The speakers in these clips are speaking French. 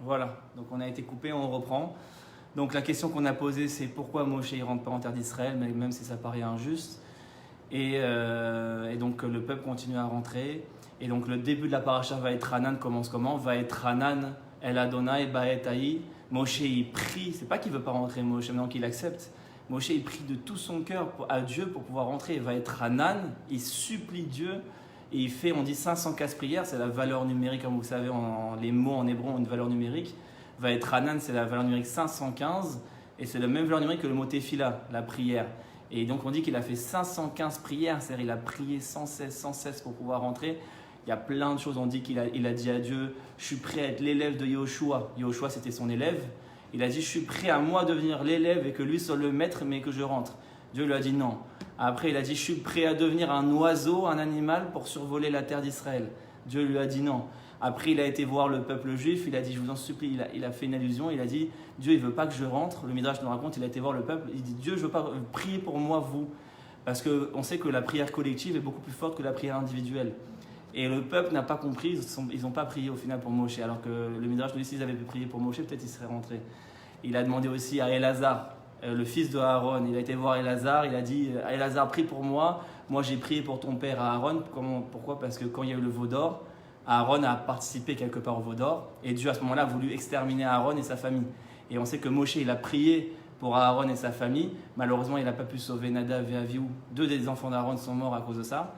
Voilà, donc on a été coupé, on reprend. Donc la question qu'on a posée, c'est pourquoi Moshe ne rentre pas en terre d'Israël, même si ça paraît injuste. Et donc le peuple continue à rentrer. Et donc le début de la paracha va être Hanan, commence comment? Va être Hanan, El Adonai, Baet Haï. Moshe il prie, c'est pas qu'il veut pas rentrer Moshe, maintenant qu'il accepte. Moshe il prie de tout son cœur à Dieu pour pouvoir rentrer. Il va être Hanan, il supplie Dieu. Et il fait, on dit 515 prières, c'est la valeur numérique, comme vous savez, les mots en hébreu ont une valeur numérique. Va être Hanan, c'est la valeur numérique 515, et c'est la même valeur numérique que le mot Tefila, la prière. Et donc on dit qu'il a fait 515 prières, c'est-à-dire il a prié sans cesse pour pouvoir rentrer. Il y a plein de choses, on dit qu'il a dit à Dieu, je suis prêt à être l'élève de Yoshua. Yoshua c'était son élève. Il a dit, je suis prêt à moi devenir l'élève et que lui soit le maître, mais que je rentre. Dieu lui a dit non. Après, il a dit, je suis prêt à devenir un oiseau, un animal pour survoler la terre d'Israël. Dieu lui a dit non. Après, il a été voir le peuple juif, il a dit, je vous en supplie, il a fait une allusion, il a dit, Dieu, il ne veut pas que je rentre. Le Midrash nous raconte, il a été voir le peuple, il dit, Dieu, je ne veux pas prier pour moi, vous. Parce qu'on sait que la prière collective est beaucoup plus forte que la prière individuelle. Et le peuple n'a pas compris, ils n'ont pas prié au final pour Moshe. Alors que le Midrash nous dit, s'ils avaient prié pour Moshe, peut-être ils seraient rentrés. Il a demandé aussi à Elazar, le fils de Aaron, il a été voir Elazar, il a dit, Elazar, prie pour moi, moi j'ai prié pour ton père Aaron. Pourquoi? Parce que quand il y a eu le veau d'or, Aaron a participé quelque part au veau d'or, et Dieu à ce moment-là a voulu exterminer Aaron et sa famille. Et on sait que Moshe, il a prié pour Aaron et sa famille, malheureusement il n'a pas pu sauver Nadav et Avihu, deux des enfants d'Aaron sont morts à cause de ça,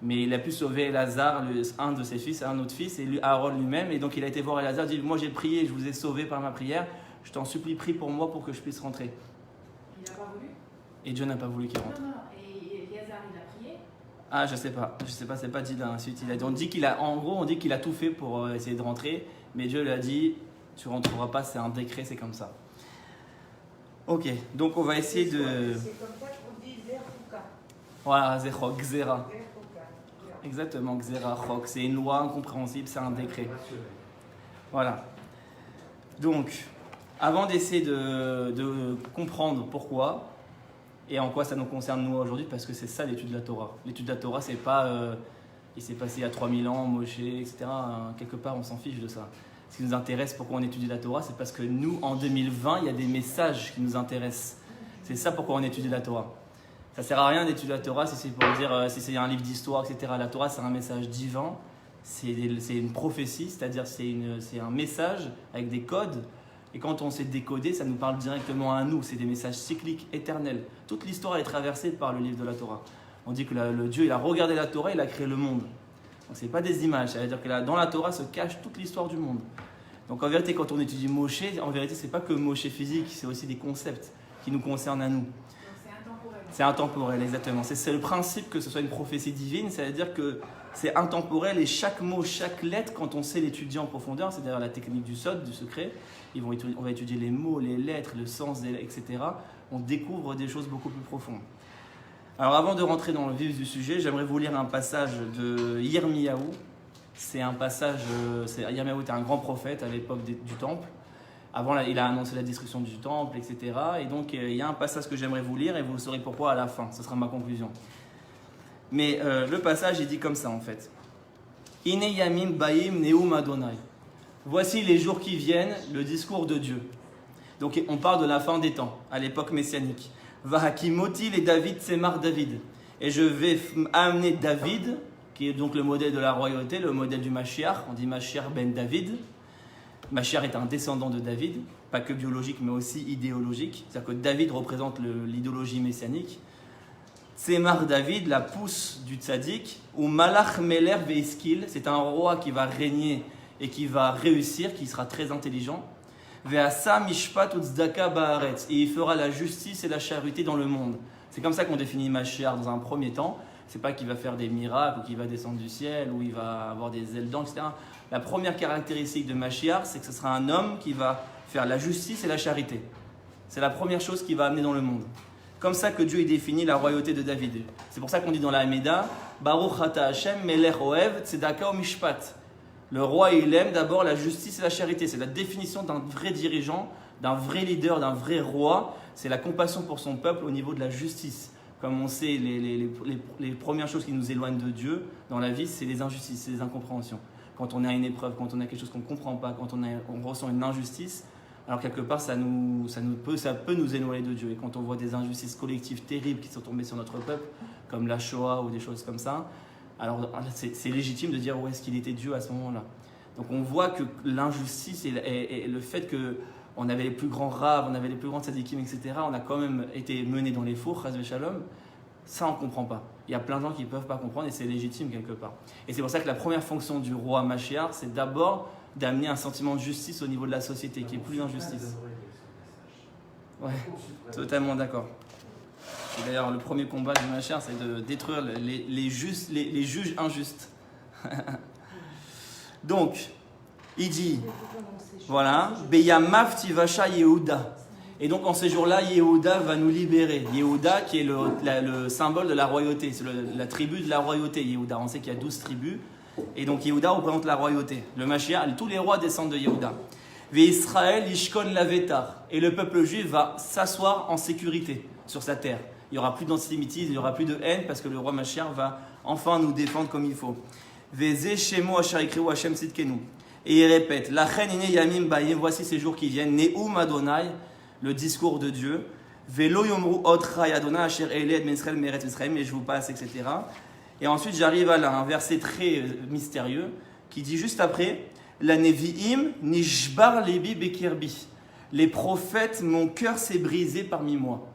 mais il a pu sauver Elazar, un de ses fils, un autre fils, et Aaron lui-même, et donc il a été voir Elazar, il dit, moi j'ai prié, je vous ai sauvé par ma prière, je t'en supplie, prie pour moi pour que je puisse rentrer. Il n'a pas voulu? Et Dieu n'a pas voulu qu'il rentre. Non, et Eliezer, il a prié? Ah, je sais pas, c'est pas dit là ensuite. On dit qu'il a tout fait pour essayer de rentrer, mais Dieu lui a dit, tu rentreras pas, c'est un décret, c'est comme ça. Ok, donc on va essayer de... C'est comme ça qu'on dit Zerfuka. Voilà, Zerchok, Xera. Exactement, Xera, Chok, c'est une loi incompréhensible, c'est un décret. Voilà. Donc, avant d'essayer de comprendre pourquoi et en quoi ça nous concerne nous aujourd'hui, parce que c'est ça l'étude de la Torah. L'étude de la Torah, c'est pas il s'est passé il y a 3000 ans, Moshe, etc. Quelque part, on s'en fiche de ça. Ce qui nous intéresse, pourquoi on étudie la Torah, c'est parce que nous, en 2020, il y a des messages qui nous intéressent. C'est ça pourquoi on étudie la Torah. Ça sert à rien d'étudier la Torah si c'est pour dire, si c'est un livre d'histoire, etc. La Torah, c'est un message divin, c'est une prophétie, c'est-à-dire c'est un message avec des codes. Et quand on sait décoder, ça nous parle directement à nous. C'est des messages cycliques, éternels. Toute l'histoire est traversée par le livre de la Torah. On dit que le Dieu, il a regardé la Torah, il a créé le monde. Donc ce n'est pas des images, ça veut dire que dans la Torah se cache toute l'histoire du monde. Donc en vérité, quand on étudie Moshe, en vérité, ce n'est pas que Moshe physique, c'est aussi des concepts qui nous concernent à nous. Donc c'est intemporel. C'est intemporel, exactement. C'est le principe que ce soit une prophétie divine, c'est-à-dire que c'est intemporel et chaque mot, chaque lettre, quand on sait l'étudier en profondeur, c'est-à-dire la technique du sod, du secret, on va étudier les mots, les lettres, le sens, etc. On découvre des choses beaucoup plus profondes. Alors avant de rentrer dans le vif du sujet, j'aimerais vous lire un passage de Yirmiyahu. C'est un passage, Yirmiyahu était un grand prophète à l'époque du temple. Avant, il a annoncé la destruction du temple, etc. Et donc, il y a un passage que j'aimerais vous lire et vous saurez pourquoi à la fin. Ce sera ma conclusion. Mais le passage, il dit comme ça en fait. Ine yamim baim neum Adonai. Voici les jours qui viennent, le discours de Dieu. Donc, on parle de la fin des temps, à l'époque messianique. Vahakimoti les David Semar David. Et je vais amener David, qui est donc le modèle de la royauté, le modèle du Mashiach. On dit Mashiach ben David. Mashiach est un descendant de David, pas que biologique mais aussi idéologique. C'est-à-dire que David représente l'idéologie messianique. Tsemar David, la pousse du tzaddik, ou Malach Meler Veiskil, c'est un roi qui va régner et qui va réussir, qui sera très intelligent. Veasa Mishpat Utzdaka Baaretz, et il fera la justice et la charité dans le monde. C'est comme ça qu'on définit Mashiach dans un premier temps. C'est pas qu'il va faire des miracles ou qu'il va descendre du ciel ou il va avoir des ailes d'ange, etc. La première caractéristique de Mashiach, c'est que ce sera un homme qui va faire la justice et la charité. C'est la première chose qu'il va amener dans le monde. Comme ça que Dieu définit la royauté de David. C'est pour ça qu'on dit dans la Hamida, Baruch Ata Hashem Melech Ohev Tzedaka Mishpat. Le roi, il aime d'abord la justice et la charité. C'est la définition d'un vrai dirigeant, d'un vrai leader, d'un vrai roi. C'est la compassion pour son peuple au niveau de la justice. Comme on sait, les premières choses qui nous éloignent de Dieu dans la vie, c'est les injustices, c'est les incompréhensions. quand on a une épreuve, quand on a quelque chose qu'on ne comprend pas, quand on ressent une injustice, alors quelque part ça peut nous éloigner de Dieu. Et quand on voit des injustices collectives terribles qui sont tombées sur notre peuple, comme la Shoah ou des choses comme ça, alors c'est légitime de dire où est-ce qu'il était Dieu à ce moment-là. Donc on voit que l'injustice et le fait qu'on avait les plus grands raves, on avait les plus grands tzadikim, etc., on a quand même été menés dans les fours, chas v'shalom, ça on ne comprend pas. Il y a plein de gens qui ne peuvent pas comprendre et c'est légitime quelque part. Et c'est pour ça que la première fonction du roi Mashiach, c'est d'abord d'amener un sentiment de justice au niveau de la société, qui est plus d'injustice. Ouais, totalement d'accord. Et d'ailleurs, le premier combat du Mashiach, c'est de détruire les juges injustes. Donc, il dit, voilà, Beyamav Tivasha Yehuda. Et donc, en ces jours-là, Yehuda va nous libérer. Yehuda, qui est le symbole de la royauté, c'est la tribu de la royauté, Yehuda. On sait qu'il y a 12 tribus. Et donc, Yehuda représente la royauté. Le Mashiach, tous les rois descendent de Yehuda. Ve Israël Ishkon Lavetar. Et le peuple juif va s'asseoir en sécurité sur sa terre. Il n'y aura plus d'antisémitisme, il n'y aura plus de haine, parce que le roi Mashiach va enfin nous défendre comme il faut. Veze Shemo Asher Ikriu Hashem Tzidkenu. Et il répète, Lachen Ine Yamim Bayim, voici ces jours qui viennent, Neum Adonai, le discours de Dieu, Velo Yomru Otrai Adonai Asher Eled Mesrael Meret Israël, mais je vous passe, etc. Et ensuite j'arrive à là, un verset très mystérieux, qui dit juste après, La Nevi'im Nishbar Lebi Bekirbi. Les prophètes, mon cœur s'est brisé parmi moi.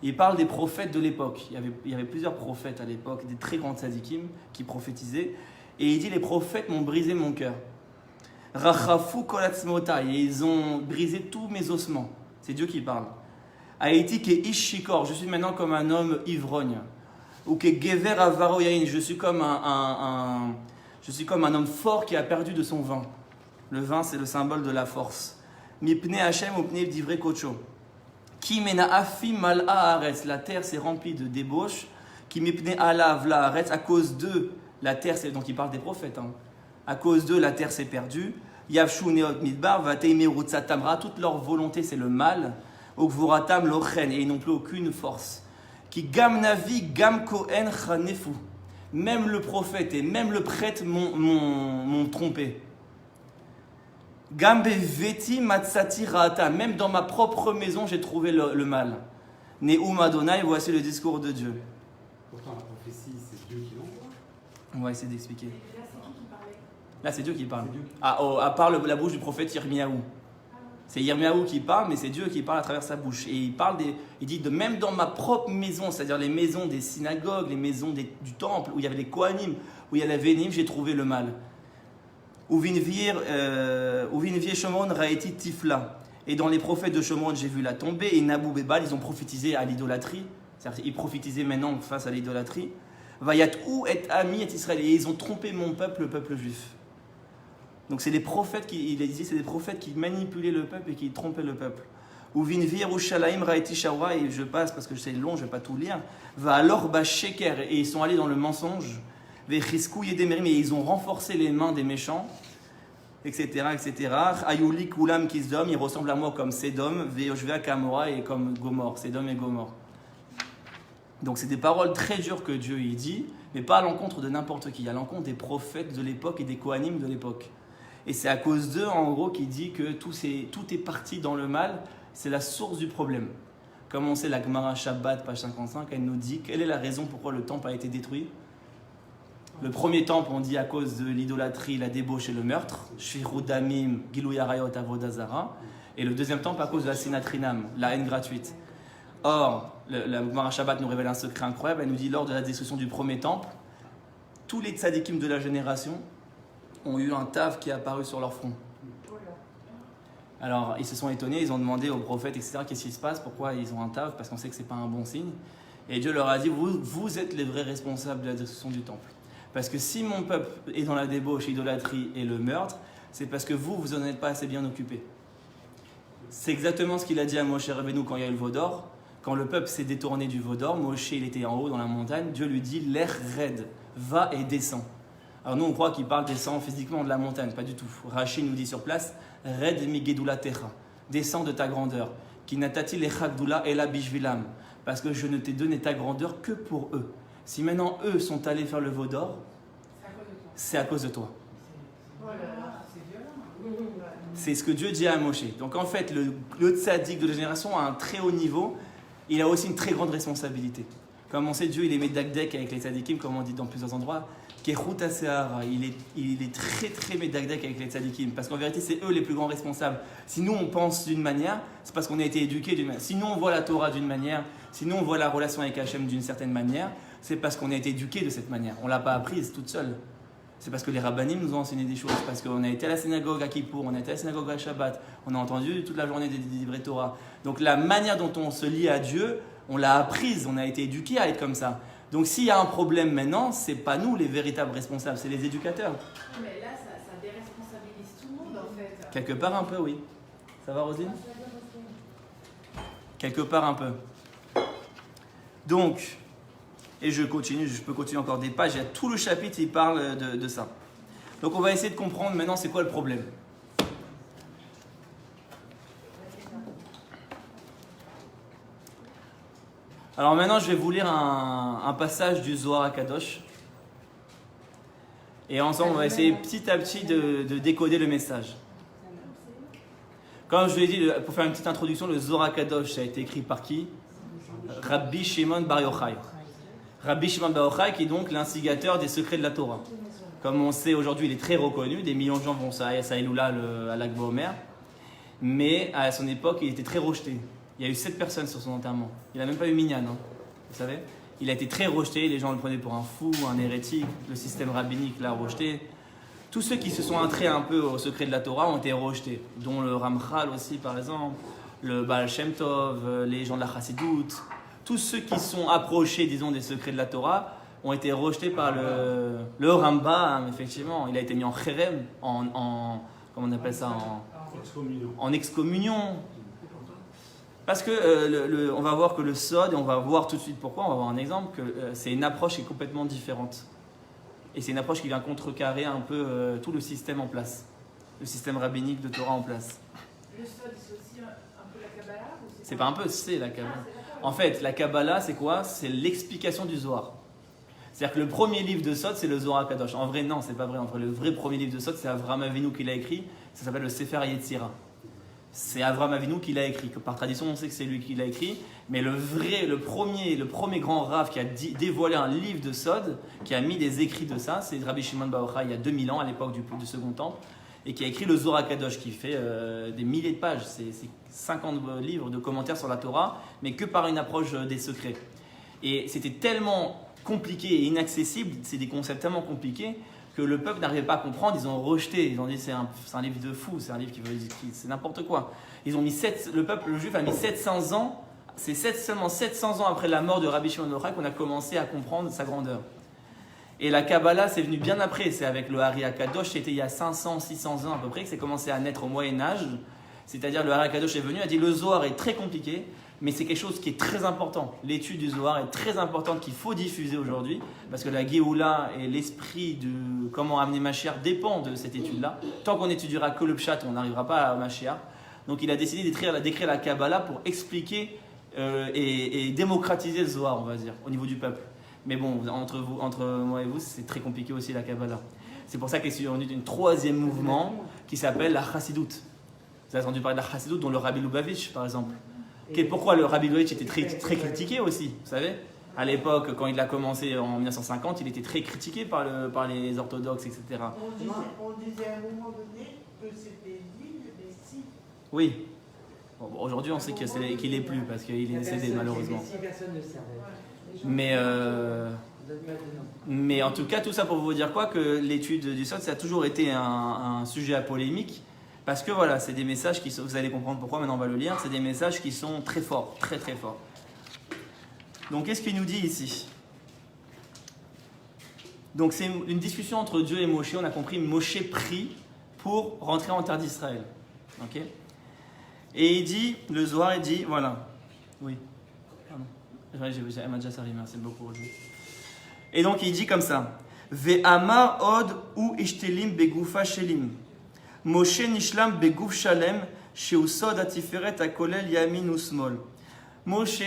Il parle des prophètes de l'époque. Il y avait plusieurs prophètes à l'époque, des très grands tzadikim qui prophétisaient. Et il dit, les prophètes m'ont brisé mon cœur. Rachafu kolatzmotai. Et ils ont brisé tous mes ossements. C'est Dieu qui parle. Haïti ke ishikor. Je suis maintenant comme un homme ivrogne. Ou que gever avaro yain. Je suis comme un homme fort qui a perdu de son vin. Le vin, c'est le symbole de la force. Mipne Hashem ou pne divrei kocho. Qui mena afi mal haaretz, la terre s'est remplie de débauche. Qui mipne alav la haaretz, à cause d'eux, la terre, donc il parle des prophètes, hein. À cause d'eux, la terre s'est perdue. Yavshu neot midbar, vateimerutza tamra, toute leur volonté c'est le mal. Okvuratam lochen, et ils n'ont plus aucune force. Qui gam navi gam kohen chanefu, même le prophète et même le prêtre m'ont trompé. Gambe veti matsati rata, même dans ma propre maison j'ai trouvé le mal. Neum Adonai, voici le discours de Dieu. Pourtant la prophétie c'est Dieu qui l'envoie. Ouais, c'est d'expliquer. Et là, c'est qui parlait? Là c'est Dieu qui parle. C'est Dieu qui- À part la bouche du prophète Yirmiyahu. C'est Yirmiyahu qui parle, mais c'est Dieu qui parle à travers sa bouche. Et il dit de même dans ma propre maison, c'est-à-dire les maisons des synagogues, les maisons du temple, où il y avait les Kohanim, où il y avait les Vénim, j'ai trouvé le mal. Uvinvier Shomron Raeti Tifla. Et dans les prophètes de Shomron, j'ai vu la tomber. Et Nabou Bebal, ils ont prophétisé à l'idolâtrie. C'est-à-dire qu'ils prophétisaient maintenant face à l'idolâtrie. Vayat ou et ami et Israël. Et ils ont trompé mon peuple, le peuple juif. Donc c'est les prophètes c'est des prophètes qui manipulaient le peuple et qui trompaient le peuple. Uvinvier Ushalaim Raeti Shawa. Et je passe parce que c'est long, je ne vais pas tout lire. Va alors Sheker. Et ils sont allés dans le mensonge. Et ils ont renforcé les mains des méchants, etc. Ayuli Kulam Kisdom, ils ressemblent à moi comme Sédom, Veoshvea Kamora et comme Gomor, Sédom et Gomor. Donc c'est des paroles très dures que Dieu y dit, mais pas à l'encontre de n'importe qui, à l'encontre des prophètes de l'époque et des Kohanim de l'époque. Et c'est à cause d'eux, en gros, qu'il dit que tout est parti dans le mal, c'est la source du problème. Comme on sait, la Gemara Shabbat, page 55, elle nous dit quelle est la raison pourquoi le temple a été détruit. Le premier temple, on dit à cause de l'idolâtrie, la débauche et le meurtre. Shviru damim, Gilou yarayot avodazara. Et le deuxième temple à cause de la sinatrinam, la haine gratuite. Or, la Gemara Shabbat nous révèle un secret incroyable. Elle nous dit lors de la destruction du premier temple, tous les tzadikim de la génération ont eu un tav qui est apparu sur leur front. Alors, ils se sont étonnés, ils ont demandé aux prophètes, etc., qu'est-ce qui se passe, pourquoi ils ont un tav, parce qu'on sait que ce n'est pas un bon signe. Et Dieu leur a dit, vous êtes les vrais responsables de la destruction du temple. Parce que si mon peuple est dans la débauche, l'idolâtrie et le meurtre, c'est parce que vous en êtes pas assez bien occupés. C'est exactement ce qu'il a dit à Moshe Rabbeinu quand il y a eu le veau d'or. Quand le peuple s'est détourné du veau d'or, Moshe il était en haut dans la montagne, Dieu lui dit « L'er red, va et descends ». Alors nous on croit qu'il parle descend physiquement de la montagne, pas du tout. Rashi nous dit sur place « Red mi gedula techa », descends de ta grandeur. « Ki natati lechagdula ela bishvilam », parce que je ne t'ai donné ta grandeur que pour eux. Si maintenant eux sont allés faire le veau d'or, c'est à cause de toi. Voilà. C'est violent. C'est ce que Dieu dit à Moshe. Donc en fait, le tzaddik de la génération a un très haut niveau. Il a aussi une très grande responsabilité. Comme on sait, Dieu, il est médagdek avec les tzaddikim, comme on dit dans plusieurs endroits. Kechut HaSe'ara, il est très très médagdek avec les tzaddikim. Parce qu'en vérité, c'est eux les plus grands responsables. Si nous, on pense d'une manière, c'est parce qu'on a été éduqués d'une manière. Si nous, on voit la Torah d'une manière, si nous, on voit la relation avec Hachem d'une certaine manière, c'est parce qu'on a été éduqués de cette manière. On ne l'a pas apprise toute seule. C'est parce que les rabbanim nous ont enseigné des choses, parce qu'on a été à la synagogue à Kippour, on a été à la synagogue à Shabbat, on a entendu toute la journée des vrais Torah. Donc la manière dont on se lie à Dieu, on l'a apprise, on a été éduqué à être comme ça. Donc s'il y a un problème maintenant, c'est pas nous les véritables responsables, c'est les éducateurs. Mais là, ça déresponsabilise tout le monde en fait. Quelque part un peu, oui. Ça va, Roselyne? Quelque part un peu. Donc, et je continue, je peux continuer encore des pages, il y a tout le chapitre, il parle de ça. Donc on va essayer de comprendre maintenant c'est quoi le problème. Alors maintenant je vais vous lire un passage du Zohar HaKadosh. Et ensemble on va essayer petit à petit de décoder le message. Comme je vous l'ai dit, pour faire une petite introduction, le Zohar HaKadosh, ça a été écrit par qui? Rabbi Shimon Bar Yochai. Rabbi Shimon Bar Yochai qui est donc l'instigateur des secrets de la Torah. Comme on sait aujourd'hui, il est très reconnu, des millions de gens vont à Saïloula à Lag BaOmer, mais à son époque, il était très rejeté. Il y a eu 7 personnes sur son enterrement. Il n'a même pas eu minyan, hein, vous savez. Il a été très rejeté, les gens le prenaient pour un fou, un hérétique, le système rabbinique l'a rejeté. Tous ceux qui se sont attraits un peu au secret de la Torah ont été rejetés, dont le Ramchal aussi par exemple, le Baal Shem Tov, les gens de la Chassidoute. Tous ceux qui sont approchés, disons, des secrets de la Torah ont été rejetés par le Rambam, effectivement. Il a été mis en chérem, comment on appelle ça, en excommunion. Parce que on va voir que le Sod, et on va voir tout de suite pourquoi, on va voir un exemple, que c'est une approche qui est complètement différente. Et c'est une approche qui vient contrecarrer un peu tout le système en place, le système rabbinique de Torah en place. Le Sod, c'est aussi un peu la Kabbalah ou C'est pas un peu, c'est la Kabbalah. Ah, c'est la Kabbalah. En fait, la Kabbalah, c'est quoi? C'est l'explication du Zohar. C'est-à-dire que le premier livre de Sod, c'est le Zohar HaKadosh. En vrai, non, c'est pas vrai. En vrai, le vrai premier livre de Sod, c'est Avraham Avinu qui l'a écrit. Ça s'appelle le Sefer Yetzira. C'est Avraham Avinu qui l'a écrit. Par tradition, on sait que c'est lui qui l'a écrit. Mais le premier grand Rav qui a dévoilé un livre de Sod, qui a mis des écrits de ça, c'est Rabbi Shimon Bar Yochai il y a 2000 ans, à l'époque du Second Temple, et qui a écrit le Zohar HaKadosh, qui fait des milliers de pages. C'est 50 livres de commentaires sur la Torah, mais que par une approche des secrets. Et c'était tellement compliqué et inaccessible, c'est des concepts tellement compliqués, que le peuple n'arrivait pas à comprendre, ils ont rejeté, ils ont dit c'est un livre de fou, c'est un livre c'est n'importe quoi. Ils ont mis le juif a mis 700 ans, c'est seulement 700 ans après la mort de Rabbi Shimon Bar Yochai qu'on a commencé à comprendre sa grandeur. Et la Kabbalah, c'est venu bien après, c'est avec le Hari HaKadosh, c'était il y a 500, 600 ans à peu près, que c'est commencé à naître au Moyen-Âge. C'est-à-dire le Hari HaKadosh est venu, a dit le Zohar est très compliqué, mais c'est quelque chose qui est très important. L'étude du Zohar est très importante, qu'il faut diffuser aujourd'hui, parce que la Géoula et l'esprit de comment amener Mashiach dépend de cette étude-là. Tant qu'on n'étudiera que le Pshat, on n'arrivera pas à Mashiach. Donc il a décidé d'écrire la Kabbalah pour expliquer et démocratiser le Zohar, on va dire, au niveau du peuple. Mais bon, entre moi et vous, c'est très compliqué aussi la Kabbalah. C'est pour ça qu'il y a eu un troisième mouvement qui s'appelle la Chassidoute. Vous avez entendu parler de la Chassidoute, dont le Rabbi Lubavitch, par exemple. Pourquoi le Rabbi Lubavitch était très critiqué aussi, vous savez? À l'époque, quand il a commencé en 1950, il était très critiqué par les orthodoxes, etc. On disait à un moment donné que c'était lui le Messie. Oui. Bon, aujourd'hui, on sait qu'il n'est plus, parce qu'il est décédé, malheureusement. Personne ne savait. Mais en tout cas, tout ça pour vous dire quoi? Que l'étude du Sod, ça a toujours été un sujet à polémique. Parce que voilà, c'est des messages qui sont, vous allez comprendre pourquoi, maintenant on va le lire, c'est des messages qui sont très forts, très très forts. Donc qu'est-ce qu'il nous dit ici? Donc c'est une discussion entre Dieu et Moshe, on a compris, Moshe prie pour rentrer en terre d'Israël. Okay? Et il dit, le Zohar, il dit, voilà, oui, pardon, elle m'a déjà servi, merci beaucoup Roger. Et donc il dit comme ça, Ve'amar od ou ishtelim begufa shelim. Moshe nishlam beguf shalem sheusod atiferet akolel yamin usmol. Moshe,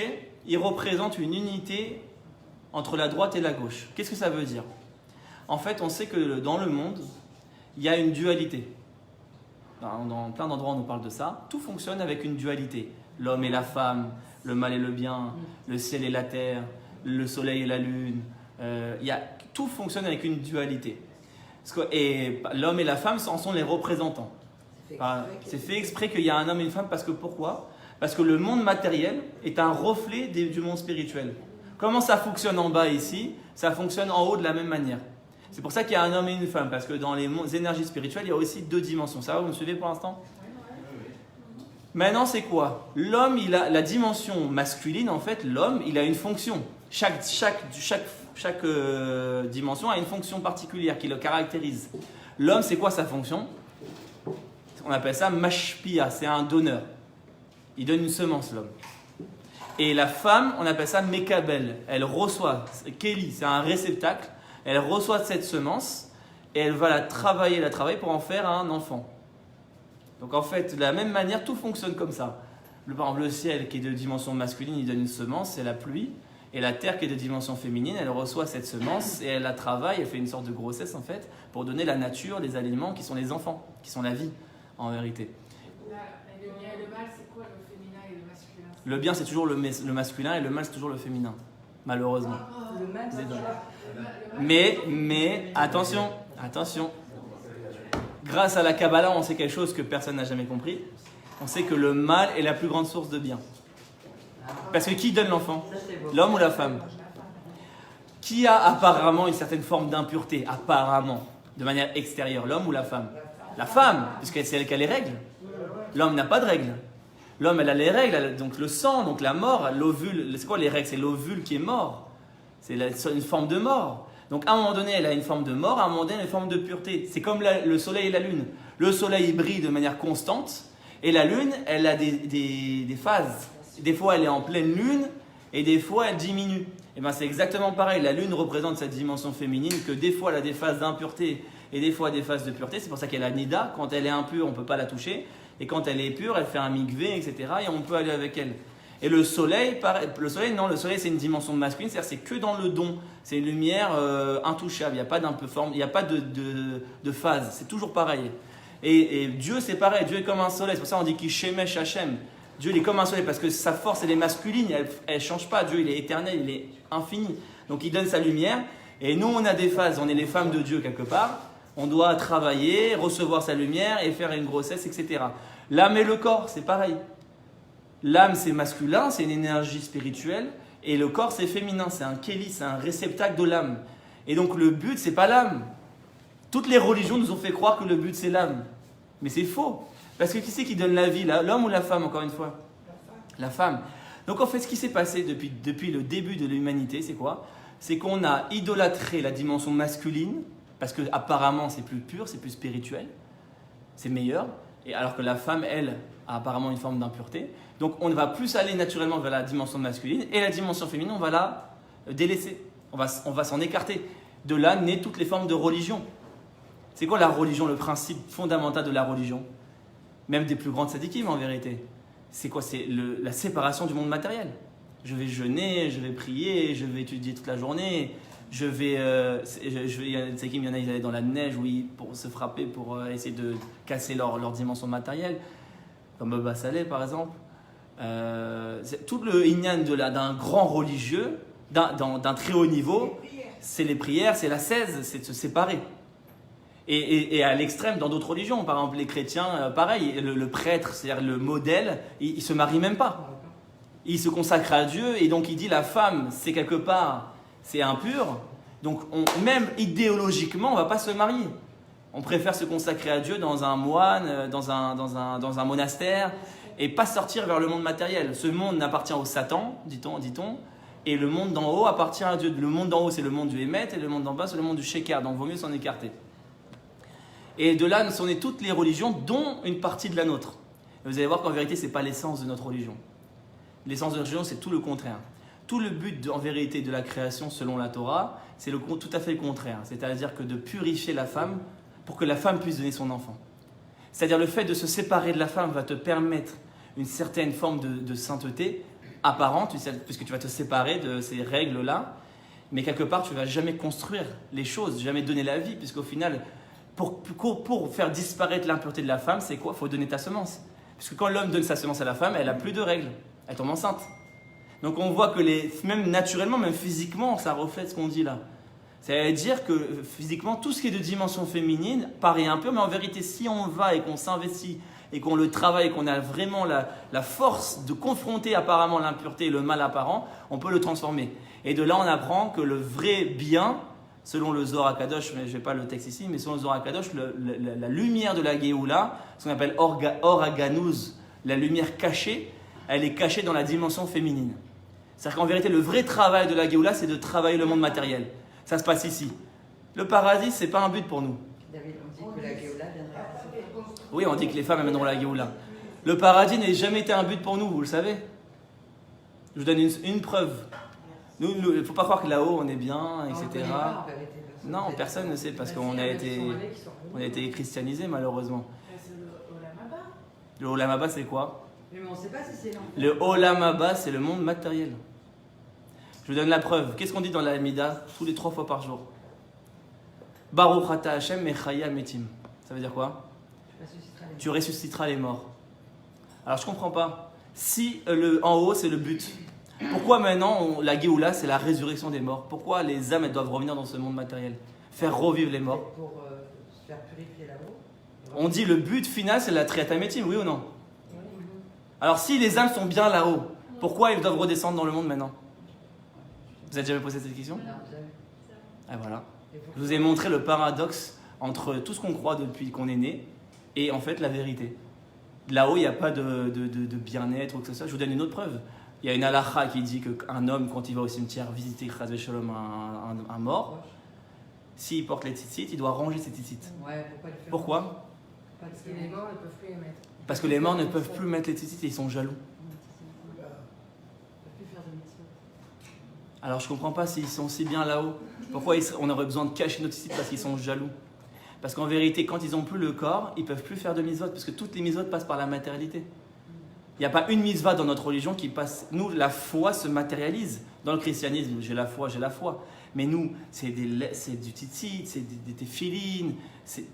il représente une unité entre la droite et la gauche. Qu'est-ce que ça veut dire? En fait, on sait que dans le monde, il y a une dualité. Dans plein d'endroits, on nous parle de ça. Tout fonctionne avec une dualité. L'homme et la femme, le mal et le bien, le ciel et la terre, le soleil et la lune. Tout fonctionne avec une dualité. Et l'homme et la femme en sont les représentants. C'est fait exprès qu'il y a un homme et une femme parce que pourquoi ? Parce que le monde matériel est un reflet du monde spirituel. Comment ça fonctionne en bas ici, ça fonctionne en haut de la même manière. C'est pour ça qu'il y a un homme et une femme, parce que dans les énergies spirituelles, il y a aussi 2 dimensions. Ça va, vous me suivez pour l'instant ? Maintenant, c'est quoi ? L'homme, il a la dimension masculine, en fait, l'homme, il a une fonction. Chaque dimension a une fonction particulière qui le caractérise. L'homme, c'est quoi sa fonction ? On appelle ça mashpia, c'est un donneur. Il donne une semence, l'homme. Et la femme, on appelle ça mekabel. Elle reçoit, Kéli, c'est un réceptacle. Elle reçoit cette semence et elle va la travailler pour en faire un enfant. Donc en fait, de la même manière, tout fonctionne comme ça. Par exemple, le ciel qui est de dimension masculine, il donne une semence, c'est la pluie. Et la terre qui est de dimension féminine, elle reçoit cette semence et elle la travaille, elle fait une sorte de grossesse en fait, pour donner la nature, les aliments qui sont les enfants, qui sont la vie en vérité. Le bien et le mal, c'est quoi le féminin et le masculin? Le bien c'est toujours le masculin et le mal c'est toujours le féminin, malheureusement. Le mal, c'est Désolé. ça. Mais attention, grâce à la Kabbalah, on sait quelque chose que personne n'a jamais compris. On sait que le mal est la plus grande source de bien. Parce que qui donne l'enfant ? Ça, c'est beau. L'homme ou la femme ? Qui a apparemment une certaine forme d'impureté ? Apparemment, de manière extérieure, l'homme ou la femme ? La femme, puisque c'est elle qui a les règles. L'homme n'a pas de règles. L'homme, elle a les règles, donc le sang, donc la mort, l'ovule. C'est quoi les règles ? C'est l'ovule qui est mort. C'est une forme de mort. Donc à un moment donné, elle a une forme de mort, à un moment donné, elle a une forme de pureté. C'est comme le soleil et la lune. Le soleil il brille de manière constante, et la lune, elle a des phases. Des fois, elle est en pleine lune, et des fois, elle diminue. Et bien, c'est exactement pareil. La lune représente cette dimension féminine, que des fois, elle a des phases d'impureté, et des fois, des phases de pureté. C'est pour ça qu'elle a nida. Quand elle est impure, on ne peut pas la toucher. Et quand elle est pure, elle fait un mikvé, etc. Et on peut aller avec elle. Et le soleil, le soleil c'est une dimension masculine, c'est-à-dire c'est que dans le don. C'est une lumière intouchable, il n'y a pas il n'y a pas de phase, c'est toujours pareil. Et Dieu, c'est pareil, Dieu est comme un soleil, c'est pour ça qu'on dit qu'il shemesh Hashem. Dieu, il est comme un soleil parce que sa force, elle est masculine, elle ne change pas. Dieu, il est éternel, il est infini. Donc il donne sa lumière. Et nous, on a des phases, on est les femmes de Dieu quelque part. On doit travailler, recevoir sa lumière et faire une grossesse, etc. L'âme et le corps, c'est pareil. L'âme, c'est masculin, c'est une énergie spirituelle. Et le corps, c'est féminin, c'est un kéli, c'est un réceptacle de l'âme. Et donc le but, c'est pas l'âme. Toutes les religions nous ont fait croire que le but, c'est l'âme. Mais c'est faux. Parce que qui c'est qui donne la vie, là ? L'homme ou la femme, encore une fois ? La femme. Donc en fait, ce qui s'est passé depuis le début de l'humanité, c'est quoi ? C'est qu'on a idolâtré la dimension masculine, parce qu'apparemment, c'est plus pur, c'est plus spirituel, c'est meilleur. Et alors que la femme, elle, a apparemment une forme d'impureté. Donc on va plus aller naturellement vers la dimension masculine, et la dimension féminine, on va la délaisser. On va s'en écarter. De là naît toutes les formes de religion. C'est quoi la religion, le principe fondamental de la religion ? Même des plus grandes sadikim en vérité. C'est quoi ? C'est la séparation du monde matériel. Je vais jeûner, je vais prier, je vais étudier toute la journée. Il y a des sadikim, il y en a, ils allaient dans la neige pour se frapper, pour essayer de casser leur dimension matérielle. Comme Baba Saleh par exemple. Tout le inyan d'un grand religieux, d'un très haut niveau, c'est les prières, c'est la cèse, c'est de se séparer. Et à l'extrême, dans d'autres religions, par exemple les chrétiens, pareil, le prêtre, c'est-à-dire le modèle, il ne se marie même pas. Il se consacre à Dieu et donc il dit la femme, c'est quelque part, c'est impur. Donc même idéologiquement, on ne va pas se marier. On préfère se consacrer à Dieu dans un moine, dans un monastère et pas sortir vers le monde matériel. Ce monde appartient au Satan, dit-on, et le monde d'en haut appartient à Dieu. Le monde d'en haut, c'est le monde du Hémet et le monde d'en bas, c'est le monde du Sheker. Donc il vaut mieux s'en écarter. Et de là, on est toutes les religions, dont une partie de la nôtre. Et vous allez voir qu'en vérité, ce n'est pas l'essence de notre religion. L'essence de notre religion, c'est tout le contraire. Tout le but, en vérité, de la création, selon la Torah, c'est tout à fait le contraire. C'est-à-dire que de purifier la femme pour que la femme puisse donner son enfant. C'est-à-dire le fait de se séparer de la femme va te permettre une certaine forme de sainteté apparente, puisque tu vas te séparer de ces règles-là. Mais quelque part, tu ne vas jamais construire les choses, jamais donner la vie, puisqu'au final, Pour faire disparaître l'impureté de la femme, c'est quoi? Il faut donner ta semence. Parce que quand l'homme donne sa semence à la femme, elle n'a plus de règles. Elle tombe enceinte. Donc on voit que même naturellement, même physiquement, ça reflète ce qu'on dit là. C'est-à-dire que physiquement, tout ce qui est de dimension féminine paraît impur, mais en vérité, si on va et qu'on s'investit et qu'on le travaille et qu'on a vraiment la force de confronter apparemment l'impureté et le mal apparent, on peut le transformer. Et de là, on apprend que le vrai bien, selon le Zohar HaKadosh, mais je n'ai pas le texte ici, mais selon le Zohar HaKadosh, la lumière de la Géoula, ce qu'on appelle Or HaGanouz, la lumière cachée, elle est cachée dans la dimension féminine. C'est-à-dire qu'en vérité, le vrai travail de la Géoula, c'est de travailler le monde matériel. Ça se passe ici. Le paradis, ce n'est pas un but pour nous. David, on dit que la Géoula viendra. Oui, on dit que les femmes amèneront la Géoula. Le paradis n'a jamais été un but pour nous, vous le savez. Je vous donne une preuve. Il ne faut pas croire que là-haut, on est bien, etc. Non, personne ne sait parce qu'on a été christianisé malheureusement. C'est le Olam Haba. Le Olam Haba, c'est quoi? Mais on ne sait pas si c'est l'enfer. Le Olam Haba, c'est le monde matériel. Je vous donne la preuve. Qu'est-ce qu'on dit dans la Hamida tous les 3 fois par jour? Baruch ata Hashem mechaya metim. Ça veut dire quoi? Tu ressusciteras les morts. Alors je comprends pas. Si en haut c'est le but, pourquoi maintenant la Géoula c'est la résurrection des morts? Pourquoi les âmes elles doivent revenir dans ce monde matériel? Faire revivre les morts. Pour se faire purifier là-haut. On dit le but final c'est la Triata Metim, oui ou non? Alors si les âmes sont bien là-haut, pourquoi ils doivent redescendre dans le monde maintenant? Vous avez jamais posé cette question? Non, jamais. Ah voilà. Je vous ai montré le paradoxe entre tout ce qu'on croit depuis qu'on est né et en fait la vérité. Là-haut, il n'y a pas de bien-être ou que ce soit. Je vous donne une autre preuve. Il y a une halakha qui dit qu'un homme, quand il va au cimetière visiter Chas v'Shalom un mort, s'il porte les tzitzit, il doit ranger ses tzitzit. Ouais, pourquoi? Parce que les morts ne peuvent plus les mettre. Parce que les morts ne peuvent plus mettre les tzitzit et ils sont jaloux. Ils ne peuvent plus faire de mitzvot. Alors je ne comprends pas s'ils sont si bien là-haut. Pourquoi on aurait besoin de cacher nos tzitzit parce qu'ils sont jaloux? Parce qu'en vérité, quand ils n'ont plus le corps, ils ne peuvent plus faire de mitzvot, parce que toutes les mitzvot passent par la matérialité. Il n'y a pas une mitzvah dans notre religion qui passe. Nous, la foi se matérialise. Dans le christianisme, j'ai la foi. Mais nous, c'est du tzitzit, c'est des téphilines, c'est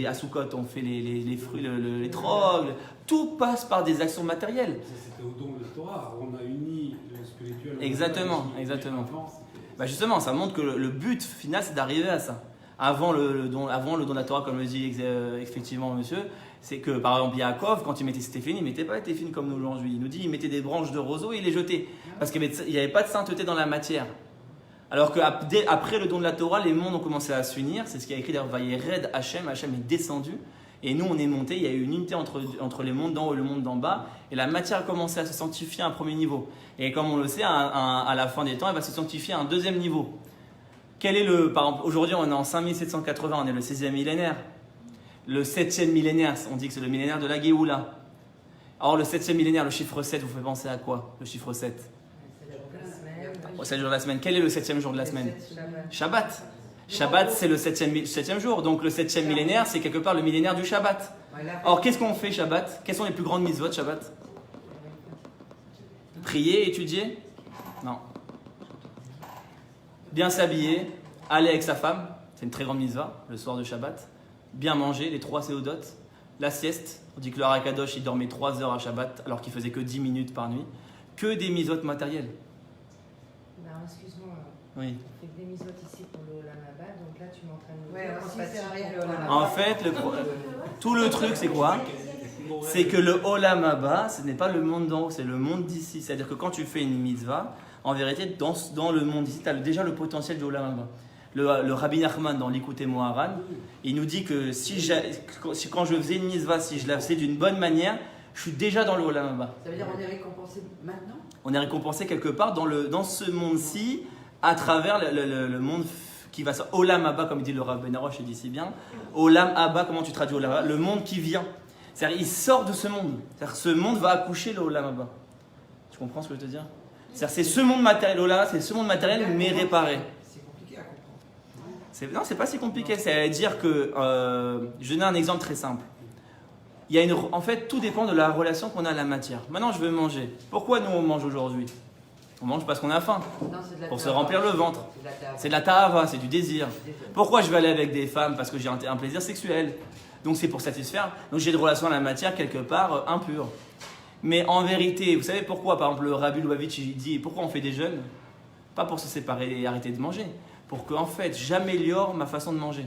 à Soukot, on fait les fruits, les trogs. Tout passe par des actions matérielles. Ça, c'était au don de la Torah. On a uni le spirituel. Exactement. Bah justement, ça montre que le but final, c'est d'arriver à ça. Avant le don de la Torah, comme le dit effectivement monsieur, c'est que par exemple Yaakov, quand il mettait ses téphilines, il ne mettait pas les téphilines comme nous aujourd'hui. Il nous dit il mettait des branches de roseau et il les jetait. Parce qu'il n'y avait pas de sainteté dans la matière. Alors qu'après le don de la Torah, les mondes ont commencé à s'unir. C'est ce qui a écrit d'ailleurs Vayered Hachem. Hachem est descendu. Et nous, on est monté. Il y a eu une unité entre les mondes d'en haut et le monde d'en bas. Et la matière a commencé à se sanctifier à un premier niveau. Et comme on le sait, à la fin des temps, elle va se sanctifier à un deuxième niveau. Par exemple, aujourd'hui, on est en 5780, on est le 16e millénaire. Le 7e millénaire, on dit que c'est le millénaire de la Géoula. Or, le 7e millénaire, le chiffre 7, vous faites penser à quoi? Le chiffre 7? C'est le jour de la semaine. Quel est le 7e jour de la semaine? Shabbat. Shabbat, c'est le 7e jour. Donc, le 7e millénaire, c'est quelque part le millénaire du Shabbat. Or, qu'est-ce qu'on fait Shabbat? Quelles sont les plus grandes mitzvot Shabbat? Prier, étudier? Non. Bien s'habiller, aller avec sa femme, c'est une très grande mitzvah, le soir de Shabbat. Bien manger, les 3 séodot. La sieste, on dit que le Harakadosh, il dormait 3 heures à Shabbat alors qu'il faisait que 10 minutes par nuit. Que des mitzvot matérielles. Alors, excuse-moi, Oui. on fait des mitzvot ici pour le Olam Haba, donc là tu m'entraînes. Ouais, aussi, c'est rien, le Olam Haba. En fait, tout le truc, c'est quoi? C'est que le Olam Haba, ce n'est pas le monde d'en haut, c'est le monde d'ici. C'est-à-dire que quand tu fais une mitzvah, en vérité, dans le monde ici, tu as déjà le potentiel du Olam Haba. Le Rabbi Nachman, dans l'Ikouté Moharan, il nous dit que quand je faisais une mitzvah, si je la faisais d'une bonne manière, je suis déjà dans le Olam Haba. Ça veut dire qu'on est récompensé maintenant? On est récompensé quelque part dans ce monde-ci, à travers le monde qui va sortir. Olam Haba, comme dit le Rabbi Ben Arosh, il dit si bien. Olam Haba, comment tu traduis Olam Haba? Le monde qui vient. C'est-à-dire, il sort de ce monde. C'est-à-dire, ce monde va accoucher le Olam Haba. Tu comprends ce que je veux te dire? C'est-à-dire, c'est ce monde matériel, Olam, c'est ce monde matériel, mais réparé. C'est compliqué à comprendre. Non, c'est pas si compliqué. C'est-à-dire que, je donne un exemple très simple. En fait, tout dépend de la relation qu'on a à la matière. Maintenant, je veux manger. Pourquoi nous, on mange aujourd'hui? On mange parce qu'on a faim. Non, c'est de la Pour se tava. remplir le ventre. C'est de la tava. C'est de la ta'ava, c'est du désir. Désir. Pourquoi je vais aller avec des femmes? Parce que j'ai un plaisir sexuel. Donc c'est pour satisfaire. Donc j'ai des relations à la matière quelque part impures. Mais en vérité, vous savez pourquoi, par exemple, le Rabbi Lubavitch il dit pourquoi on fait des jeûnes? Pas pour se séparer et arrêter de manger. Pour qu'en fait, j'améliore ma façon de manger.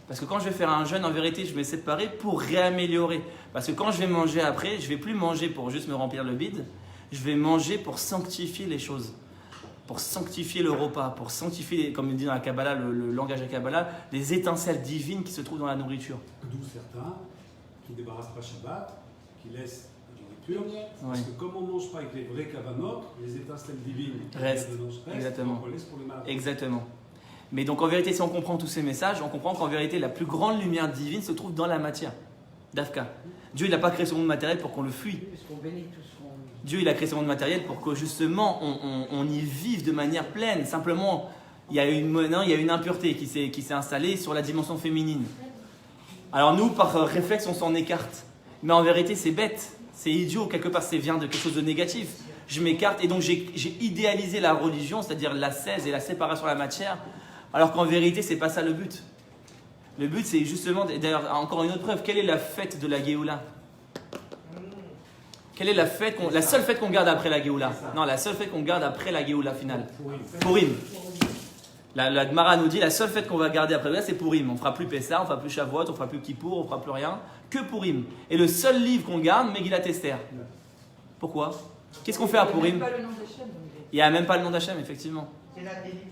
Parce que quand je vais faire un jeûne, en vérité, je vais me séparer pour réaméliorer. Parce que quand je vais manger après, je ne vais plus manger pour juste me remplir le bide. Je vais manger pour sanctifier les choses. Pour sanctifier le repas. Pour sanctifier, comme il dit dans la Kabbalah, le langage de la Kabbalah, les étincelles divines qui se trouvent dans la nourriture. D'où certains qui ne débarrassent pas Shabbat, qui laissent la nourriture. Parce Oui. que comme on ne mange pas avec les vrais kavanot, les étincelles divines qui Restent. viennent de nos Exactement. donc on laisse pour les malades. Exactement. Mais donc en vérité, si on comprend tous ces messages, on comprend qu'en vérité, la plus grande lumière divine se trouve dans la matière. Dafka. Dieu, il n'a pas créé ce monde matériel pour qu'on le fuit. Puisqu'on bénit tout ce qu'on... Dieu, il a créé ce monde matériel pour que justement on y vive de manière pleine. Simplement, il y a une impureté qui s'est installée sur la dimension féminine. Alors nous, par réflexe, on s'en écarte. Mais en vérité, c'est bête, c'est idiot, quelque part, ça vient de quelque chose de négatif. Je m'écarte et donc j'ai idéalisé la religion, c'est-à-dire l'ascèse et la séparation de la matière, alors qu'en vérité, c'est pas ça le but. Le but, c'est justement, d'ailleurs, encore une autre preuve, quelle est la fête de la Géoula? Quelle est la fête, la seule fête qu'on garde après la Géoula? Non, la seule fête qu'on garde après la Géoula finale. Purim. La Gemara nous dit la seule fête qu'on va garder après la Géoula, c'est Purim. On ne fera plus Pessah, on ne fera plus Shavuot, on ne fera plus Kippour, on ne fera plus rien, que Purim. Et le seul livre qu'on garde, Megillat Esther. Pourquoi? Qu'est-ce qu'on fait à Purim? Il n'y a même pas le nom d'Hachem, donc Il n'y a même pas le nom d'Hachem, effectivement. C'est la délivrance.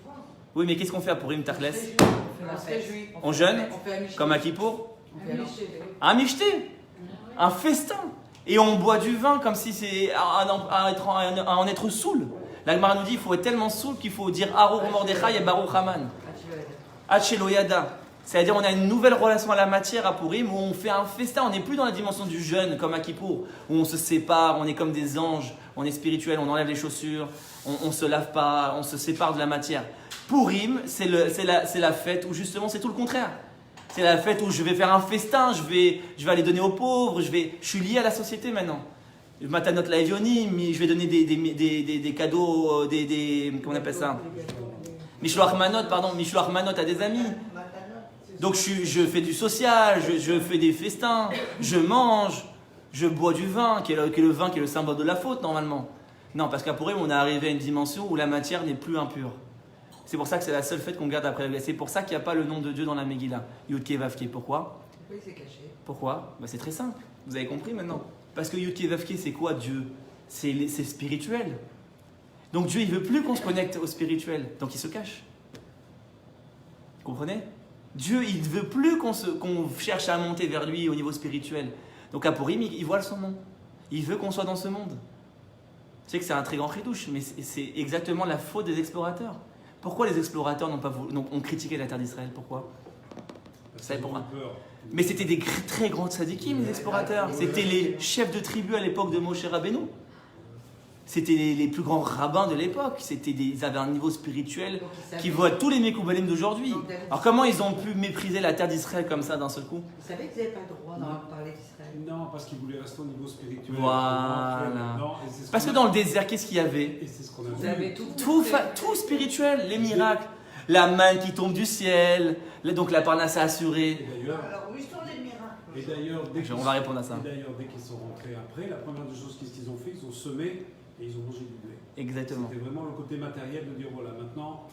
Oui, mais qu'est-ce qu'on fait à Purim, on Tachles? se réjouit. On jeûne, On fait un michté. comme à Kippour? On fait un michté. Un michté, un festin. Et on boit du vin comme si c'est à en être saoul. La Gemara nous dit qu'il faut être tellement saoul qu'il faut dire Arour Mordechai et Baruch Haman. Ah, tu vas aller. Hachelo Yada. C'est-à-dire on a une nouvelle relation à la matière à Purim où on fait un festin. On n'est plus dans la dimension du jeûne comme à Kippour où on se sépare, on est comme des anges, on est spirituel, on enlève les chaussures, on ne se lave pas, on se sépare de la matière. Purim, c'est la fête où justement c'est tout le contraire. C'est la fête où je vais faire un festin, je vais aller donner aux pauvres, je suis lié à la société maintenant. Matanot la Evionim, je vais donner des cadeaux, comment on appelle ça? Mishloach Manot à des amis. Donc je fais du social, je fais des festins, je mange, je bois du vin, qui est le vin qui est le symbole de la faute normalement. Non, parce qu'à Purim, on est arrivé à une dimension où la matière n'est plus impure. C'est pour ça que c'est la seule fête qu'on garde après la C'est pour ça qu'il n'y a pas le nom de Dieu dans la Megillah. Yudke Vavke. Pourquoi? Pourquoi il s'est caché? Pourquoi? C'est très simple. Vous avez compris maintenant. Parce que Yudke Vavke, c'est quoi Dieu? C'est spirituel. Donc Dieu, il veut plus qu'on se connecte au spirituel. Donc il se cache. Vous comprenez? Dieu, il ne veut plus qu'on cherche à monter vers lui au niveau spirituel. Donc à Purim, il voile son nom. Il veut qu'on soit dans ce monde. Tu sais que c'est un très grand chidouche, mais c'est exactement la faute des explorateurs. Pourquoi les explorateurs ont critiqué la terre d'Israël? Pourquoi? Vous savez pourquoi? Mais c'était des très grands tzadikim, les explorateurs. C'était les chefs de tribu à l'époque de Moshe Rabbeinu. C'était les plus grands rabbins de l'époque. Ils avaient un niveau spirituel qui voit tous les Mekoubalim d'aujourd'hui. Alors comment ils ont pu mépriser la terre d'Israël comme ça d'un seul coup? Vous savez qu'ils n'avaient pas le droit d'en parler d'Israël? Non, parce qu'ils voulaient rester au niveau spirituel. Voilà. Non, et c'est ce Parce que qu'on dans a- le désert, qu'est-ce qu'il y avait? Et c'est ce qu'on a Vous vu. avez tout. Tout spirituel, les miracles, la manne qui tombe du ciel, donc la parnasse assurée. Et d'ailleurs, Alors, où sont les miracles? et d'ailleurs, dès qu'ils On va répondre à ça. et d'ailleurs, dès qu'ils sont rentrés après, la première des choses qu'ils ont fait, ils ont semé et ils ont mangé du blé. Exactement. C'était vraiment le côté matériel de dire voilà, maintenant.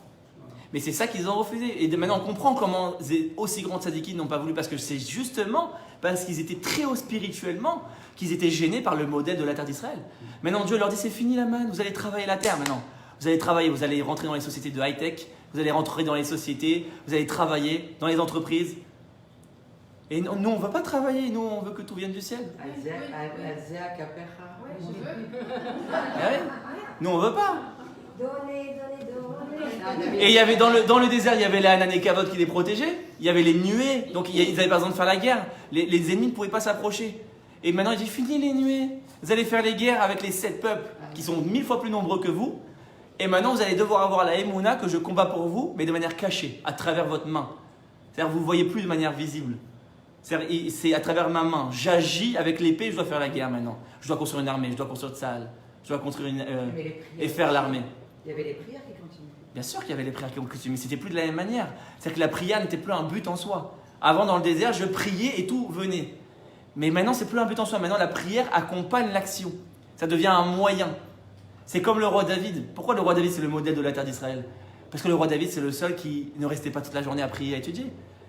Voilà. Mais c'est ça qu'ils ont refusé. Et maintenant, on comprend comment aussi grands tzadikim n'ont pas voulu. Parce que c'est justement parce qu'ils étaient très hauts spirituellement qu'ils étaient gênés par le modèle de la terre d'Israël. Maintenant, Dieu leur dit c'est fini la manne, vous allez travailler la terre maintenant. Vous allez travailler, vous allez rentrer dans les sociétés de high-tech, vous allez rentrer dans les sociétés, vous allez travailler dans les entreprises. Et nous, on ne veut pas travailler, nous, on veut que tout vienne du ciel. Azea Kapecha. Ouais, je veux. Ah ouais. Nous, on ne veut pas. Donnez, donnez, donnez. Et il y avait dans le désert, il y avait les Hanan et Kavod qui les protégeaient. Il y avait les nuées, donc ils n'avaient pas besoin de faire la guerre. Les ennemis ne pouvaient pas s'approcher. Et maintenant, il dit fini les nuées. Vous allez faire les guerres avec les 7 peuples qui sont 1000 fois plus nombreux que vous. Et maintenant, vous allez devoir avoir la Emouna que je combats pour vous, mais de manière cachée, à travers votre main. C'est-à-dire, vous ne voyez plus de manière visible. C'est à travers ma main. J'agis avec l'épée, je dois faire la guerre maintenant. Je dois construire une armée, je dois construire Tsahal. tu dois construire Mais les prières, et faire l'armée. Il y avait les prières qui continuaient. Bien sûr qu'il y avait les prières qui ont continué, mais c'était plus de la même manière. C'est-à-dire que la prière n'était plus un but en soi. Avant, dans le désert, je priais et tout venait. Mais maintenant, c'est plus un but en soi. Maintenant, la prière accompagne l'action. Ça devient un moyen. C'est comme le roi David. Pourquoi le roi David, c'est le modèle de la terre d'Israël? Parce que le roi David, c'est le seul qui ne restait pas toute la journée à prier, à étudier.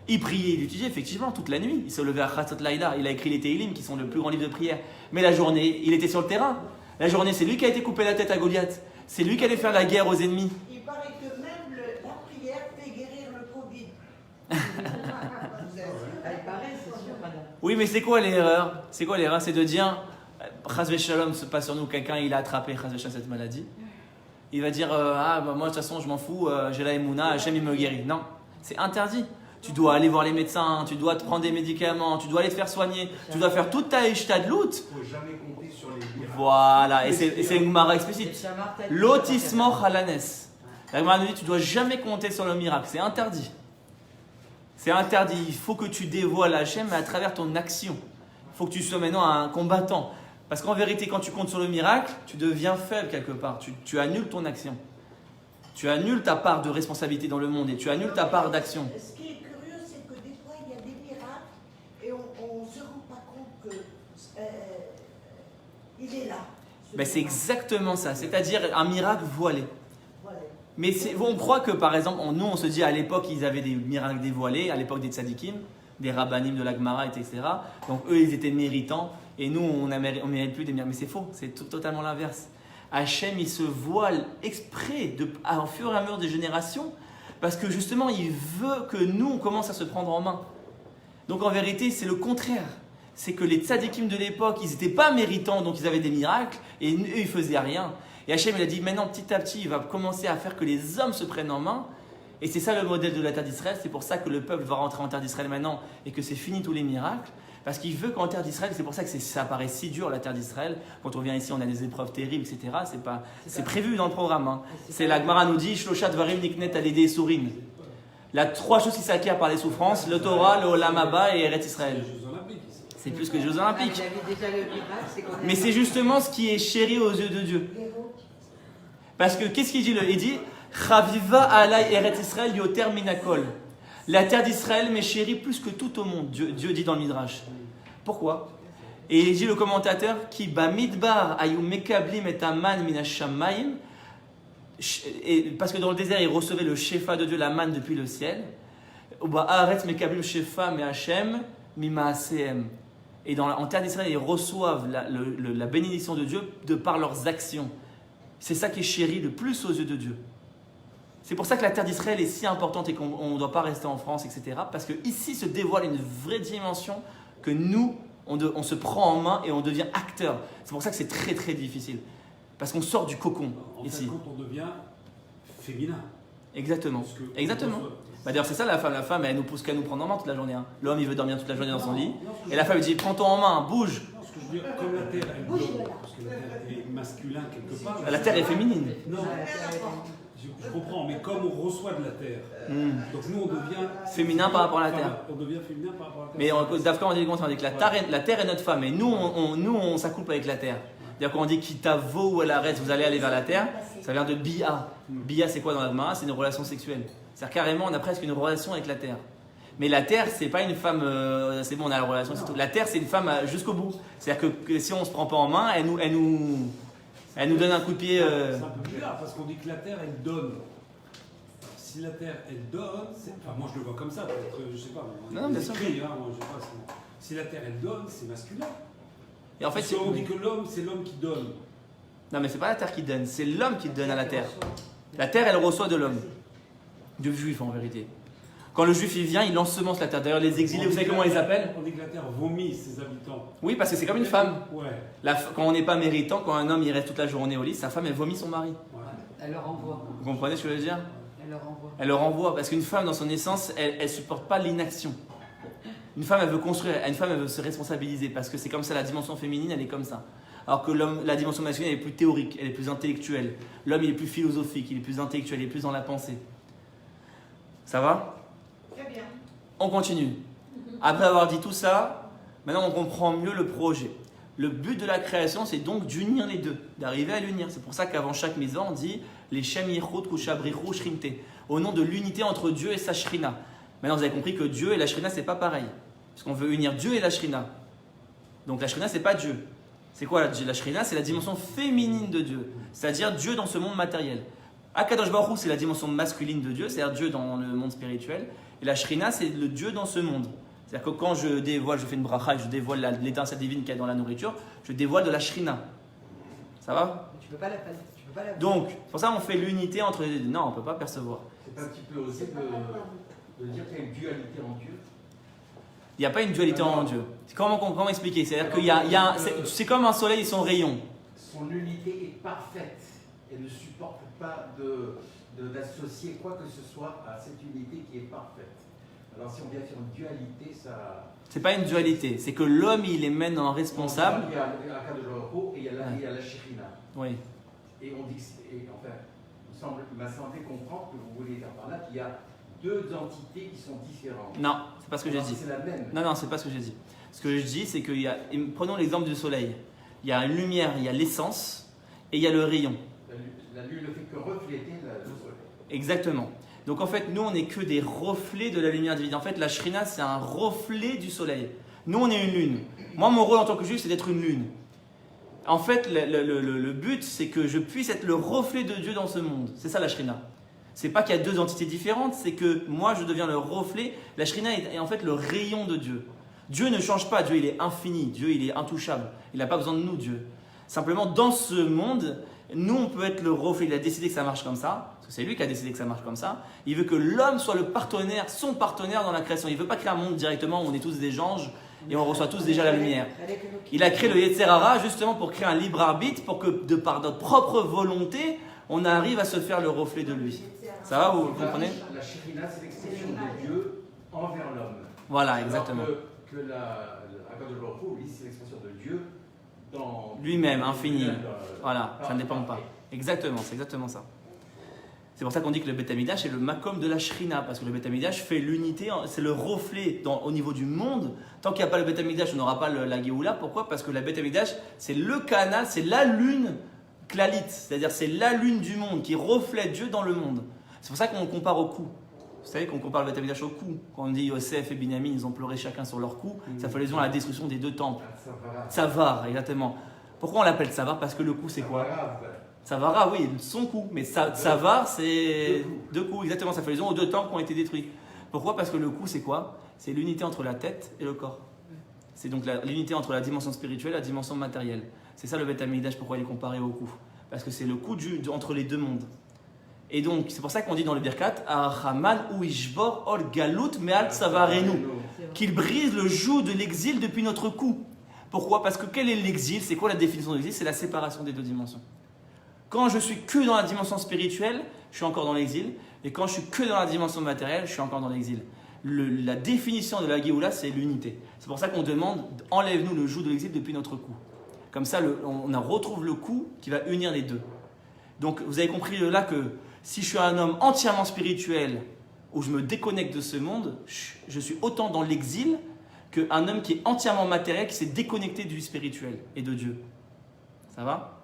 Il priait, il étudiait effectivement toute la nuit. Il se levait à Chatzot Laïla. Il a écrit les Tehillim, qui sont le plus grand livre de prière. Mais la journée, il était sur le terrain. La journée, c'est lui qui a été coupé la tête à Goliath. C'est lui qui allait faire la guerre aux ennemis. Il paraît que même la prière fait guérir le Covid. Elle paraît, c'est sûr, madame. Oui, mais c'est quoi l'erreur? C'est quoi l'erreur? C'est de dire, Chas Shalom se passe sur nous, quelqu'un il a attrapé Chas Shalom cette maladie. Il va dire, moi de toute façon je m'en fous, j'ai la Emouna, Hachem il me guérit. Non, c'est interdit. Tu dois aller voir les médecins, tu dois te prendre des médicaments, tu dois aller te faire soigner, tu dois faire toute ta ishtadlout. Il ne faut jamais compter sur les miracles. Voilà, et c'est une Gemara explicite. Et Shamar, t'as dit- Lotismo halanes. La Gemara nous dit, tu dois jamais compter sur le miracle, c'est interdit. C'est interdit, il faut que tu dévoiles Hachem à travers ton action. Il faut que tu sois maintenant un combattant. Parce qu'en vérité, quand tu comptes sur le miracle, tu deviens faible quelque part. Tu annules ton action. Tu annules ta part de responsabilité dans le monde et tu annules ta part d'action. Ce qui est curieux, c'est que des fois, il y a des miracles et on ne se rend pas compte que il est là. Ben, c'est exactement ça, c'est-à-dire un miracle voilé. Voilà. Mais on croit que par exemple, nous on se dit à l'époque ils avaient des miracles dévoilés, à l'époque des tzadikim, des rabbanim de la Gemara, etc. Donc eux ils étaient méritants et nous on ne mérite plus des miracles. Mais c'est faux, c'est totalement l'inverse. Hachem il se voile exprès au fur et à mesure des générations parce que justement il veut que nous on commence à se prendre en main. Donc en vérité c'est le contraire. C'est que les tzadikim de l'époque, ils n'étaient pas méritants, donc ils avaient des miracles, et eux, ils faisaient rien. Et Hachem, il a dit, maintenant, petit à petit, il va commencer à faire que les hommes se prennent en main. Et c'est ça le modèle de la terre d'Israël. C'est pour ça que le peuple va rentrer en terre d'Israël maintenant, et que c'est fini tous les miracles. Parce qu'il veut qu'en terre d'Israël, c'est pour ça que ça paraît si dur, la terre d'Israël. Quand on vient ici, on a des épreuves terribles, etc. C'est prévu dans le programme. Hein. C'est la Gemara nous dit, Shloshat Varim Niknet Alédé Sourin. La trois choses qui s'acquièrent par les souffrances, le Torah, le Olam Haba et Eretz Israël. C'est plus que les Jeux Olympiques. Vous avez déjà le miracle, c'est qu'on a- Mais c'est justement ce qui est chéri aux yeux de Dieu. Parce que qu'est-ce qu'il dit? Il dit Chaviva alay Eretz Israël yoter minakol. La terre d'Israël m'est chérie plus que tout au monde. Dieu dit dans le Midrash. Pourquoi? Et il dit le commentateur qui bamidbar ayu mekablim et aman minashamayim. Parce que dans le désert, il recevait le shefa de Dieu, la manne depuis le ciel. Haaretz mekablim shefa me Hashem mimaaseem. Et en terre d'Israël, ils reçoivent la bénédiction de Dieu de par leurs actions. C'est ça qui est chéri le plus aux yeux de Dieu. C'est pour ça que la terre d'Israël est si importante et qu'on ne doit pas rester en France, etc. Parce qu'ici se dévoile une vraie dimension que nous, on se prend en main et on devient acteur. C'est pour ça que c'est très très difficile. Parce qu'on sort du cocon En ici. fait, quand on devient féminin. Exactement. Parce que Exactement. Bah d'ailleurs c'est ça la femme elle nous pousse qu'à nous prendre en main toute la journée. Hein. L'homme il veut dormir toute la journée dans son lit. Et la femme elle dit prends-toi en main, bouge. Non, ce que je veux dire, comme la Terre, elle donne, parce que la Terre est masculin quelque part. La terre est féminine. Non, je comprends, mais comme on reçoit de la Terre, donc nous on devient Féminin par rapport à la Terre. On devient féminin par rapport à la Terre. Mais d'Afrique on dit le contraire, on dit que la terre est notre femme et nous on s'accouple avec la terre. C'est-à-dire qu'on dit kitavo ou elle arrête, vous allez aller vers la terre, ça vient de bia. Bia c'est quoi dans la Gemara? C'est une relation sexuelle. C'est-à-dire carrément on a presque une relation avec la terre. Mais la terre c'est pas une femme, c'est bon on a la relation, c'est tout. La terre c'est une femme jusqu'au bout. C'est-à-dire que si on se prend pas en main, elle nous donne un coup de pied. C'est un peu bizarre parce qu'on dit que la Terre elle donne. Si la Terre elle donne, enfin moi je le vois comme ça, peut-être, je sais pas. Non, bien sûr. Écrit, hein, moi, je sais pas, si la Terre elle donne, c'est masculin. Et en fait Parce qu'on dit que l'homme, c'est l'homme qui donne. non mais c'est pas la terre qui donne, c'est l'homme qui donne à la terre. La terre elle reçoit de l'homme, du juif en vérité. Quand le juif il vient, il ensemence la terre. D'ailleurs les exilés, vous savez comment on les appelle? On dit que la Terre vomit ses habitants. Oui parce que c'est comme une femme. Ouais. Quand on n'est pas méritant, quand un homme il reste toute la journée au lit, sa femme elle vomit son mari. Voilà. Elle leur envoie. Vous comprenez ce que je veux dire? Elle leur envoie. Elle le renvoie parce qu'une femme dans son essence, elle supporte pas l'inaction. Une femme elle veut construire, une femme elle veut se responsabiliser parce que c'est comme ça, la dimension féminine elle est comme ça. Alors que la dimension masculine elle est plus théorique, elle est plus intellectuelle. L'homme il est plus philosophique, il est plus intellectuel, il est plus dans la pensée. Ça va? Très bien. On continue. Après avoir dit tout ça, maintenant on comprend mieux le projet. Le but de la création, c'est donc d'unir les deux, d'arriver à l'unir. C'est pour ça qu'avant chaque mise on dit les Shem Yichud Kushabrichu Shrimte, au nom de l'unité entre Dieu et sa Shrina. Maintenant, vous avez compris que Dieu et la Shrina, c'est pas pareil. Parce qu'on veut unir Dieu et la Shrina. Donc la Shrina, c'est pas Dieu. C'est quoi la Shrina? C'est la dimension féminine de Dieu, c'est-à-dire Dieu dans ce monde matériel. Akadosh Baruch Hu, c'est la dimension masculine de Dieu, c'est-à-dire Dieu dans le monde spirituel. Et la Shrina, c'est le Dieu dans ce monde. C'est-à-dire que quand je dévoile, je fais une bracha et je dévoile l'étincelle divine qu'il y a dans la nourriture, je dévoile de la Shrina. Ça va? Tu peux pas la Donc, pour ça, on fait l'unité entre les deux. Non, on ne peut pas percevoir. C'est un petit peu aussi de dire qu'il y a une dualité en Dieu. Il n'y a pas une dualité en Dieu. Comment expliquer? C'est-à-dire qu'il y a c'est comme un soleil et son rayon. Son unité est parfaite et ne supporte pas d'associer quoi que ce soit à cette unité qui est parfaite. Alors si on vient faire une dualité, ça... C'est pas une dualité, c'est que l'homme il est maintenant responsable. Il y a Akadosh Baruch Hu et il y a la Shekhinah. Oui. Et on dit enfin, il m'a semblé comprendre que vous voulez dire par là qu'il y a deux entités qui sont différentes. Non, c'est pas ce que j'ai dit. C'est la même. Non, c'est pas ce que j'ai dit. Ce que je dis, c'est qu'il y a. Prenons l'exemple du soleil. Il y a une lumière, il y a l'essence et il y a le rayon. La lune ne fait que refléter le soleil. Exactement. Donc en fait, nous, on n'est que des reflets de la lumière divine. En fait, la Shrina, c'est un reflet du soleil. Nous, on est une lune. Moi, mon rôle en tant que juif, c'est d'être une lune. En fait, le but, c'est que je puisse être le reflet de Dieu dans ce monde. C'est ça la Shrina. C'est pas qu'il y a deux entités différentes, c'est que moi, je deviens le reflet. La Shrina est en fait le rayon de Dieu. Dieu ne change pas. Dieu, il est infini. Dieu, il est intouchable. Il n'a pas besoin de nous, Dieu. Simplement, dans ce monde, nous, on peut être le reflet. Il a décidé que ça marche comme ça. Parce que c'est lui qui a décidé que ça marche comme ça. Il veut que l'homme soit le partenaire, son partenaire dans la création. Il ne veut pas créer un monde directement où on est tous des anges et on reçoit tous déjà la lumière. Il a créé le Yetzer Hara justement pour créer un libre arbitre, pour que de par notre propre volonté, on arrive à se faire le reflet de lui. Ça va, vous comprenez? La Shekhinah, c'est l'expression de Dieu envers l'homme. Voilà, exactement. Alors que Akadosh Baruch Hu, lui, c'est l'expression de Dieu dans lui-même, infini. lui-même, Voilà, ça ne dépend pas. Exactement, c'est exactement ça. C'est pour ça qu'on dit que le Beth Amikdash est le makom de la Shrina, parce que le Beth Amikdash fait l'unité, c'est le reflet au niveau du monde. Tant qu'il n'y a pas le Beth Amikdash, on n'aura pas la Géoula. Pourquoi? Parce que le Beth Amikdash, c'est le canal, c'est la lune clalit, c'est-à-dire c'est la lune du monde qui reflète Dieu dans le monde. C'est pour ça qu'on compare au cou. Vous savez qu'on compare le Beth Amikdash au cou. Quand on dit Yosef et Binyamin, ils ont pleuré chacun sur leur cou, ça fait allusion à la destruction des deux temples. Tsavar, exactement. Pourquoi on l'appelle Tsavar? Parce que le cou, c'est quoi? Savara, oui, son coup, mais Savar, c'est deux coups, exactement, ça fait allusion aux deux temples qui ont été détruits. Pourquoi? Parce que le coup, c'est quoi? C'est l'unité entre la tête et le corps. C'est donc l'unité entre la dimension spirituelle et la dimension matérielle. C'est ça le Beth Amikdash, pourquoi il est comparé au coup? Parce que c'est le coup entre les deux mondes. Et donc, c'est pour ça qu'on dit dans le Birkat, Arachaman ou Ishbor ol galut me'al tsavarenu, qu'il brise le joug de l'exil depuis notre cou. Pourquoi? Parce que quel est l'exil? C'est quoi la définition de l'exil? C'est la séparation des deux dimensions. Quand je suis que dans la dimension spirituelle, je suis encore dans l'exil. Et quand je suis que dans la dimension matérielle, je suis encore dans l'exil. La définition de la Géoula, c'est l'unité. C'est pour ça qu'on demande, enlève-nous le joug de l'exil depuis notre cou. Comme ça, on retrouve le coup qui va unir les deux. Donc, vous avez compris là que si je suis un homme entièrement spirituel, où je me déconnecte de ce monde, je suis autant dans l'exil qu'un homme qui est entièrement matériel, qui s'est déconnecté du spirituel et de Dieu. Ça va ?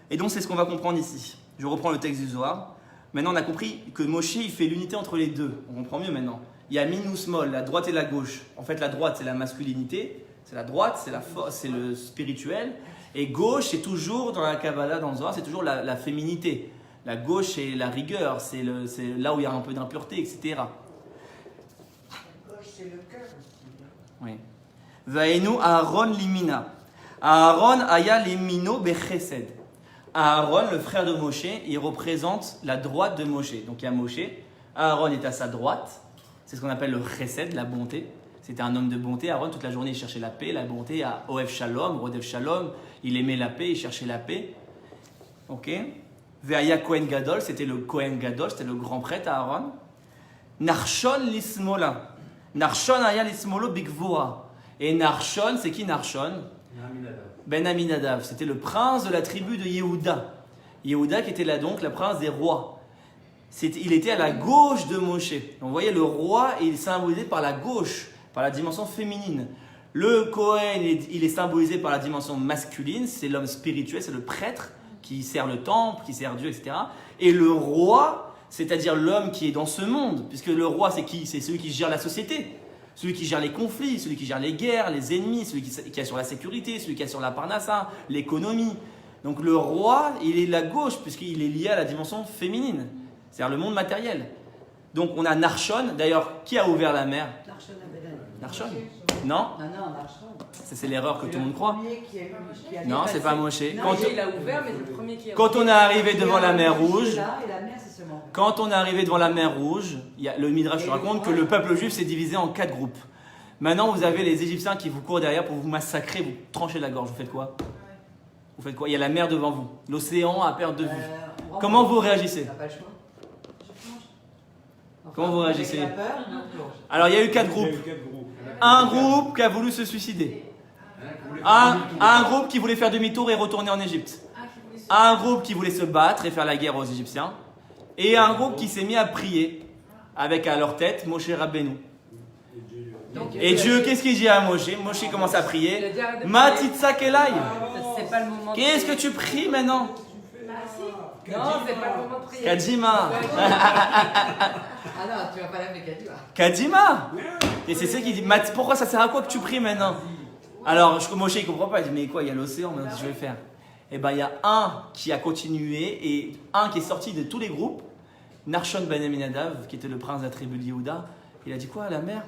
Et donc, c'est ce qu'on va comprendre ici. Je reprends le texte du Zohar. Maintenant, on a compris que Moshe, il fait l'unité entre les deux. On comprend mieux maintenant. Il y a minus-mol, la droite et la gauche. En fait, la droite, c'est la masculinité. C'est la droite, c'est la force, c'est le spirituel. Et gauche, c'est toujours, dans la Kabbalah, dans le Zohar, c'est toujours la féminité. La gauche, c'est la rigueur. C'est là où il y a un peu d'impureté, etc. La gauche, c'est le cœur aussi. Oui. Vaenu Aaron limina. Aaron aya limino bechesed. Aaron, le frère de Moshe, il représente la droite de Moshe. Donc il y a Moshe, Aaron est à sa droite, c'est ce qu'on appelle le chesed, la bonté. C'était un homme de bonté. Aaron, toute la journée, il cherchait la paix, la bonté, à Oev Shalom, Rodev Shalom, il aimait la paix, il cherchait la paix. Ok. Ve'aya Kohen Gadol, c'était le Kohen Gadol, c'était le grand prêtre Aaron. Narshon lismola. Narshon aya lismolo bigvoa. Et Narshon, c'est qui Narshon? Ben Aminadav, c'était le prince de la tribu de Yehuda. Yehuda qui était là donc la prince des rois. Il était à la gauche de Moshe. Donc, vous voyez, le roi est symbolisé par la gauche, par la dimension féminine. Le Kohen, il est symbolisé par la dimension masculine, c'est l'homme spirituel, c'est le prêtre qui sert le temple, qui sert Dieu, etc. Et le roi, c'est-à-dire l'homme qui est dans ce monde, puisque le roi, c'est qui? C'est celui qui gère la société, celui qui gère les conflits, celui qui gère les guerres, les ennemis, celui qui assure la sécurité, celui qui assure la parnassa, l'économie. Donc le roi, il est de la gauche, puisqu'il est lié à la dimension féminine, c'est-à-dire le monde matériel. Donc on a Narshon, d'ailleurs, qui a ouvert la mer? Narshon? Non? Non, Narshon. C'est l'erreur que tout le monde croit. Non, c'est pas Moshe. Moshe, il a ouvert, mais c'est le premier qui a Quand on est arrivé devant la mer Rouge, Et la mer, c'est seulement. quand on est arrivé devant la mer Rouge, le Midrash nous raconte que le peuple juif s'est divisé en 4 groupes. Maintenant, vous avez les Égyptiens qui vous courent derrière pour vous massacrer, vous trancher la gorge. Vous faites quoi? Vous faites quoi? Il y a la mer devant vous, l'océan à perte de vue. Comment vous réagissez? On n'a pas le choix. Comment vous réagissez? Avec la peur, on plonge. Alors, il y a eu 4 groupes. Il y a eu 4 groupes. Un groupe qui a voulu se suicider. Un groupe qui voulait faire demi-tour et retourner en Égypte. Un groupe qui voulait se battre et faire la guerre aux Égyptiens. Et un groupe qui s'est mis à prier avec à leur tête Moshe Rabbeinu. Et Dieu, qu'est-ce qu'il dit à Moshe? Moshe commence à prier. Matitsak Elai. C'est pas le moment. Qu'est-ce que tu pries maintenant? Non, c'est pas le moment de prier. Kadima. Ah non, tu vas pas la mécanique. Kadima. Et c'est ça qui dit, pourquoi ça sert à quoi que tu pries maintenant? Alors, Moshe, il comprend pas. Il dit, mais quoi, il y a l'océan, maintenant, qu'est-ce que je vais faire? Eh bien, il y a un qui a continué et un qui est sorti de tous les groupes. Narshon ben Aminadav, qui était le prince de la tribu de Yehuda. Il a dit quoi, la mer?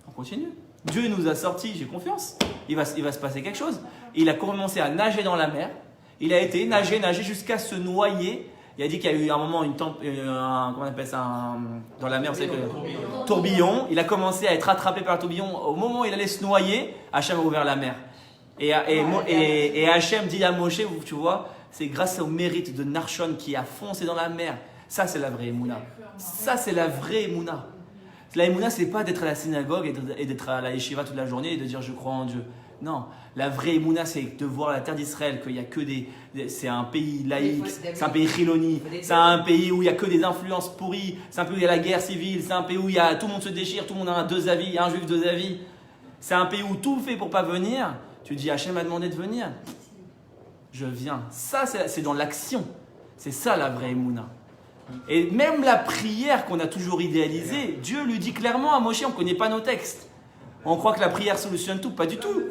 On continue. Dieu nous a sortis, j'ai confiance. Il va se passer quelque chose. Et il a commencé à nager dans la mer. Il a été nager jusqu'à se noyer. Il a dit qu'il y a eu un moment, comment on appelle ça, dans la mer, vous savez que tourbillon. Il a commencé à être attrapé par le tourbillon. Au moment où il allait se noyer, Hachem a ouvert la mer. Et Hachem dit à Moshe, tu vois, c'est grâce au mérite de Narshon qui a foncé dans la mer. Ça, c'est la vraie Emouna. Ça, c'est la vraie Emouna. La Emouna, c'est pas d'être à la synagogue et d'être à la yeshiva toute la journée et de dire je crois en Dieu. Non, la vraie Emouna, c'est de voir la terre d'Israël, qu'il n'y a que c'est un pays laïque, c'est un pays chiloni, c'est un pays où il n'y a que des influences pourries, c'est un pays où il y a la guerre civile, c'est un pays où tout le monde se déchire, tout le monde a deux avis, il y a un juif, deux avis. C'est un pays où tout fait pour pas venir. Tu dis Hachem m'a demandé de venir. Je viens. Ça, c'est dans l'action. C'est ça la vraie Emouna. Et même la prière qu'on a toujours idéalisée, Dieu lui dit clairement à Moshe, on ne connaît pas nos textes. On croit que la prière solutionne tout, pas du tout.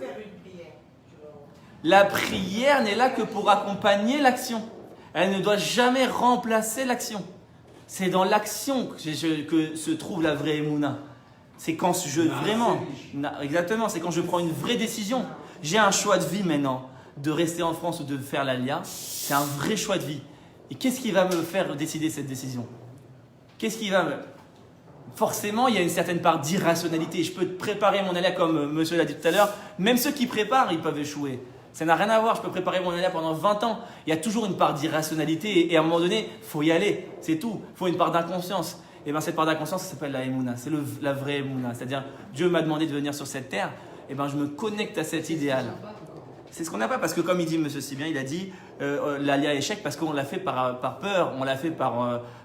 La prière n'est là que pour accompagner l'action. Elle ne doit jamais remplacer l'action. C'est dans l'action que se trouve la vraie Emouna. C'est quand exactement, c'est quand je prends une vraie décision. J'ai un choix de vie maintenant, de rester en France ou de faire l'Alia. C'est un vrai choix de vie. Et qu'est-ce qui va me faire décider cette décision? Forcément, il y a une certaine part d'irrationalité. Je peux préparer mon alia comme monsieur l'a dit tout à l'heure. Même ceux qui préparent, ils peuvent échouer. Ça n'a rien à voir. Je peux préparer mon alia pendant 20 ans. Il y a toujours une part d'irrationalité. Et à un moment donné, il faut y aller. C'est tout. Il faut une part d'inconscience. Et bien cette part d'inconscience, ça s'appelle la Emouna. C'est la vraie Emouna. C'est-à-dire, Dieu m'a demandé de venir sur cette terre. Et bien je me connecte à cet idéal. C'est ce qu'on n'a pas, parce que comme il dit monsieur si bien, il a dit l'alia échec parce qu'on l'a fait par peur, on l'a fait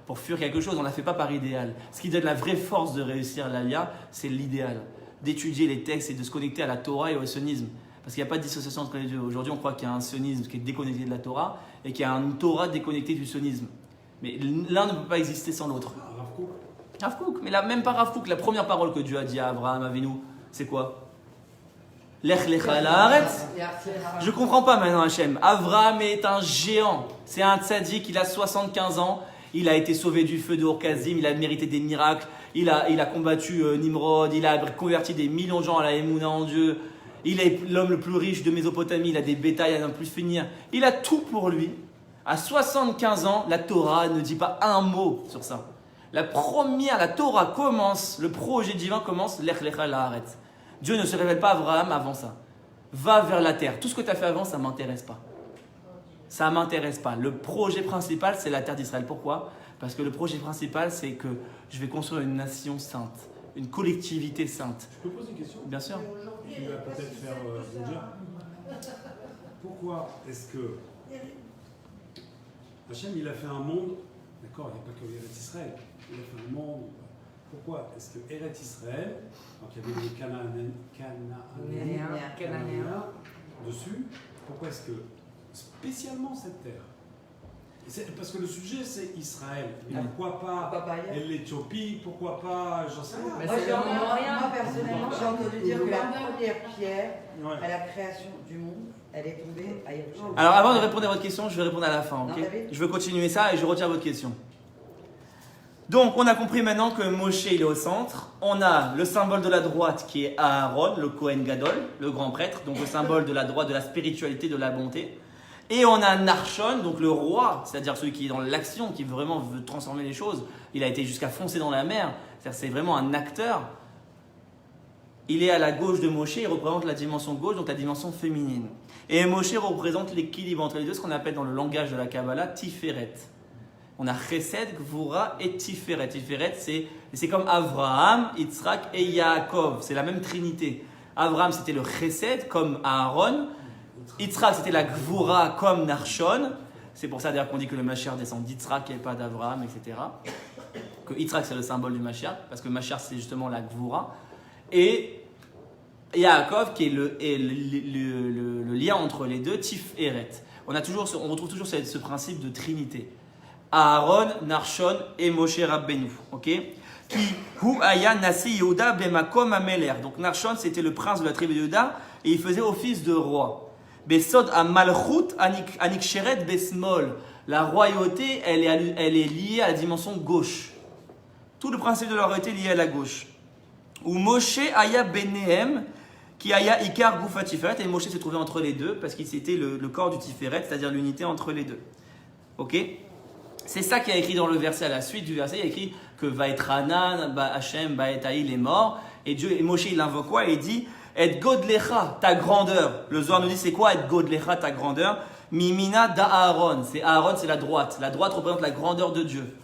pour fuir quelque chose, on ne l'a fait pas par idéal. Ce qui donne la vraie force de réussir l'alia, c'est l'idéal. D'étudier les textes et de se connecter à la Torah et au sionisme. Parce qu'il n'y a pas de dissociation entre les deux. Aujourd'hui, on croit qu'il y a un sionisme qui est déconnecté de la Torah et qu'il y a une Torah déconnectée du sionisme. Mais l'un ne peut pas exister sans l'autre. Rav Kook. Mais même pas Rav Kook, la première parole que Dieu a dit à Abraham Avinu, c'est quoi? Lech lecha la'aretz. Je comprends pas maintenant Hachem. Avraham est un géant. C'est un tzaddik, il a 75 ans. Il a été sauvé du feu de Orkazim, il a mérité des miracles. Il a combattu Nimrod, il a converti des millions de gens à la Emouna en Dieu. Il est l'homme le plus riche de Mésopotamie, il a des bétails à n'en plus finir. Il a tout pour lui. À 75 ans, la Torah ne dit pas un mot sur ça. La Torah commence, le projet divin commence, Lech lecha la'aretz. Dieu ne se révèle pas à Abraham avant ça. Va vers la terre. Tout ce que tu as fait avant, ça ne m'intéresse pas. Ça ne m'intéresse pas. Le projet principal, c'est la terre d'Israël. Pourquoi? Parce que le projet principal, c'est que je vais construire une nation sainte, une collectivité sainte. Je peux poser une question? Bien sûr. Qui va peut-être faire bondir. Pourquoi est-ce que Hachem, il a fait un monde, d'accord, il n'y a pas que Israël, il a fait un monde pourquoi est-ce que Eretz Israël, donc il y avait les Cananéens dessus, pourquoi est-ce que spécialement cette terre? Parce que le sujet c'est Israël. Et pourquoi pas l'Éthiopie? Pourquoi pas, j'en sais rien. Moi personnellement, j'ai entendu dire que la première pierre à la création du monde, elle est tombée à Yerushalayim. Alors avant de répondre à votre question, je vais répondre à la fin, ok? Non, David. Je veux continuer ça et je retire votre question. Donc on a compris maintenant que Moshe il est au centre. On a le symbole de la droite qui est Aaron, le Kohen Gadol, le grand prêtre, donc le symbole de la droite, de la spiritualité, de la bonté. Et on a Narshon, donc le roi, c'est-à-dire celui qui est dans l'action, qui vraiment veut transformer les choses. Il a été jusqu'à foncer dans la mer, c'est-à-dire c'est vraiment un acteur. Il est à la gauche de Moshe, il représente la dimension gauche, donc la dimension féminine. Et Moshe représente l'équilibre entre les deux, ce qu'on appelle dans le langage de la Kabbalah Tiferet. On a Chesed, Gvura et Tiferet. Tiferet, c'est comme Avraham, Yitzhak et Yaakov. C'est la même trinité. Avraham, c'était le Chesed, comme Aaron. Yitzhak, c'était la Gvura, comme Narshon. C'est pour ça d'ailleurs qu'on dit que le Mashiach descend d'Yitzhak et pas d'Avraham, etc. Que Yitzhak, c'est le symbole du Mashiach, parce que Mashiach, c'est justement la Gvura. Et Yaakov, qui est le lien entre les deux, Tiferet. On retrouve toujours ce principe de trinité. Aaron, Narshon et Moshe Rabbeinu. Ok? Qui hu aya nasi Yehuda bemakom ameler. Donc Narshon, c'était le prince de la tribu de Yehuda et il faisait office de roi. Besod a malchut aniksheret besmol. La royauté, elle est liée à la dimension gauche. Tout le principe de la royauté est lié à la gauche. Ou Moshe aya benehem qui aya ikar gufa tiferet. Et Moshe se trouvait entre les deux parce qu'il c'était le corps du tiferet, c'est-à-dire l'unité entre les deux. Ok? C'est ça qui a écrit dans le verset, à la suite du verset, il y a écrit que Vaetranan, Hachem, Baetaïl est mort. Et Moshe il invoque quoi? Il dit Et Godlecha, ta grandeur. Le Zohar nous dit c'est quoi Et Godlecha, ta grandeur? Mimina da Aaron. C'est Aaron, c'est la droite. La droite représente la grandeur de Dieu.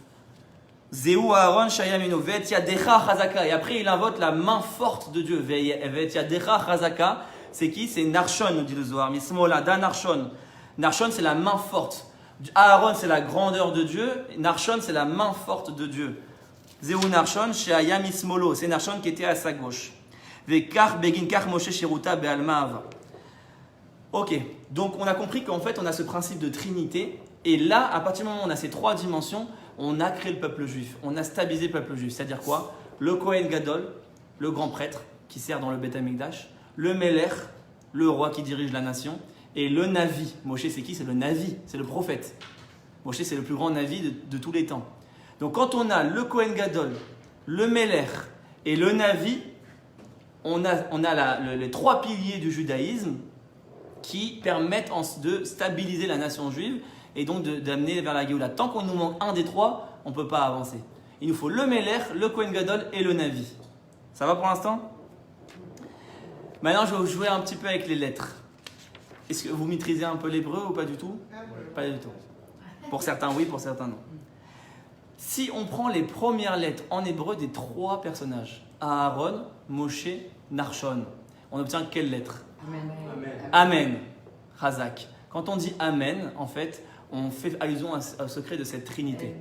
Zeu Aaron Shayamino. Ve'etiadecha Chazaka. Et après il invoque la main forte de Dieu. Ve'etiadecha Chazaka. C'est qui? C'est Narshon, nous dit le Zohar. Mismola da Narshon. Narshon, c'est la main forte. Aaron, c'est la grandeur de Dieu. Narshon, c'est la main forte de Dieu. Zeu Narshon, Sheaya Mismolo. C'est Narshon qui était à sa gauche. Vekar Beginkar Moshe Shiruta Be'alma Ava. Ok, donc on a compris qu'en fait on a ce principe de trinité. Et là, à partir du moment où on a ces trois dimensions, on a créé le peuple juif. On a stabilisé le peuple juif. C'est-à-dire quoi? Le Kohen Gadol, le grand prêtre qui sert dans le Beth Amikdash. Le Melech, le roi qui dirige la nation. Et le Navi. Moshe, c'est qui? C'est le Navi, c'est le prophète. Moshe, c'est le plus grand Navi de tous les temps. Donc quand on a le Kohen Gadol, le Melech et le Navi, on a les trois piliers du judaïsme qui permettent de stabiliser la nation juive et donc d'amener vers la Géoula. Tant qu'on nous manque un des trois, on ne peut pas avancer. Il nous faut le Melech, le Kohen Gadol et le Navi. Ça va pour l'instant? Maintenant, je vais jouer un petit peu avec les lettres. Est-ce que vous maîtrisez un peu l'hébreu ou pas du tout? Pas du tout. Pour certains oui, pour certains non. Si on prend les premières lettres en hébreu des trois personnages, Aaron, Moshe, Narshon, on obtient quelle lettre? Amen. Amen. Chazak. Quand on dit Amen, en fait, on fait allusion au secret de cette trinité.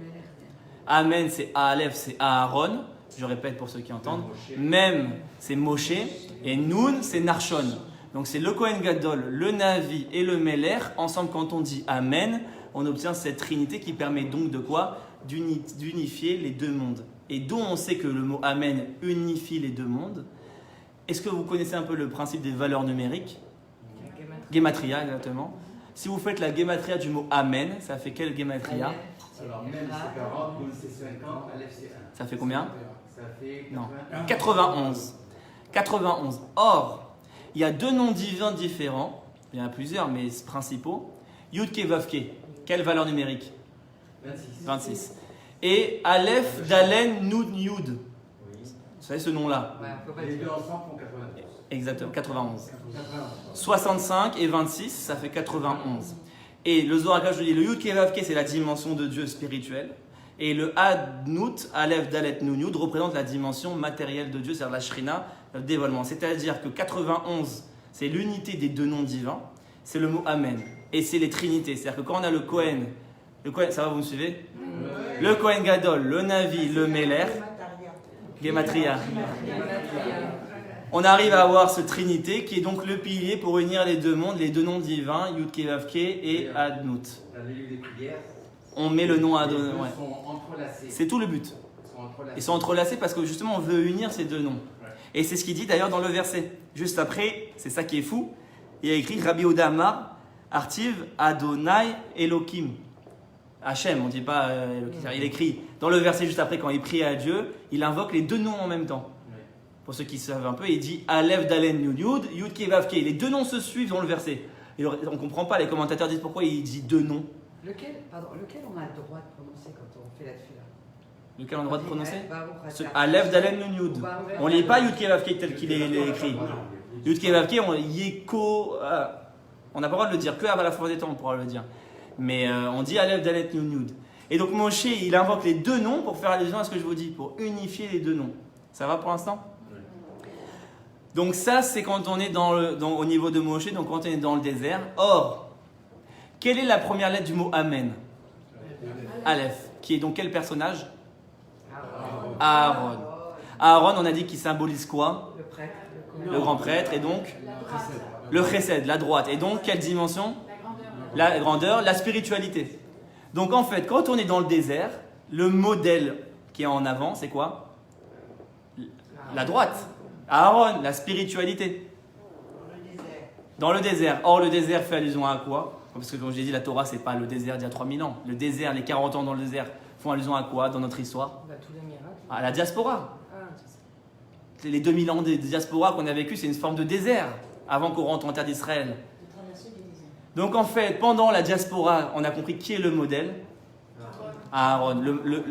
Amen, c'est Aleph, c'est Aaron. Je répète pour ceux qui entendent. Mem, c'est Moshe. Et Nun, c'est Narshon. Donc c'est le Kohen Gadol, le Navi et le Melech. Ensemble, quand on dit Amen, on obtient cette trinité qui permet donc de quoi? D'unifier les deux mondes. Et d'où on sait que le mot Amen unifie les deux mondes. Est-ce que vous connaissez un peu le principe des valeurs numériques? Gematria, exactement. Si vous faites la gematria du mot Amen, ça fait quelle gematria? Alors, même c'est 40, Moul c'est 50, Aleph c'est 1. Ça fait combien? Ça fait Non. 91. 91. Or, il y a deux noms divins différents. Il y en a plusieurs, mais principaux. Yud-Ke, Vav-Ke. Quelle valeur numérique? 26. Et Aleph, Dalen, Nun, Yud. Oui. Vous savez ce nom-là? Ouais, faut pas Les dire. deux ensemble font 92. Exactement, 91. 91. 65 et 26, ça fait 91. Et le Zohar HaKadosh, je dis, le Yud-Ke, Vav-Ke, c'est la dimension de Dieu spirituel. Et le Ad-Nut, Aleph, Dalet, Nun, Yud, représente la dimension matérielle de Dieu, c'est-à-dire la Shrina, le dévoilement. C'est-à-dire que 91, c'est l'unité des deux noms divins. C'est le mot Amen. Et c'est les trinités. C'est-à-dire que quand on a le Kohen, ça va, vous me suivez? Le Kohen Gadol, le Navi, le Melech. Gematria. On arrive à avoir ce Trinité qui est donc le pilier pour unir les deux mondes, les deux noms divins, Yud-Ke, Vav-Ke et Adnout. Dans les livres des prières, On met le nom à les Adonai. deux Ouais. sont entrelacés. C'est tout le but. Ils sont entrelacés parce que justement on veut unir ces deux noms. Et c'est ce qu'il dit d'ailleurs dans le verset. Juste après, c'est ça qui est fou, il y a écrit Rabbi Yehuda Amar, Artiv Adonai Elohim. Hachem, on ne dit pas Elohim. Il écrit dans le verset juste après, quand il prie à Dieu, il invoque les deux noms en même temps. Pour ceux qui savent un peu, il dit Aleph Dalen Yud Yud, Yud Ke Vav Ke. Les deux noms se suivent dans le verset. Et on ne comprend pas, les commentateurs disent pourquoi il dit deux noms. Lequel on a le droit de prononcer quand on fait la tefila? Lequel on a le droit de prononcer Ce Aleph Dalen Yud Yud. On ne lit pas Yud Ke Vav Ke tel qu'il est écrit. Yud Ke Vav Ke, on Yeko. On n'a pas le droit de le dire, que à la fin des temps on pourra le dire. Mais on dit Aleph Dalet Yud Yud. Et donc Moshe, il invoque les deux noms pour faire allusion à ce que je vous dis, pour unifier les deux noms. Ça va pour l'instant? Donc ça, c'est quand on est au niveau de Moshe, donc quand on est dans le désert. Or, quelle est la première lettre du mot Amen? Aleph. Qui est donc quel personnage? Aaron. Aaron, on a dit qu'il symbolise quoi? Le prêtre. Le grand prêtre, et donc le chesed, la droite. Et donc, quelle dimension? La grandeur. La grandeur, la spiritualité. Donc en fait, quand on est dans le désert, le modèle qui est en avant, c'est quoi? La droite. Aaron, la spiritualité. Dans le désert. Or, le désert fait allusion à quoi? Parce que comme je l'ai dit, la Torah, c'est pas le désert d'il y a 3000 ans. Le désert, les 40 ans dans le désert, font allusion à quoi dans notre histoire? Tous les miracles. À la diaspora. Ah, c'est ça. Les 2000 ans de diaspora qu'on a vécu, c'est une forme de désert avant qu'on rentre en terre d'Israël. Donc en fait, pendant la diaspora, on a compris qui est le modèle? Aaron,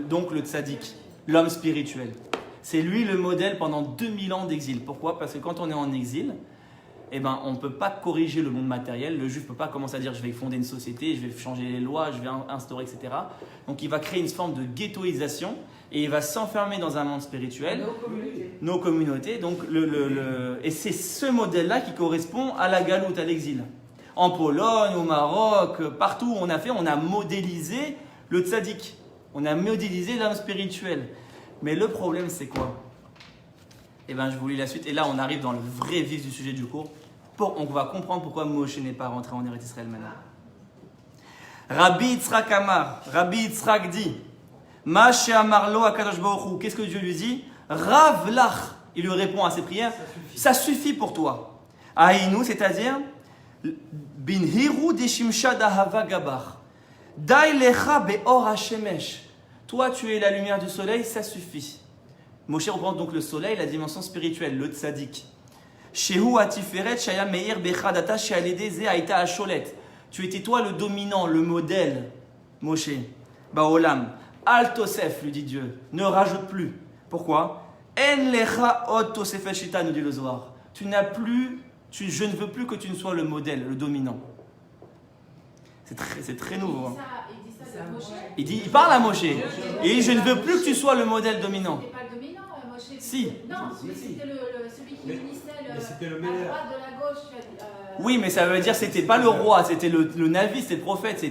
donc le tzaddik, l'homme spirituel. C'est lui le modèle pendant 2000 ans d'exil. Pourquoi? Parce que quand on est en exil, eh ben, on ne peut pas corriger le monde matériel. Le juif ne peut pas commencer à dire je vais fonder une société, je vais changer les lois, je vais instaurer, etc. Donc il va créer une forme de ghettoisation et il va s'enfermer dans un monde spirituel. Nos communautés. Donc et c'est ce modèle-là qui correspond à la galoute, à l'exil. En Pologne, au Maroc, partout où on a modélisé le tzaddik. On a modélisé l'homme spirituel. Mais le problème, c'est quoi? Eh bien, je vous lis la suite. Et là, on arrive dans le vrai vif du sujet du cours. On va comprendre pourquoi Moshe n'est pas rentré en Eretz Israël maintenant. Rabbi Yitzhak Amar, Rabbi Yitzhak dit, Ma she'amar lo HaKadosh Baruch Hu. Qu'est-ce que Dieu lui dit? Rav lach. Il lui répond à ses prières. Ça suffit pour toi. Aïnou, c'est-à-dire Binhiru deshimsha dahava gabar. Dai lecha be'or hashemesh. Toi, tu es la lumière du soleil, ça suffit. Moshe reprend donc le soleil, la dimension spirituelle, le tzaddik. Shehu atiferet shaya meir bechadata she'alede ze aita asholet. Tu étais toi le dominant, le modèle, Moshe. Baolam. Al tosef, lui dit Dieu. Ne rajoute plus. Pourquoi? En lecha od tosefet shita, nous dit le Zohar. Tu n'as plus, je ne veux plus que tu ne sois le modèle, le dominant. C'est très nouveau. Hein. Il dit ça de Moshe. Il parle à Moshe. Et il dit, je ne veux plus que tu sois le modèle dominant. C'était pas le dominant, Moshe. Si. Non, c'était celui qui unissait c'était le la meilleur. droite de la gauche. Oui, mais ça veut dire que c'était pas le roi, c'était le Navi, c'était le prophète.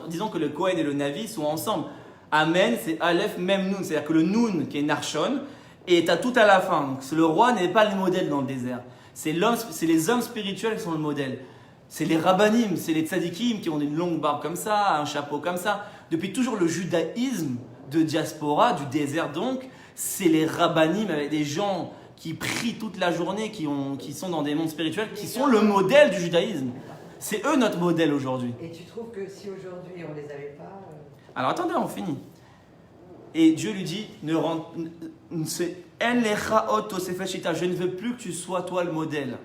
Disons que le Kohen et le Navi sont ensemble. Amen, c'est Aleph, même Nun. C'est-à-dire que le Nun, qui est Narshon, est à tout à la fin. Donc le roi n'est pas le modèle dans le désert. C'est les hommes spirituels qui sont le modèle. C'est les rabbanim, c'est les tzadikim qui ont une longue barbe comme ça, un chapeau comme ça. Depuis toujours, le judaïsme de diaspora, du désert donc, c'est les rabbanim avec des gens qui prient toute la journée, qui sont dans des mondes spirituels, qui sont le modèle du judaïsme. C'est eux notre modèle aujourd'hui. Et tu trouves que si aujourd'hui on les avait pas... Alors attendez, on finit. Et Dieu lui dit, je ne veux plus que tu sois toi le modèle.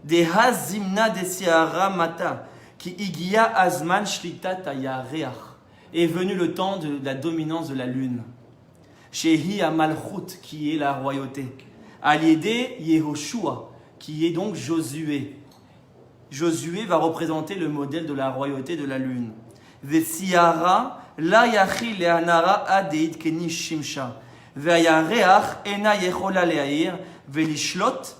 Des hazimna des siara mata qui igia azman shlita tayareach. Est venu le temps de la dominance de la lune. Shehi amalchut, qui est la royauté. Aliédé Yehoshua, qui est donc Josué. Josué va représenter le modèle de la royauté de la lune. Vesiara la yachi leanara adeit keni shimsha. Veyareach ena yechola leair velishlot.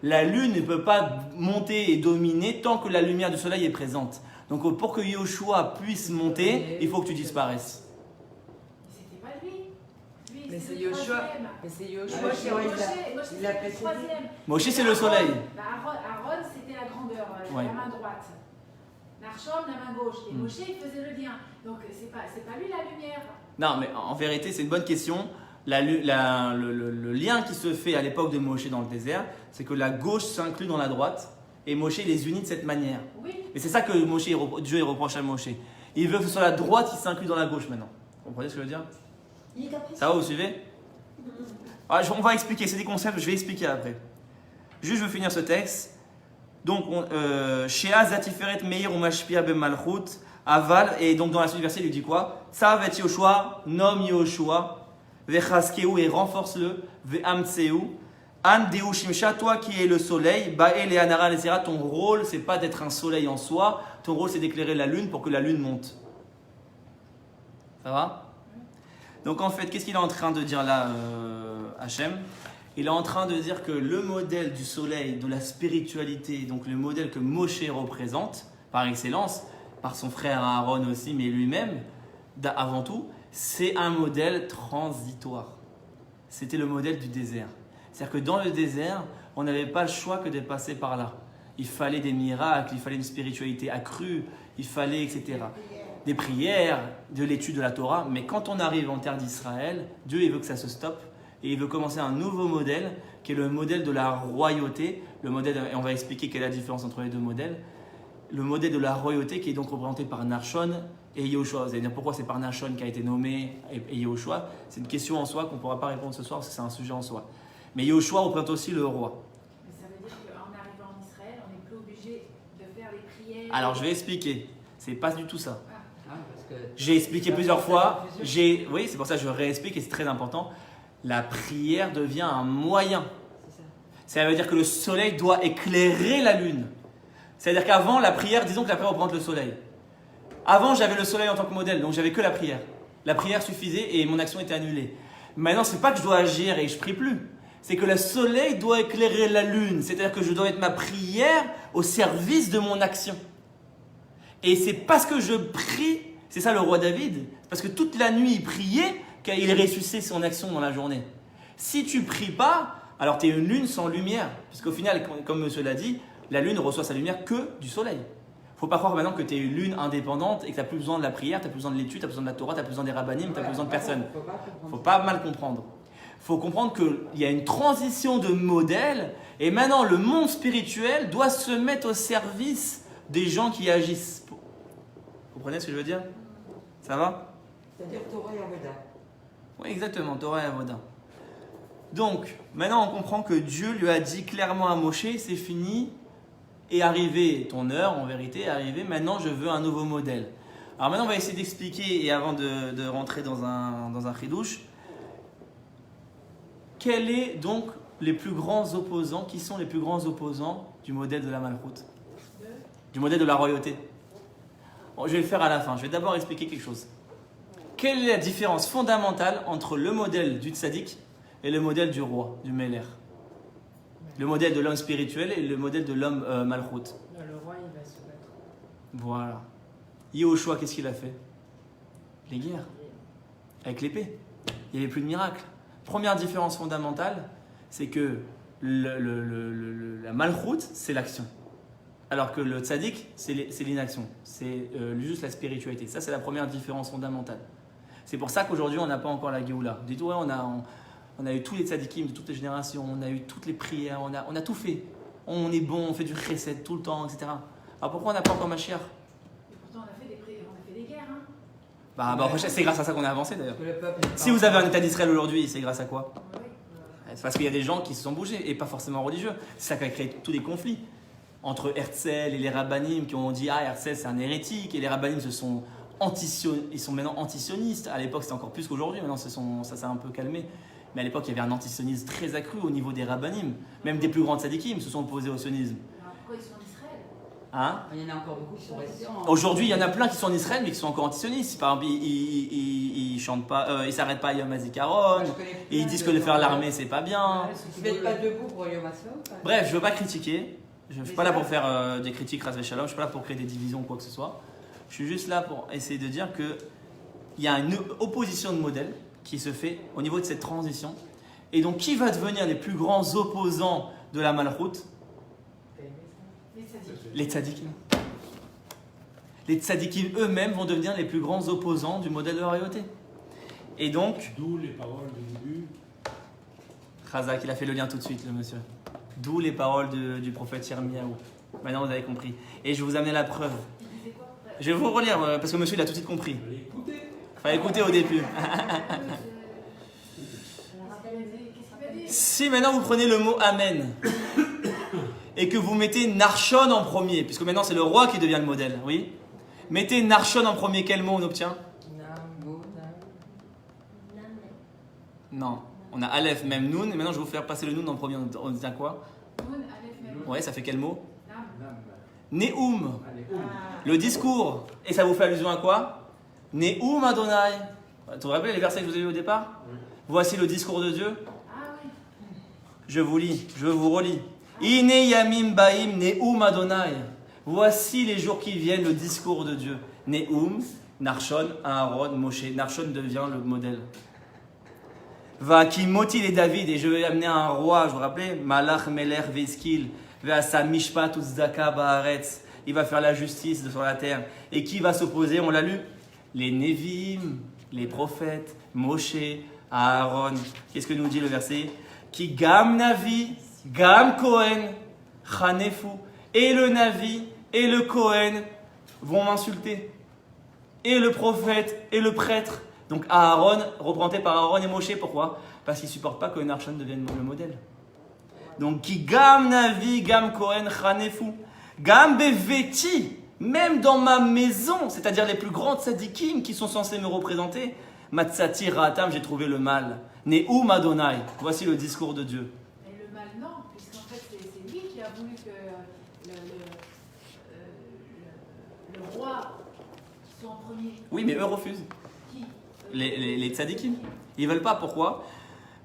La lune ne peut pas monter et dominer tant que la lumière du soleil est présente. Donc pour que Yoshua puisse monter, il faut que tu disparaisses. C'était pas lui. Mais c'est Yoshua. troisième. Mais c'est Yoshua. Moshe, il c'est a le précédé. troisième. Moshe, c'est le soleil. Aaron, c'était la grandeur, Ouais. la main droite. Narshom, la main gauche. Et Mm. Moshe, il faisait le lien. Donc, c'est pas lui la lumière. Non, mais en vérité, c'est une bonne question. Le lien qui se fait à l'époque de Moshe dans le désert, c'est que la gauche s'inclut dans la droite et Moshe les unit de cette manière. Oui. Et c'est ça que Dieu il reproche à Moshe. Il veut que ce soit la droite qui s'inclut dans la gauche maintenant. Vous comprenez ce que je veux dire? Ça va, vous suivez? On va expliquer, c'est des concepts, je vais expliquer après. Juste, je veux finir ce texte. Donc, Shea Zatiferet Meir ou Mashpia ben Malchut, Aval, et donc dans la suite du verset, il lui dit quoi? Tzav et Yoshua, nom Yoshua, Vechaskeu, et renforce-le, Ve'amtseu, An Deu Shimsha, toi qui es le soleil, Ba'el et Anara Lesera, ton rôle, c'est pas d'être un soleil en soi, ton rôle, c'est d'éclairer la lune pour que la lune monte. Ça va? Donc, en fait, qu'est-ce qu'il est en train de dire là, Hachem? Il est en train de dire que le modèle du soleil, de la spiritualité, donc le modèle que Moshe représente, par excellence, par son frère Aaron aussi, mais lui-même, avant tout, c'est un modèle transitoire. C'était le modèle du désert. C'est-à-dire que dans le désert, on n'avait pas le choix que de passer par là. Il fallait des miracles, il fallait une spiritualité accrue, il fallait, etc. Des prières, de l'étude de la Torah. Mais quand on arrive en terre d'Israël, Dieu il veut que ça se stoppe. Et il veut commencer un nouveau modèle, qui est le modèle de la royauté. Le modèle, et on va expliquer quelle est la différence entre les deux modèles. Le modèle de la royauté qui est donc représenté par Nachshon et Yoshua. Vous allez dire pourquoi c'est par Nachshon qui a été nommé et Yoshua. C'est une question en soi qu'on ne pourra pas répondre ce soir parce que c'est un sujet en soi. Mais Yoshua représente aussi le roi. Mais ça veut dire qu'en arrivant en Israël, on n'est plus obligé de faire les prières. Alors je vais expliquer. C'est pas du tout ça. Ah, parce que J'ai expliqué plusieurs fois. Oui, c'est pour ça que je réexplique et c'est très important. La prière devient un moyen. Ça veut dire que le soleil doit éclairer la lune. C'est-à-dire qu'avant, la prière, disons que la prière représente le soleil. Avant, j'avais le soleil en tant que modèle, donc j'avais que la prière. La prière suffisait et mon action était annulée. Maintenant, c'est pas que je dois agir et je prie plus. C'est que le soleil doit éclairer la lune. C'est-à-dire que je dois mettre ma prière au service de mon action. Et c'est parce que je prie, c'est ça le roi David, parce que toute la nuit il priait qu'il ressuscitait son action dans la journée. Si tu pries pas, alors tu es une lune sans lumière. Puisqu'au final, comme monsieur l'a dit, la lune ne reçoit sa lumière que du soleil. Faut pas croire maintenant que tu es une lune indépendante et que tu n'as plus besoin de la prière, tu n'as plus besoin de l'étude, tu n'as plus besoin de la Torah, tu n'as plus besoin des rabbinim, tu n'as plus besoin de personne. Faut pas mal comprendre. Faut comprendre qu'il y a une transition de modèle et maintenant le monde spirituel doit se mettre au service des gens qui agissent. Vous comprenez ce que je veux dire? Ça va? c'est-à-dire Torah et Avoda. Oui, exactement, Torah et Avoda. Donc, maintenant on comprend que Dieu lui a dit clairement à Moshe, c'est fini, est arrivé ton heure, en vérité, est arrivé, maintenant je veux un nouveau modèle. Alors maintenant on va essayer d'expliquer, et avant de rentrer dans un chidouche, quels est donc les plus grands opposants, qui sont les plus grands opposants du modèle de la Malchut, du modèle de la royauté. Bon, je vais le faire à la fin, je vais d'abord expliquer quelque chose. Quelle est la différence fondamentale entre le modèle du tzaddik et le modèle du roi, du Meler? Le modèle de l'homme spirituel et le modèle de l'homme Malchut. Le roi, il va se battre. Voilà. Yehoshua, qu'est-ce qu'il a fait? Les guerres. Avec l'épée. Il n'y avait plus de miracle. Première différence fondamentale, c'est que la Malchut, c'est l'action. Alors que le tzaddik, c'est l'inaction. C'est juste la spiritualité. Ça, c'est la première différence fondamentale. C'est pour ça qu'aujourd'hui, on n'a pas encore la Géoula. Vous dites, ouais, on a eu tous les tzaddikim de toutes les générations, on a eu toutes les prières, on a tout fait. On est bon, on fait du chesed tout le temps, etc. Alors pourquoi on n'a pas encore Mashiach? Et pourtant, on a fait des prières, on a fait des guerres. Hein. C'est grâce à ça qu'on a avancé d'ailleurs. Que le peuple n'est pas Si vous avez un État d'Israël aujourd'hui, c'est grâce à quoi? Oui. C'est parce qu'il y a des gens qui se sont bougés et pas forcément religieux. C'est ça qui a créé tous les conflits entre Herzl et les rabbinim qui ont dit ah Herzl c'est un hérétique et les rabbinim ils sont maintenant antisionistes. À l'époque c'était encore plus qu'aujourd'hui. Maintenant ça s'est un peu calmé. Mais à l'époque il y avait un antisionisme très accru au niveau des rabbinim. Même des plus grands tzadikim se sont opposés au sionisme. Alors pourquoi ils sont en Israël? Hein? Il y en a encore beaucoup qui sont restés en... Aujourd'hui, il y en a plein qui sont en Israël, mais qui sont encore antisionistes. Par exemple, ils chantent pas, ils s'arrêtent pas à Yom HaZikaron, et ils disent que de faire l'armée, c'est pas bien. Ils ne mettent pas debout pour Yom HaShom. Bref, je veux pas critiquer. Je suis pas là pour faire des critiques, Ras Veshalom. Je suis pas là pour créer des divisions ou quoi que ce soit. Je suis juste là pour essayer de dire que il y a une opposition de modèle qui se fait au niveau de cette transition. Et donc, qui va devenir les plus grands opposants de la Malchut? Les tzadikim. Les tzadikim eux-mêmes vont devenir les plus grands opposants du modèle de la royauté. Et donc... D'où les paroles du début. Khazak, il a fait le lien tout de suite, le monsieur. D'où les paroles du prophète Yirmiyahu. Maintenant, vous avez compris. Et je vais vous amener la preuve. Je vais vous relire, parce que monsieur, il a tout de suite compris. Fallait écouter au début. Si maintenant vous prenez le mot Amen et que vous mettez Narshon en premier, puisque maintenant c'est le roi qui devient le modèle, oui? Mettez Narshon en premier, quel mot on obtient? Non, on a Aleph, même Noun, et maintenant je vais vous faire passer le Noun en premier, on obtient quoi? Ouais, ça fait quel mot? Neum, le discours. Et ça vous fait allusion à quoi? Neum Adonai. Tu vous rappelez les versets que je vous ai lus au départ? Voici le discours de Dieu. Je vous lis, je vous relis. Ine yamim baim neum Adonai. Voici les jours qui viennent, le discours de Dieu. Neum, Narshon, Aaron, Moshe. Narshon devient le modèle. Va qui moti les David, et je vais amener un roi, je vous rappelle, Malach Meler Veskil, Veasa Mishpat Uzdaka Baaretz. Il va faire la justice sur la terre. Et qui va s'opposer? On l'a lu. Les Nevim, les prophètes, Moshe, Aaron. Qu'est-ce que nous dit le verset? Qui Gam Navi, Gam Kohen, Chanefu. Et le Navi et le Kohen vont m'insulter. Et le prophète et le prêtre. Donc Aaron, représenté par Aaron et Moshe, pourquoi? Parce qu'ils ne supportent pas que Narshon devienne le modèle. Donc qui Gam Navi, Gam Kohen, Chanefu. Gam Beveti, même dans ma maison, c'est-à-dire les plus grands tzadikim qui sont censés me représenter. Matsati Ratam, j'ai trouvé le mal. Neum Adonai, voici le discours de Dieu. Mais le mal, non, puisqu'en fait, c'est lui qui a voulu que le roi soit en premier. Oui, mais eux refusent. Qui? Les tzadikim. Ils ne veulent pas, pourquoi?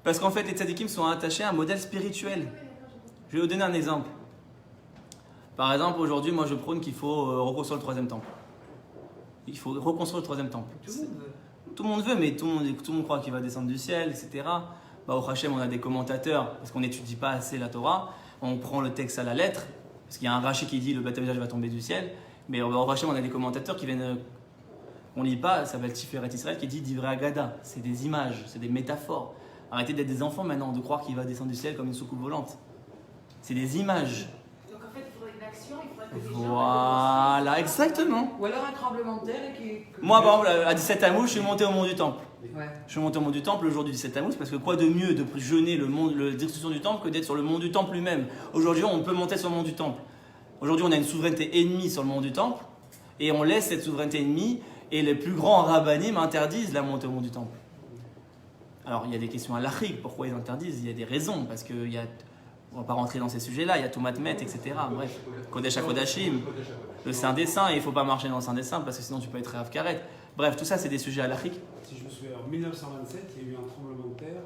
Parce qu'en fait, les tzadikim sont attachés à un modèle spirituel. Je vais vous donner un exemple. Par exemple, aujourd'hui, moi je prône qu'il faut reconstruire le troisième temple. Il faut reconstruire le troisième temple. Tout le monde veut, mais tout le monde croit qu'il va descendre du ciel, etc. Au Hachem, on a des commentateurs, parce qu'on n'étudie pas assez la Torah. On prend le texte à la lettre, parce qu'il y a un Rashi qui dit le Beth Amikdash va tomber du ciel. Mais au Hachem, on a des commentateurs qui viennent. On ne lit pas, ça s'appelle Tiferet Israël, qui dit Divrei Agada. C'est des images, c'est des métaphores. Arrêtez d'être des enfants maintenant, de croire qu'il va descendre du ciel comme une soucoupe volante. C'est des images. Donc en fait, il faudrait une action, il faudrait que les gens... Voilà, exactement. Ou alors un tremblement de terre et qui... Moi, par exemple, à 17 Tammuz, je suis monté au mont du Temple. Ouais. Je suis monté au mont du Temple le jour du 17 Tammuz, parce que quoi de mieux de jeûner la destruction du Temple que d'être sur le mont du Temple lui-même. Aujourd'hui, on peut monter sur le mont du Temple. Aujourd'hui, on a une souveraineté ennemie sur le mont du Temple, et on laisse cette souveraineté ennemie, et les plus grands rabbinim interdisent la montée au mont du Temple. Alors, il y a des questions halachiques, pourquoi ils interdisent? Il y a des raisons, parce qu'il y a... On ne va pas rentrer dans ces sujets-là, il y a Toumat Met, etc. Bref, Kodesh HaKodashim, le Saint des Saints, et il ne faut pas marcher dans le Saint des Saints parce que sinon tu peux être Rav Karet. Bref, tout ça, c'est des sujets halachiques. Si je me souviens, en 1927, il y a eu un tremblement de terre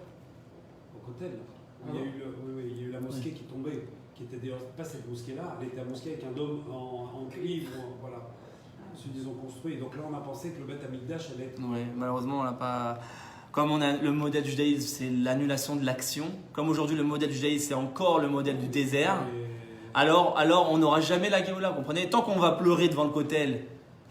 au Kotel. Il y a eu la mosquée qui tombait, qui était d'ailleurs pas cette mosquée-là, elle était la mosquée avec un dôme en cuivre, voilà. Ensuite, ils ont construit. Donc là, on a pensé que le Beth Amikdash allait être. Oui, malheureusement, on n'a pas. Comme on a le modèle du judaïsme, c'est l'annulation de l'action. Comme aujourd'hui, le modèle du judaïsme, c'est encore le modèle du désert. Alors on n'aura jamais la Géoula, comprenez? Tant qu'on va pleurer devant le Kotel,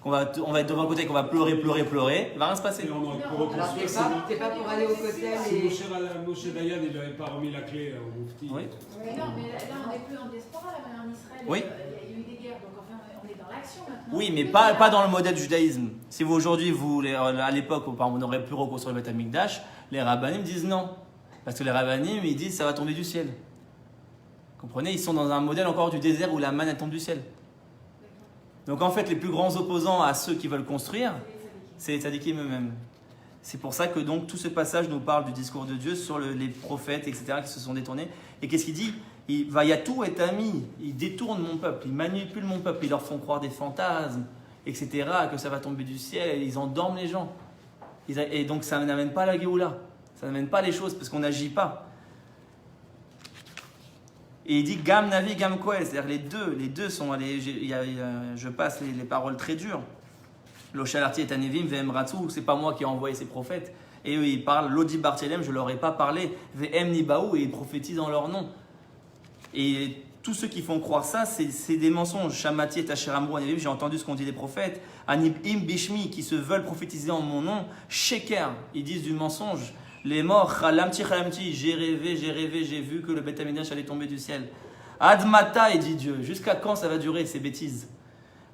on va être devant le Kotel, qu'on va pleurer, il ne va rien se passer. Alors t'es pas pour aller au Kotel et... Si Moshe Dayan, il n'avait pas remis la clé au Moufti. Oui. Mais non, mais là, on n'est plus en diaspora, là, en Israël. Oui. Il y a eu des guerres, donc enfin, on est dans l'action maintenant. Oui, mais pas dans le modèle du judaïsme. Si vous aujourd'hui, à l'époque, on aurait pu reconstruire le Beth Amikdash, les rabbanim disent non. Parce que les rabbanim, ils disent ça va tomber du ciel. Comprenez? Ils sont dans un modèle encore du désert où la manne elle tombe du ciel. Donc en fait, les plus grands opposants à ceux qui veulent construire, c'est les tzadikim eux-mêmes. C'est pour ça que donc tout ce passage nous parle du discours de Dieu sur les prophètes, etc., qui se sont détournés. Et qu'est-ce qu'il dit? Vayatou est ami, ils détournent mon peuple, ils manipulent mon peuple, ils leur font croire des fantasmes, etc., que ça va tomber du ciel, ils endorment les gens. Et donc ça n'amène pas la Géoula, ça n'amène pas les choses parce qu'on n'agit pas. Et il dit Gam Navi, Gam Koel, c'est-à-dire les deux sont allés. Je passe les paroles très dures. L'Oshalarti est un Nevim, Vem Ratzou, c'est pas moi qui ai envoyé ces prophètes, Et eux, ils parlent, Lodi Bartélem, je ne leur ai pas parlé, Ve'em Nibaou, et ils prophétisent en leur nom. Et tous ceux qui font croire ça, c'est des mensonges. Shamati et Tacher Amrou, j'ai entendu ce qu'ont dit les prophètes. Anib Im Bishmi, qui se veulent prophétiser en mon nom. Sheker, ils disent du mensonge. Les morts, Chalamti, j'ai rêvé, j'ai vu que le Beth Amikdash allait tomber du ciel. Admata, dit Dieu, jusqu'à quand ça va durer ces bêtises?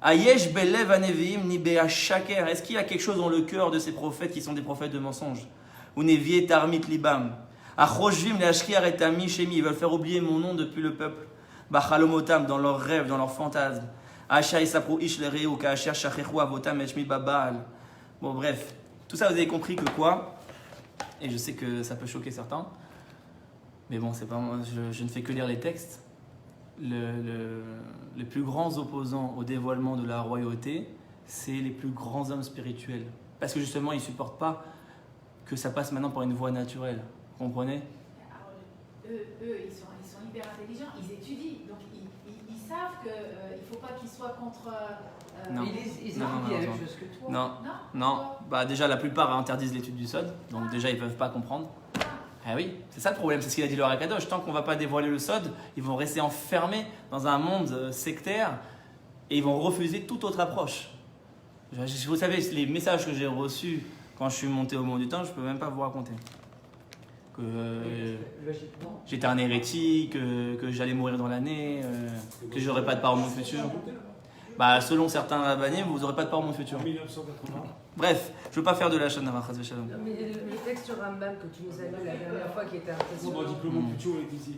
Ayesh Belev Aneviim Nibea Shaker, est-ce qu'il y a quelque chose dans le cœur de ces prophètes qui sont des prophètes de mensonges? Ou Nevié Tarmit Libam. Achroshvim Leashkiar et Ami Shemi, ils veulent faire oublier mon nom depuis le peuple. Bachalomotam, dans leurs rêves, dans leurs fantasmes. Asha Isapro Ish Lereu, Kaasher Shachechu Avotam Eshmi Babal. Bon, bref, tout ça vous avez compris que quoi? Et je sais que ça peut choquer certains, mais bon, c'est pas moi, je ne fais que lire les textes. Les plus grands opposants au dévoilement de la royauté, c'est les plus grands hommes spirituels. Parce que justement, ils ne supportent pas que ça passe maintenant par une voie naturelle. Vous comprenez? Alors, eux, ils sont hyper intelligents, ils étudient, donc ils savent qu'il ne faut pas qu'ils soient contre... Non. Ils étudient la même chose que toi. Non. Bah, déjà, la plupart interdisent l'étude du Sod, donc déjà, ils ne peuvent pas comprendre. Ah oui, c'est ça le problème, c'est ce qu'il a dit le Rakadosh. Tant qu'on ne va pas dévoiler le Sod, ils vont rester enfermés dans un monde sectaire et ils vont refuser toute autre approche. Vous savez, les messages que j'ai reçus quand je suis monté au Mont du Temps, je ne peux même pas vous raconter. Que j'étais un hérétique, que j'allais mourir dans l'année, que j'aurais pas de part au monde futur. Bah, selon certains rabbanim, vous n'aurez pas de part au monde futur. 1980. Bref, je ne veux pas faire de la chaîne Chas v'Shalom. Mais le texte sur Rambam que tu nous as lu la dernière fois qui était impressionnant. On m'a dit que le monde futur est ici.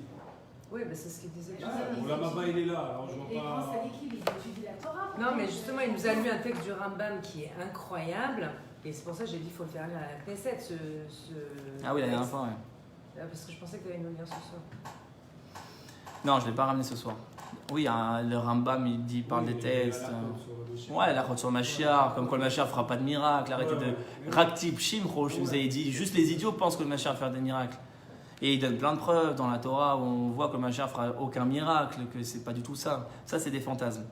Oui, mais c'est ce qu'il disait. La Maba, il est là, alors je vois Les pas. grands sadikim, ils étudient la Torah. Non, mais justement, il nous a lu un texte du Rambam qui est incroyable. Et c'est pour ça que j'ai dit qu'il faut le faire lire à la Knesset. Ah oui, la dernière fois, ouais. Parce que je pensais que tu allais nous lire ce soir. Non, je ne l'ai pas ramené ce soir. Oui, le Rambam, il parle des textes. Ouais, la Chot sur Mashiach, comme quoi le Mashiach ne fera pas de miracle. Arrêtez de. Raktib, Shimro, je vous ai dit. Juste les idiots pensent que le Mashiach va faire des miracles. Et il donne plein de preuves dans la Torah où on voit que le Mashiach ne fera aucun miracle, que c'est pas du tout ça. Ça, c'est des fantasmes.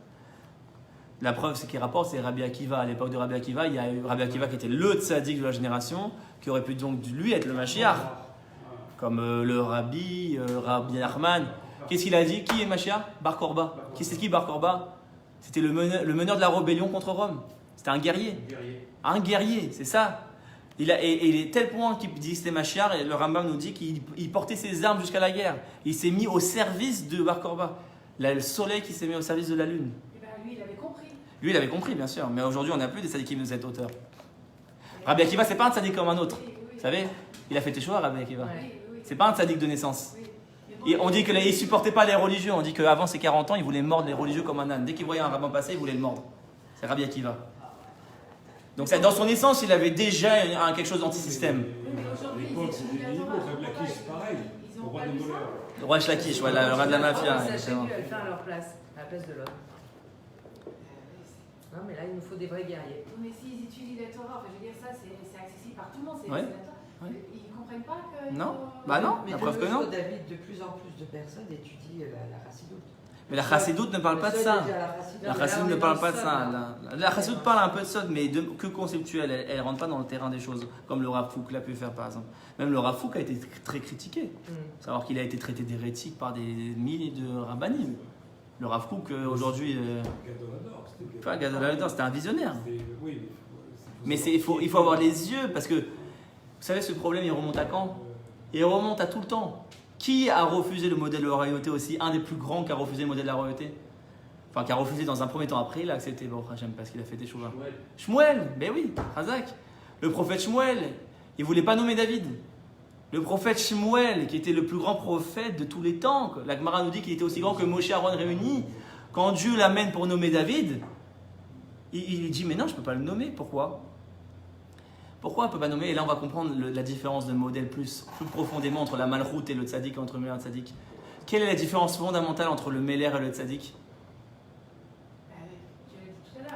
La preuve, c'est qu'il rapporte, c'est Rabbi Akiva. À l'époque de Rabbi Akiva, il y a eu Rabbi Akiva qui était le tzaddik de la génération, qui aurait pu donc lui être le Mashiach. Comme le Rabbi Nachman. Qu'est-ce qu'il a dit? Qui est Mashiach? Bar Korba. C'est qui Bar Korba? C'était le meneur de la rébellion contre Rome. C'était un guerrier. Un guerrier, c'est ça. Il est tel point qu'il dit que c'était Mashiach, et le Rambam nous dit qu'il portait ses armes jusqu'à la guerre. Il s'est mis au service de Bar Korba. Le soleil qui s'est mis au service de la lune. Et ben, lui, il avait compris. Lui, il avait compris, bien sûr. Mais aujourd'hui, on n'a plus des tzadikim de cette hauteur. Rabbi Akiva, c'est pas un tzadik comme un autre. Vous savez, il a fait Teshuva, Rabbi Akiva. C'est pas un tzadik de naissance. Et on dit qu'il ne supportait pas les religieux. On dit qu'avant ses 40 ans, il voulait mordre les religieux comme un âne. Dès qu'il voyait un rabbin passer, il voulait le mordre. C'est Rabbi Akiva. Donc dans son essence, il avait déjà quelque chose d'antisystème. Mais aujourd'hui, À l'époque, c'était des niveaux. Lakish, c'est pareil. Ils Le ont roi pas des vu ça. voleurs. Le roi Shlakish, voilà, le roi de la mafia. Sachez exactement. lui, elle fait à leur place, à la place de l'autre. Non, mais là, il nous faut des vrais guerriers. Mais s'ils étudient la Torah, enfin, je veux dire, ça, c'est accessible par tout le monde. C'est Ouais. la Torah. Ouais. Ils ne comprennent pas que. Non. Bah non, Mais la de preuve que nos non. jours, David, de plus en plus de personnes étudient la chassidoute. Mais la chassidoute ne parle pas de ça. La chassidoute ne parle pas de ça. La chassidoute parle un peu de ça, mais que conceptuelle. Elle ne rentre pas dans le terrain des choses, comme le Rav Kook l'a pu faire par exemple. Même le Rav Kook a été très critiqué. Savoir qu'il a été traité d'hérétique par des milliers de rabbanim. Le Rav Kook aujourd'hui. Pas Gadolador, c'était un visionnaire. Mais il faut avoir les yeux, parce que vous savez, ce problème il remonte à quand? Il remonte à tout le temps. Qui a refusé le modèle de la royauté aussi? Un des plus grands qui a refusé le modèle de la royauté? Enfin, qui a refusé dans un premier temps. Après, il a accepté, bon, j'aime parce qu'il a fait des chouvas. Shmuel, ben oui, Razak. Le prophète Shmuel, il ne voulait pas nommer David. Le prophète Shmuel, qui était le plus grand prophète de tous les temps, la Gemara nous dit qu'il était aussi grand que Moshe et Aaron réunis. Quand Dieu l'amène pour nommer David, il dit, mais non, je ne peux pas le nommer. Pourquoi? Pourquoi on ne peut pas nommer? Et là, on va comprendre la différence de modèle plus profondément entre la malroute et le tzaddik, entre le Meler et le tzaddik. Quelle est la différence fondamentale entre le Meler et le tzaddik?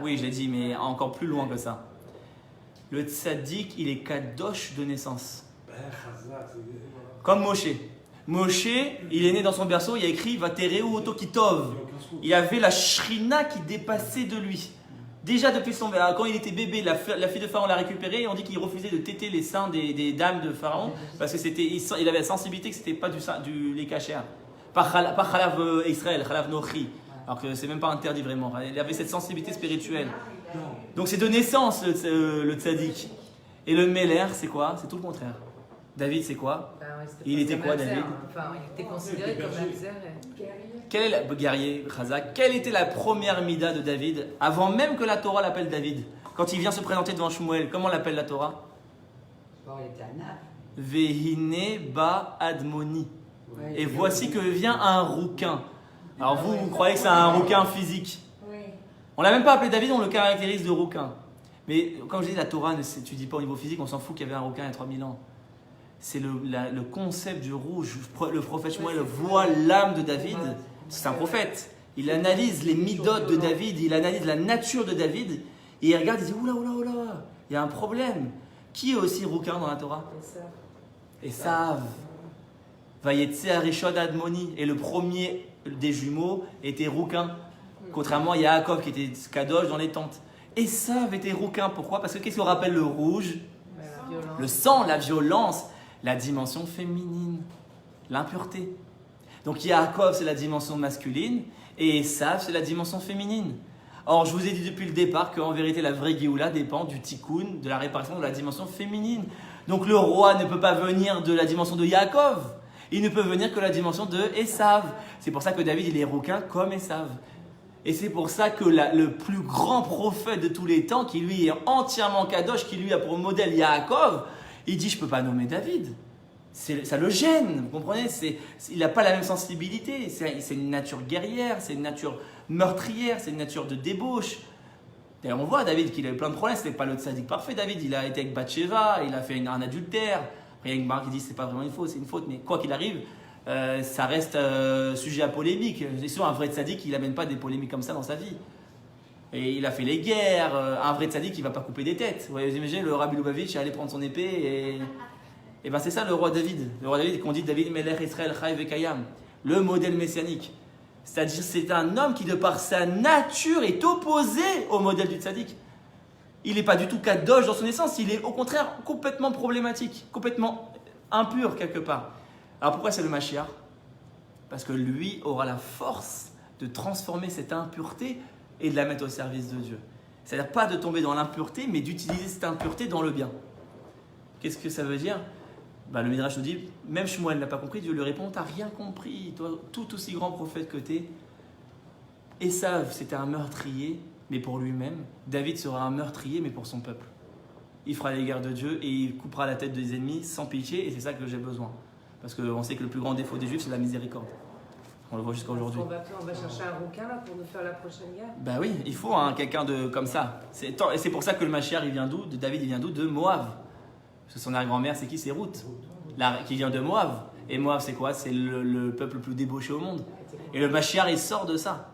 Oui, je l'ai dit, mais encore plus loin que ça. Le tzaddik, il est kadosh de naissance. Comme Moshe. Moshe, il est né dans son berceau, il y a écrit Vatereu Oto Kitov. Il y avait la shrina qui dépassait de lui. Déjà depuis quand il était bébé, la fille de Pharaon l'a récupéré et on dit qu'il refusait de téter les seins des dames de Pharaon parce que il avait la sensibilité que c'était pas du lait cachère. Pas Khalav Israël, Khalav Nochi. Alors que c'est même pas interdit vraiment. Il avait cette sensibilité spirituelle. Donc c'est de naissance le tzaddik. Et le Meller, c'est quoi? C'est tout le contraire. David, c'est quoi? Il était quoi, David? Enfin, il était considéré comme un zer. Guerrier, Khazak. Quelle était la première mida de David avant même que la Torah l'appelle David? Quand il vient se présenter devant Shmuel, comment l'appelle la Torah? Il était un âne. Vehine ba admoni. Et voici que vient un rouquin. Alors vous croyez que c'est un rouquin physique? On l'a même pas appelé David, on le caractérise de rouquin. Mais comme je dis, la Torah ne s'étudie pas au niveau physique, on s'en fout qu'il y avait un rouquin il y a 3000 ans. C'est le concept du rouge. Le prophète Shmuel voit l'âme de David. C'est un prophète. Il analyse les midotes de David, il analyse la nature de David. Et il regarde, il dit oula, oula, oula, il y a un problème. Qui est aussi rouquin dans la Torah? Esav. Vayetse Arishod Admoni. Et le premier des jumeaux était rouquin. Contrairement à Yaakov qui était kadosh dans les tentes. Esav était rouquin. Pourquoi? Parce que qu'est-ce qu'on rappelle le rouge? Le sang, la violence, la dimension féminine, l'impureté. Donc Yaakov, c'est la dimension masculine et Esav, c'est la dimension féminine. Or, je vous ai dit depuis le départ qu'en vérité, la vraie Géoula dépend du tikkun, de la réparation de la dimension féminine. Donc le roi ne peut pas venir de la dimension de Yaakov. Il ne peut venir que de la dimension de Esav. C'est pour ça que David, il est rouquin comme Esav. Et c'est pour ça que le plus grand prophète de tous les temps, qui lui est entièrement kadosh, qui lui a pour modèle Yaakov, il dit, je ne peux pas nommer David. Ça le gêne, vous comprenez? Il n'a pas la même sensibilité. C'est une nature guerrière, c'est une nature meurtrière, c'est une nature de débauche. D'ailleurs, on voit David qu'il a eu plein de problèmes. Ce n'était pas le tzaddik parfait, David. Il a été avec Bathsheba, il a fait un adultère. Après, il y a une marque qui dit que ce n'est pas vraiment une faute, c'est une faute. Mais quoi qu'il arrive, ça reste sujet à polémique. C'est sûr, un vrai tzaddik, il n'amène pas des polémiques comme ça dans sa vie. Et il a fait les guerres. Un vrai tzaddik, il ne va pas couper des têtes. Vous imaginez, le Rabbi Lubavitch allait prendre son épée et ben c'est ça le roi David. Le roi David qu'on dit David Melech Israël Chai Vekayam, le modèle messianique. C'est-à-dire c'est un homme qui de par sa nature est opposé au modèle du tzaddik. Il n'est pas du tout kadosh dans son essence, il est au contraire complètement problématique, complètement impur quelque part. Alors pourquoi c'est le Mashiach? Parce que lui aura la force de transformer cette impureté et de la mettre au service de Dieu. C'est-à-dire pas de tomber dans l'impureté, mais d'utiliser cette impureté dans le bien. Qu'est-ce que ça veut dire? Le Midrash nous dit, même Shmuel n'a pas compris, Dieu lui répond, t'as rien compris, toi, tout aussi grand prophète que t'es. Esav, c'était un meurtrier, mais pour lui-même. David sera un meurtrier, mais pour son peuple. Il fera les guerres de Dieu et il coupera la tête des ennemis sans pitié, et c'est ça que j'ai besoin. Parce qu'on sait que le plus grand défaut des Juifs, c'est la miséricorde. On le voit jusqu'à aujourd'hui. On va chercher un rouquin là pour nous faire la prochaine guerre. Ben oui, il faut quelqu'un comme ça. Et c'est pour ça que le Mashiach, il vient d'où? De David, il vient d'où? De Moab. Parce que son arrière-grand-mère, c'est qui? C'est Ruth, qui vient de Moab. Et Moab, c'est quoi? C'est le peuple le plus débauché au monde. Et le Mashiach, il sort de ça.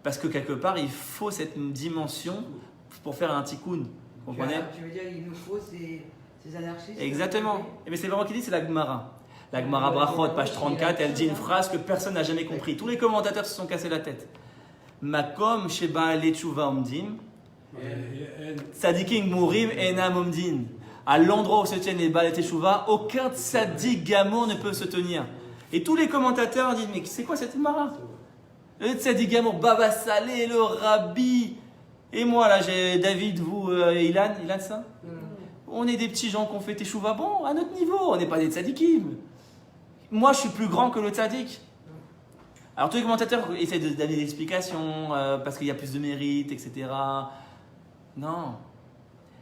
Parce que quelque part, il faut cette dimension pour faire un tikkun. Vous comprenez? Tu veux dire qu'il nous faut ces anarchistes? Exactement. Mais c'est vraiment qui dit, c'est la Gemara. La Gemara Brachot, page 34, elle dit une phrase que personne n'a jamais compris. Tous les commentateurs se sont cassés la tête. Makom sheba lechuva omdim, tzadikim murim enam omdim. À l'endroit où se tiennent les Baal Teshuvah, aucun tzaddik gamour ne peut se tenir. Et tous les commentateurs disent, mais c'est quoi cette Gemara? Le tzaddik gamour, Baba Saleh, le Rabbi. Et moi là, j'ai David, vous, Ilan ça? On est des petits gens qui ont fait Teshuvah, bon, à notre niveau, on n'est pas des tzaddikim. Moi, je suis plus grand que le tzaddik. Alors tous les commentateurs essaient de donner des explications, parce qu'il y a plus de mérite, etc. Non.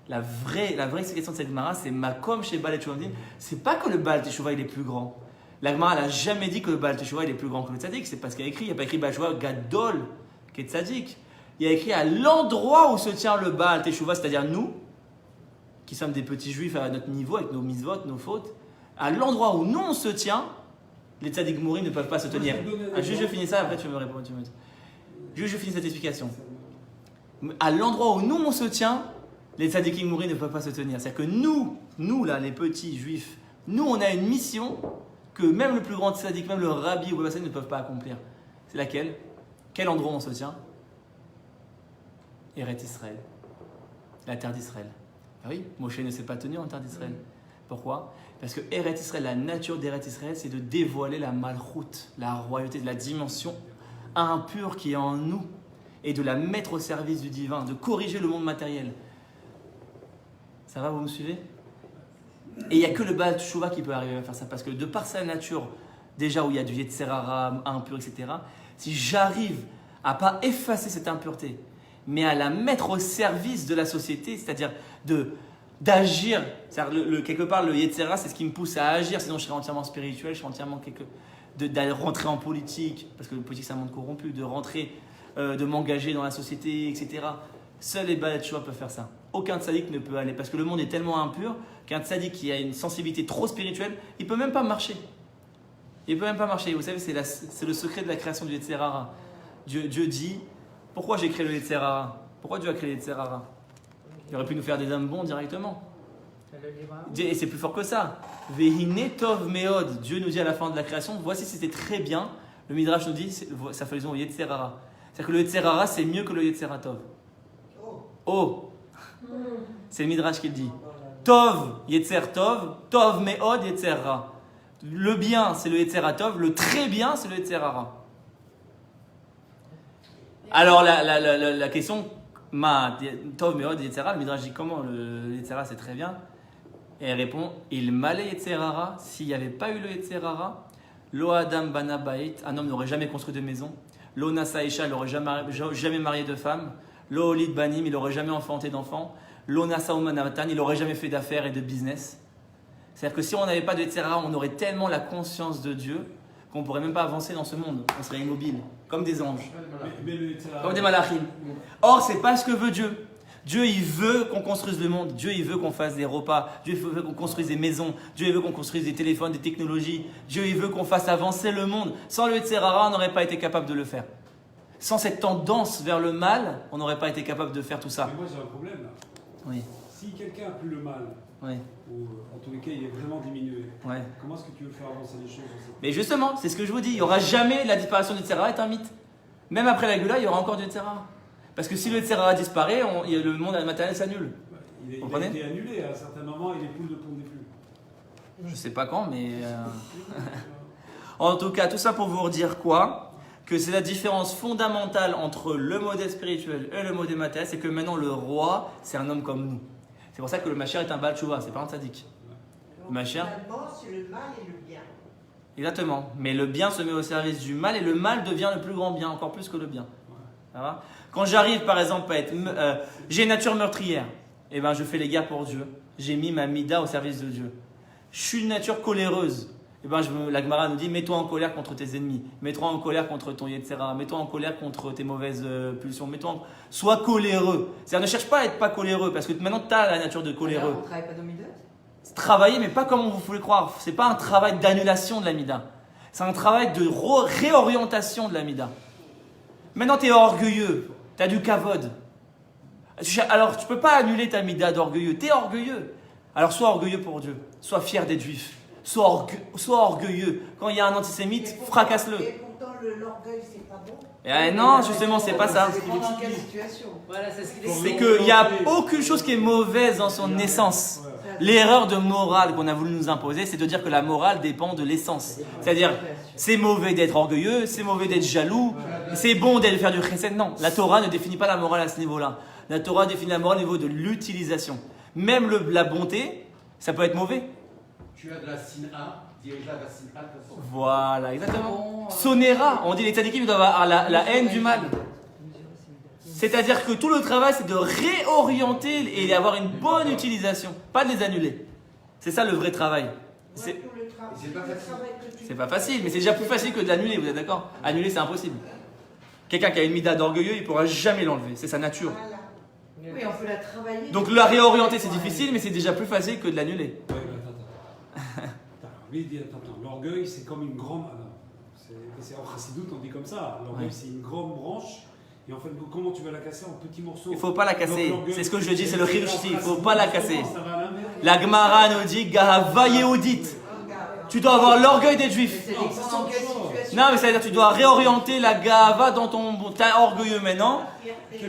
La vraie explication de cette Gemara, c'est Makom chez Baal Teshuvah. C'est pas que le Baal Teshuvah il est plus grand. La Gemara n'a jamais dit que le Baal Teshuvah il est plus grand que le tzaddik. C'est parce qu'il y a écrit, il n'y a pas écrit Baal Teshuvah Gadol qui est tzaddik. Il y a écrit à l'endroit où se tient le Baal Teshuvah, c'est-à-dire nous, qui sommes des petits juifs à notre niveau, avec nos mitzvot, nos fautes. À l'endroit où nous on se tient, les tzaddik mourim ne peuvent pas se tenir. Juste je finis ça, après tu me réponds. Juste je finis cette explication. À l'endroit où nous on se tient, les tzaddikim mourim ne peuvent pas se tenir. C'est-à-dire que nous là, les petits juifs, nous on a une mission que même le plus grand tzaddik, même le rabbi ou le ne peuvent pas accomplir. C'est laquelle? Quel endroit on se tient? Eretz Israël, la terre d'Israël. Ah oui, Moshe ne s'est pas tenu en terre d'Israël. Pourquoi? Parce que Eretz Israël, la nature d'Eretz Israël, c'est de dévoiler la malchoute, la royauté, la dimension impure qui est en nous, et de la mettre au service du divin, de corriger le monde matériel. Ça va, vous me suivez? Et il n'y a que le Baal Teshuvah qui peut arriver à faire ça, parce que de par sa nature, déjà où il y a du Yetzer Hara impur, etc., si j'arrive à pas effacer cette impureté, mais à la mettre au service de la société, c'est-à-dire d'agir, c'est-à-dire quelque part le Yetzer Hara, c'est ce qui me pousse à agir, sinon je serais entièrement spirituel, je serais entièrement d'aller rentrer en politique, parce que le politique c'est un monde corrompu, de rentrer, de m'engager dans la société, etc. Seuls les Baal Teshuvah peuvent faire ça. Aucun tzaddik ne peut aller, parce que le monde est tellement impur qu'un tzaddik qui a une sensibilité trop spirituelle, il ne peut même pas marcher. Il ne peut même pas marcher. Vous savez, c'est le secret de la création du Yetzer Hara. Dieu dit, pourquoi j'ai créé le Yetzer Hara? Pourquoi Dieu a créé le Yetzer Hara? Il aurait pu nous faire des hommes bons directement. Et c'est plus fort que ça. Vehine tov meod. Dieu nous dit à la fin de la création, voici c'était très bien. Le Midrash nous dit, ça fait allusion au Yetzer Hara. C'est-à-dire que le Yetzer Hara, c'est mieux que le Yetzer Tov. Oh, c'est le Midrash qui le dit. Tov, Yetzer Tov, Tov meod, Yetzer Hara. Le bien, c'est le Yetzer Tov. Le très bien, c'est le Yetzer Hara. Alors la question, Tov meod, Yetzer Hara, le Midrash dit comment le Yetzer Hara c'est très bien. Et elle répond, il malait Yetzer Hara. S'il n'y avait pas eu le Yetzer Hara, Lo Adam Bana Bait, un homme n'aurait jamais construit de maison. Lo Nasa Isha, il n'aurait jamais marié de femme. Lo Olid Banim, il n'aurait jamais enfanté d'enfants. Lo Nasa Umanatan, il n'aurait jamais fait d'affaires et de business. C'est-à-dire que si on n'avait pas de Yetzer Hara, on aurait tellement la conscience de Dieu qu'on ne pourrait même pas avancer dans ce monde. On serait immobile, comme des anges, comme des malachim. Or, ce n'est pas ce que veut Dieu. Dieu, il veut qu'on construise le monde. Dieu, il veut qu'on fasse des repas. Dieu, il veut qu'on construise des maisons. Dieu, il veut qu'on construise des téléphones, des technologies. Dieu, il veut qu'on fasse avancer le monde. Sans le Yetzer Hara, on n'aurait pas été capable de le faire. Sans cette tendance vers le mal, on n'aurait pas été capable de faire tout ça. Mais moi, j'ai un problème là. Oui. Si quelqu'un n'a plus le mal, Oui. ou en tous les cas, il est vraiment diminué, Ouais. comment est-ce que tu veux faire avancer les choses? Mais justement, c'est ce que je vous dis. Il n'y aura jamais la disparition du Yetzer Hara est un mythe. Même après la Géoula, il y aura encore du Yetzer Hara. Parce que si le Yetzer Hara disparaît, le monde matériel s'annule. Il a été annulé à un certain moment et les poules ne pondaient plus. Je ne sais pas quand, mais... En tout cas, tout ça pour vous dire quoi? Que c'est la différence fondamentale entre le modèle spirituel et le modèle matériel, c'est que maintenant le roi, c'est un homme comme nous. C'est pour ça que le Mashiach est un Baal Teshuvah, c'est pas un tzaddik. Le Mashiach, Finalement, c'est le mal et le bien. exactement. Mais le bien se met au service du mal et le mal devient le plus grand bien, encore plus que le bien. Ça va? Quand j'arrive par exemple à être... j'ai une nature meurtrière, et ben je fais les guerres pour Dieu. J'ai mis ma mida au service de Dieu. Je suis une nature coléreuse. Et ben la Gemara nous dit, mets-toi en colère contre tes ennemis, mets-toi en colère contre ton Yetzer Hara, mets-toi en colère contre tes mauvaises pulsions, sois coléreux. C'est-à-dire ne cherche pas à être pas coléreux, parce que maintenant tu as la nature de coléreux. Alors, on ne travaille pas dans Midot? Travailler, mais pas comme vous pouvez croire. C'est pas un travail d'annulation de la mida. C'est un travail de réorientation de la mida. Maintenant tu es orgueilleux, tu as du kavod. Alors tu peux pas annuler ta mida d'orgueilleux, tu es orgueilleux. Alors sois orgueilleux pour Dieu, sois fier d'être juif. Sois orgueilleux. Quand il y a un antisémite, fracasse-le. Et pourtant, l'orgueil, c'est pas bon. Et non, justement, c'est pas ça. Ça dépend dans quelle situation. Voilà, c'est ce qu'il C'est qu'il n'y a aucune chose qui est mauvaise dans son essence. L'erreur de morale qu'on a voulu nous imposer, c'est de dire que la morale dépend de l'essence. C'est-à-dire, c'est mauvais d'être orgueilleux, c'est mauvais d'être jaloux, c'est bon d'être faire du chesed. Non, la Torah ne définit pas la morale à ce niveau-là. La Torah définit la morale au niveau de l'utilisation. Même la bonté, ça peut être mauvais. Tu as de la sina, dirige-la vers la sina de toute façon. Voilà, exactement. Sonera, on dit les tzadikim doivent avoir la haine du mal. C'est-à-dire que tout le travail, c'est de réorienter et d'avoir une bonne utilisation, pas de les annuler. C'est ça le vrai travail. C'est pas facile, mais c'est déjà plus facile que de l'annuler, vous êtes d'accord? Annuler, c'est impossible. Quelqu'un qui a une mida d'orgueilleux, il ne pourra jamais l'enlever, c'est sa nature. Oui, on peut la travailler. Donc la réorienter, c'est difficile, mais c'est déjà plus facile que de l'annuler. Attends. L'orgueil, c'est comme une grande... C'est en chassidoute, on dit comme ça. L'orgueil, c'est une grande branche. Et en fait, comment tu vas la casser en petits morceaux? Il ne faut pas la casser. C'est ce que je dis, c'est le chirushti. Il ne faut pas la casser. La Gemara nous dit Gahava Yehudit. Tu dois avoir l'orgueil d'être juif. Non, mais ça veut dire que tu dois réorienter la gava dans ton. T'es orgueilleux maintenant.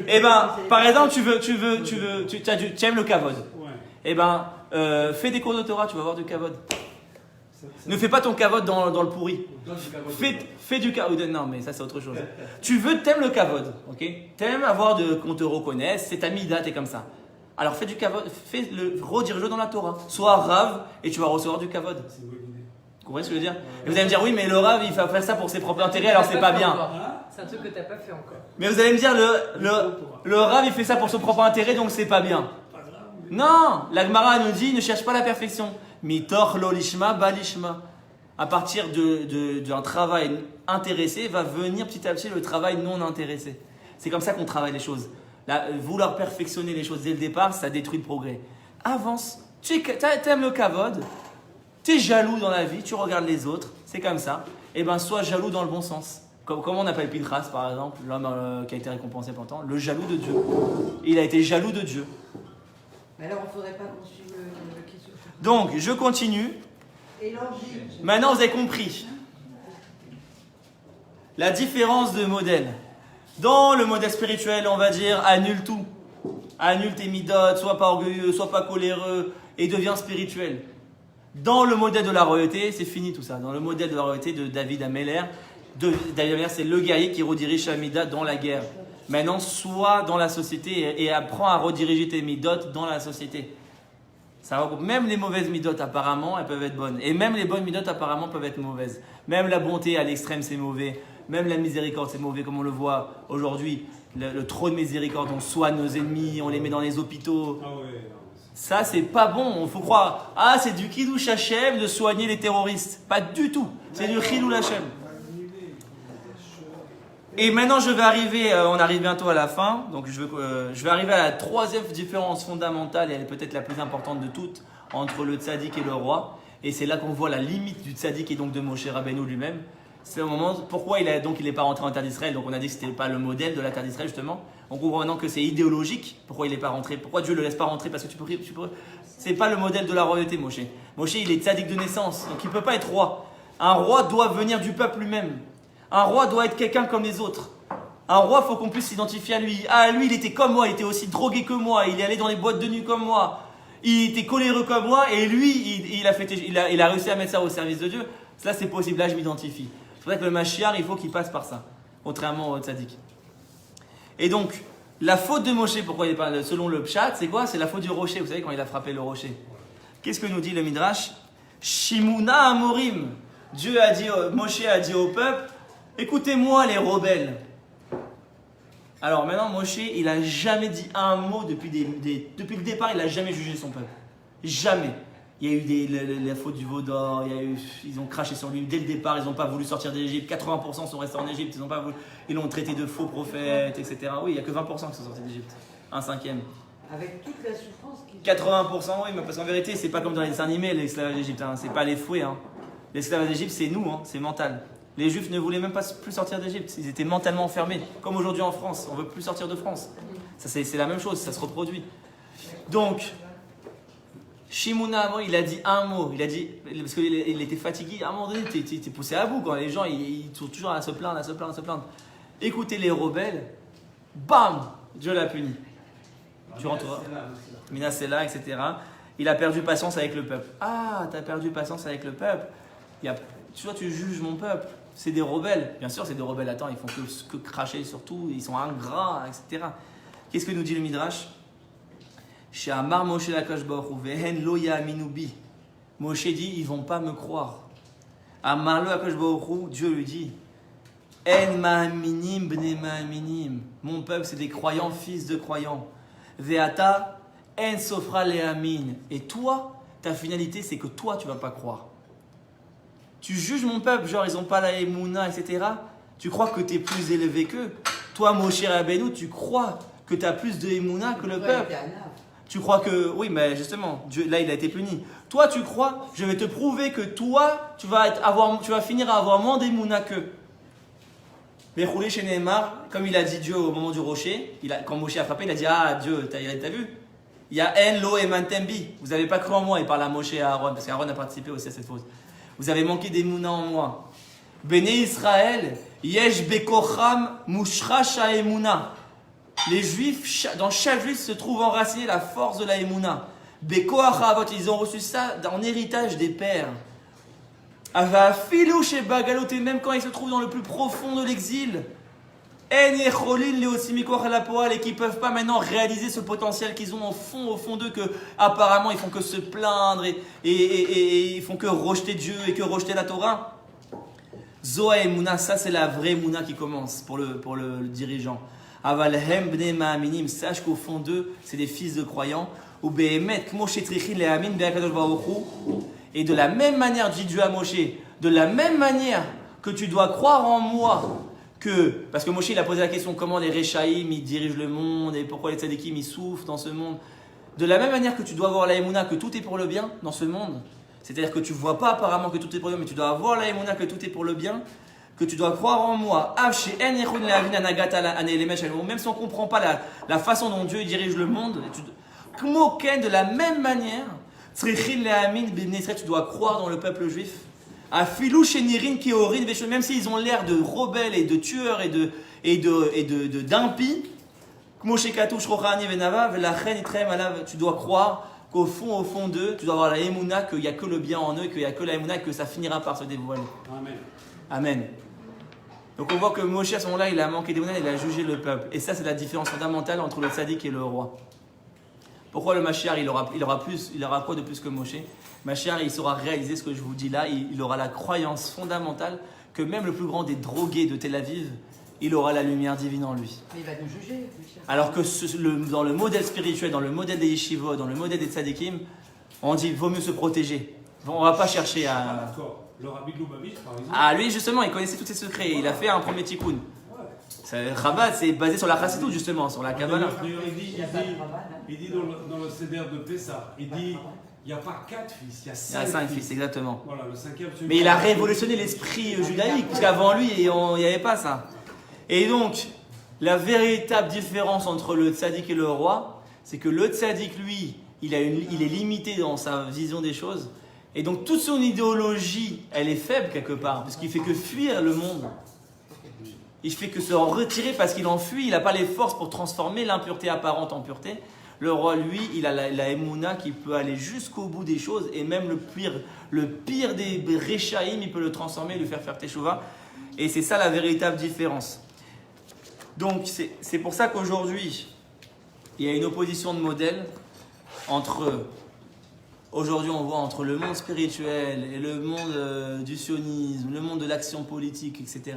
Eh ben, par exemple, tu aimes le kavod. Ouais. Eh ben, fais des cours de Torah, tu vas avoir du kavod. Ne fais pas ton kavod dans le pourri. Fais du kavod. Non, mais ça, c'est autre chose. T'aimes le kavod, ok? T'aimes avoir qu'on te reconnaisse, c'est ta mida, t'es comme ça. Alors fais du kavod, redirige-le dans la Torah. Sois rave et tu vas recevoir du kavod. C'est une bonne idée. Vous comprenez ce que je veux dire? Et vous allez me dire, oui, mais le rave, il va faire ça pour ses propres intérêts, alors c'est pas bien. C'est un truc que t'as pas fait encore. Mais vous allez me dire, le rave, il fait ça pour son propre intérêt, donc c'est pas bien. Non, la Gemara nous dit, ne cherche pas la perfection. Mitor lo lishma ba lishma. À partir d'un travail intéressé, va venir petit à petit le travail non intéressé. C'est comme ça qu'on travaille les choses. Vouloir perfectionner les choses dès le départ, ça détruit le progrès. Avance. Tu aimes le kavod, tu es jaloux dans la vie, tu regardes les autres, c'est comme ça. Eh bien, sois jaloux dans le bon sens. Comment on appelle Pinchas, par exemple, l'homme qui a été récompensé pour longtemps, le jaloux de Dieu. Il a été jaloux de Dieu. Mais alors, il ne faudrait pas qu'on suive le question. Donc, je continue. Et l'envie. Maintenant, vous avez compris la différence de modèle. Dans le modèle spirituel, on va dire annule tout. Annule tes midotes, sois pas orgueilleux, sois pas coléreux et deviens spirituel. Dans le modèle de la royauté, c'est fini tout ça. Dans le modèle de la royauté de David Ameller, c'est le guerrier qui redirige la mida dans la guerre. Maintenant, sois dans la société et apprends à rediriger tes midotes dans la société. Ça regroupe même les mauvaises midotes apparemment, elles peuvent être bonnes. Et même les bonnes midotes apparemment peuvent être mauvaises. Même la bonté à l'extrême, c'est mauvais. Même la miséricorde, c'est mauvais, comme on le voit aujourd'hui. Le trop de miséricorde, on soigne nos ennemis, on les met dans les hôpitaux. Ah ouais, non. Ça, c'est pas bon. Il faut croire, c'est du Kiddush Hashem de soigner les terroristes. Pas du tout. C'est du Chilul Hashem. Et maintenant, je vais arriver, on arrive bientôt à la fin. Donc, je vais arriver à la troisième différence fondamentale, et elle est peut-être la plus importante de toutes, entre le tzaddik et le roi. Et c'est là qu'on voit la limite du tzaddik et donc de Moshe Rabbeinu lui-même. C'est au moment pourquoi il n'est pas rentré en terre d'Israël. Donc on a dit que ce n'était pas le modèle de la terre d'Israël justement. On comprend maintenant que c'est idéologique. Pourquoi il n'est pas rentré? Pourquoi Dieu ne le laisse pas rentrer? Parce que c'est pas le modèle de la royauté, Moshe. Moshe, il est tzaddik de naissance, donc il ne peut pas être roi. Un roi doit venir du peuple lui-même. Un roi doit être quelqu'un comme les autres. Un roi, il faut qu'on puisse s'identifier à lui. Ah, lui, il était comme moi, il était aussi drogué que moi, il est allé dans les boîtes de nuit comme moi, il était coléreux comme moi, et lui, il a réussi à mettre ça au service de Dieu. Cela, c'est possible, là, je m'identifie. C'est vrai que le Mashiach, il faut qu'il passe par ça, contrairement au tzaddik. Et donc, la faute de Moshe, pourquoi il n'est pas, selon le Pshat, c'est quoi? C'est la faute du rocher, vous savez, quand il a frappé le rocher. Qu'est-ce que nous dit le Midrash? Shimuna Amorim. Moshe a dit au peuple, écoutez-moi les rebelles. Alors maintenant, Moshe, il n'a jamais dit un mot depuis le départ, il n'a jamais jugé son peuple. Jamais. Il y a eu la faute du veau d'or, ils ont craché sur lui dès le départ, ils n'ont pas voulu sortir d'Égypte, 80% sont restés en Égypte, ils l'ont traité de faux prophètes, etc. Oui, il n'y a que 20% qui sont sortis d'Égypte, un cinquième. Avec toute la souffrance qu'ils 80%, oui, mais parce qu'en vérité, c'est pas comme dans les dessins animés, l'esclavage d'Égypte, hein. C'est pas les fouets. Hein. L'esclavage d'Égypte, c'est nous, hein. C'est mental. Les Juifs ne voulaient même pas plus sortir d'Égypte, ils étaient mentalement enfermés, comme aujourd'hui en France, on ne veut plus sortir de France. Ça, c'est la même chose, ça se reproduit. Donc, Shimuna, il a dit un mot, il a dit, parce qu'il était fatigué, à un moment donné, t'es poussé à bout, quand les gens, ils sont toujours à se plaindre, à se plaindre. Écoutez les rebelles, bam, Dieu l'a puni. Tu rentreras. Mina Sela, etc. Il a perdu patience avec le peuple. Ah, t'as perdu patience avec le peuple. Tu juges mon peuple. C'est des rebelles. Bien sûr, c'est des rebelles. Attends, ils font que cracher sur tout. Ils sont ingrats, etc. Qu'est-ce que nous dit le Midrash? Chez Amar Moshe Lakash Baruch Hu Vehen Lo Ya'aminu Bi. Moshe dit, ils vont pas me croire. Amar Lo Lakash Baruch Hu, Dieu lui dit, En Ma'aminim Bnei Ma'aminim. Mon peuple, c'est des croyants, fils de croyants. Veata En Sofra Le'amin. Et toi, ta finalité, c'est que toi, tu vas pas croire. Tu juges mon peuple, genre ils ont pas la émouna, etc. Tu crois que tu es plus élevé qu'eux. Toi, Moshe Rabbeinu, tu crois que tu as plus de émouna que le peuple. Tu crois que, oui, mais justement, Dieu, là, il a été puni. Toi, tu crois, je vais te prouver que toi, tu vas finir à avoir moins d'émouna qu'eux. Mais roulé chez Neymar, comme il a dit Dieu au moment du rocher, quand Moshe a frappé, il a dit, ah, Dieu, t'as vu? Il y a En Lo et Mantembi. Vous n'avez pas cru en moi, il parle à Moshe et à Aaron, parce qu'Aaron a participé aussi à cette faute. Vous avez manqué d'émouna en moi. Béné Israël, yesh bekocham mushrash haemuna. Les Juifs, dans chaque Juif se trouve enracinée la force de la Emouna. Bekoach haavot, ils ont reçu ça en héritage des pères. Avafilou chez Bagalot, et même quand ils se trouvent dans le plus profond de l'exil. En yecholin leotzi mikoach halapoal, et qui ne peuvent pas maintenant réaliser ce potentiel qu'ils ont au fond d'eux, que apparemment ils font que se plaindre et ils font que rejeter Dieu et que rejeter la Torah. Zoa Emouna, ça c'est la vraie Emouna qui commence pour le dirigeant. Avalhem bnei ma'aminim, sache qu'au fond d'eux, c'est des fils de croyants. Ou behemet kmo shetrichim le'amin be'akadosh baruch hu. Et de la même manière, dit Dieu à Moshe, de la même manière que tu dois croire en moi, parce que Moshe il a posé la question comment les Réchaïm ils dirigent le monde et pourquoi les Tzadikim ils souffrent dans ce monde. De la même manière que tu dois avoir la Emouna que tout est pour le bien dans ce monde, c'est-à-dire que tu ne vois pas apparemment que tout est pour le bien, mais tu dois avoir la Emouna que tout est pour le bien, que tu dois croire en moi, même si on ne comprend pas la façon dont Dieu dirige le monde, de la même manière, tu dois croire dans le peuple juif. Même s'ils ont l'air de rebelles et de tueurs et d'impies, tu dois croire qu'au fond d'eux, tu dois avoir la Emouna, qu'il n'y a que le bien en eux, qu'il n'y a que la Emouna, que ça finira par se dévoiler. Amen. Amen. Donc on voit que Moshe à ce moment-là, il a manqué d'Emouna, il a jugé le peuple. Et ça, c'est la différence fondamentale entre le tzaddik et le roi. Pourquoi le Mashiach, il aura quoi de plus que Moshe? Mashiach, il saura réaliser ce que je vous dis là. Il aura la croyance fondamentale que même le plus grand des drogués de Tel Aviv, il aura la lumière divine en lui. Mais il va nous juger, Mashiach. Alors que dans le modèle spirituel, dans le modèle des yeshivot, dans le modèle des tzaddikim, on dit vaut mieux se protéger. On ne va pas chercher à... D'accord. Le Rabbi de Lubavitch, par exemple. Ah, lui, justement, il connaissait tous ses secrets. Il a fait un premier tikkun. Chabad, c'est basé sur la chassidoute, justement, sur la Kabbalah. D'ailleurs, il dit dans le Seder de Pessah, il dit il n'y a pas 4 fils, il y a 5 fils, exactement. Voilà, le 5e. Mais il a révolutionné l'esprit judaïque, parce qu'avant lui, il n'y avait pas ça. Et donc, la véritable différence entre le tzaddik et le roi, c'est que le tzaddik, lui, il est limité dans sa vision des choses. Et donc toute son idéologie, elle est faible quelque part, parce qu'il fait que fuir le monde. Il fait que se retirer parce qu'il en fuit, il n'a pas les forces pour transformer l'impureté apparente en pureté. Le roi, lui, il a la Emouna qui peut aller jusqu'au bout des choses, et même le pire des Réchaïm, il peut le transformer, lui faire teshuva. Et c'est ça la véritable différence. Donc c'est pour ça qu'aujourd'hui, il y a une opposition de modèle entre... Aujourd'hui, on voit entre le monde spirituel et le monde du sionisme, le monde de l'action politique, etc.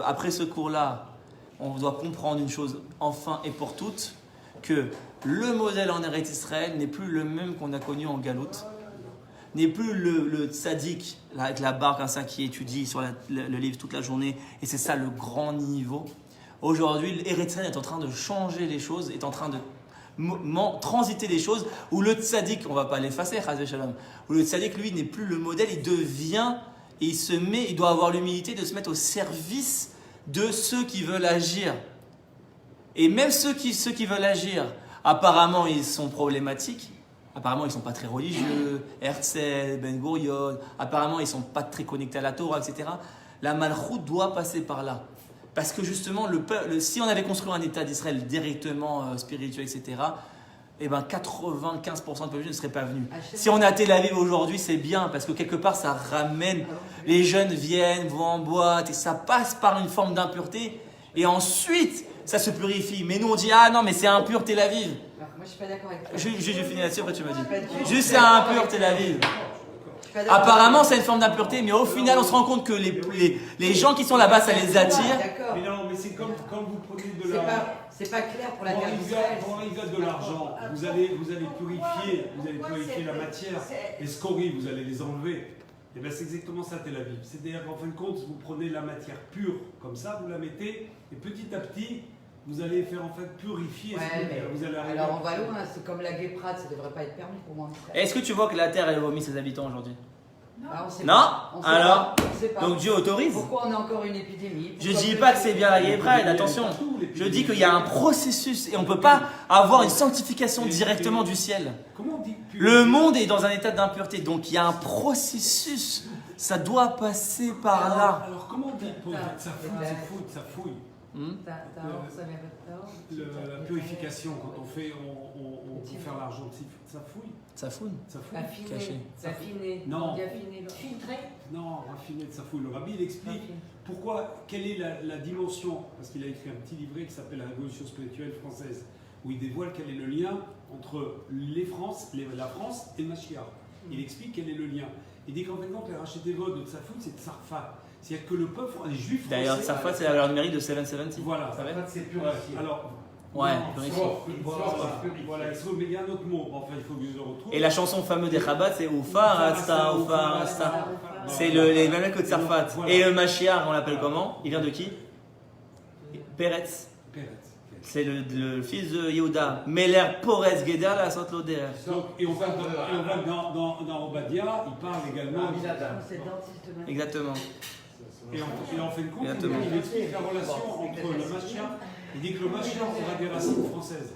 Après ce cours-là, on doit comprendre une chose, enfin et pour toutes, que le modèle en Eretz Israël n'est plus le même qu'on a connu en Galoute, n'est plus le tzaddik avec la barque, un saint qui étudie sur le livre toute la journée, et c'est ça le grand niveau. Aujourd'hui, l'Eretz Israël est en train de changer les choses, est en train de transiter des choses où le tzaddik, on ne va pas l'effacer, où le tzaddik lui n'est plus le modèle, il devient et il doit avoir l'humilité de se mettre au service de ceux qui veulent agir. Et même ceux qui veulent agir, apparemment ils sont problématiques, apparemment ils ne sont pas très religieux, Herzl, Ben Gurion, apparemment ils ne sont pas très connectés à la Torah, etc. La malchoute doit passer par là. Parce que justement, si on avait construit un État d'Israël directement spirituel, etc., eh ben 95% de peuple ne serait pas venu. Si on a Tel Aviv aujourd'hui, c'est bien, parce que quelque part, ça ramène, les jeunes viennent, vont en boîte, et ça passe par une forme d'impureté, et ensuite, ça se purifie. Mais nous, on dit, ah non, mais c'est impur Tel Aviv. Moi, je ne suis pas d'accord avec toi. Je finis là-dessus, après tu me dis. Juste c'est impur Tel Aviv. Apparemment, c'est une forme d'impureté, mais au final, on se rend compte que les gens qui sont là-bas, ça les attire. Mais non, mais c'est comme vous prenez de la... C'est pas clair pour la terre Quand il y a de l'argent, vous allez purifier la matière. Les scories, vous allez les enlever. Et bien c'est exactement ça Tel Aviv. C'est-à-dire qu'en fin de compte, vous prenez la matière pure comme ça, vous la mettez, et petit à petit, vous allez faire en fait purifier. Vous allez alors on va loin, c'est comme la guéprade, ça ne devrait pas être permis pour moi. Est-ce que tu vois que la terre elle vomit ses habitants aujourd'hui? Ah, on sait non pas. On sait alors pas. On sait pas. Donc Dieu autorise. Pourquoi on a encore une épidémie? Je dis pas que c'est bien la guéprade, attention. Je dis qu'il y a un processus et on ne peut pas avoir une sanctification directement du ciel. Comment on dit le monde est dans un état d'impureté, donc il y a un processus. Ça doit passer par là. Alors comment on dit ça fouille. La purification, quand on fait, on peut faire l'argent, ça fouille. Ça fouille. Affiner. Non. Filtré. Non, raffiné de sa fouille. Le rabbi, il explique pourquoi, quelle est la dimension, parce qu'il a écrit un petit livret qui s'appelle La Révolution spirituelle française, où il dévoile quel est le lien entre la France et Mashiach. Il explique quel est le lien. Il dit qu'en fait, les rachetez-votes de Tsafout, c'est Tsarfat. C'est-à-dire que le peuple, les juifs français... D'ailleurs, Tsarfat, c'est la valeur numérique de 770. Voilà. Tsarfat, c'est purifié. Alors... Ouais, voilà, mais il y a un autre mot. Enfin, il faut que je le retrouve. Et la chanson fameuse des Chabad, c'est Oufar, Asta, Oufar, Asta. C'est les mêmes que Tsarfat. Et le Mashiach, on l'appelle comment? Il vient de qui? Peretz. C'est le fils de Yehuda. Meler Porez Geder, la sorte l'Oder. Et on voit que dans Obadiah, il parle également. Exactement. Et en fait, il explique la relation entre le Mashiach. Il dit que le Mashiach aura des racines françaises.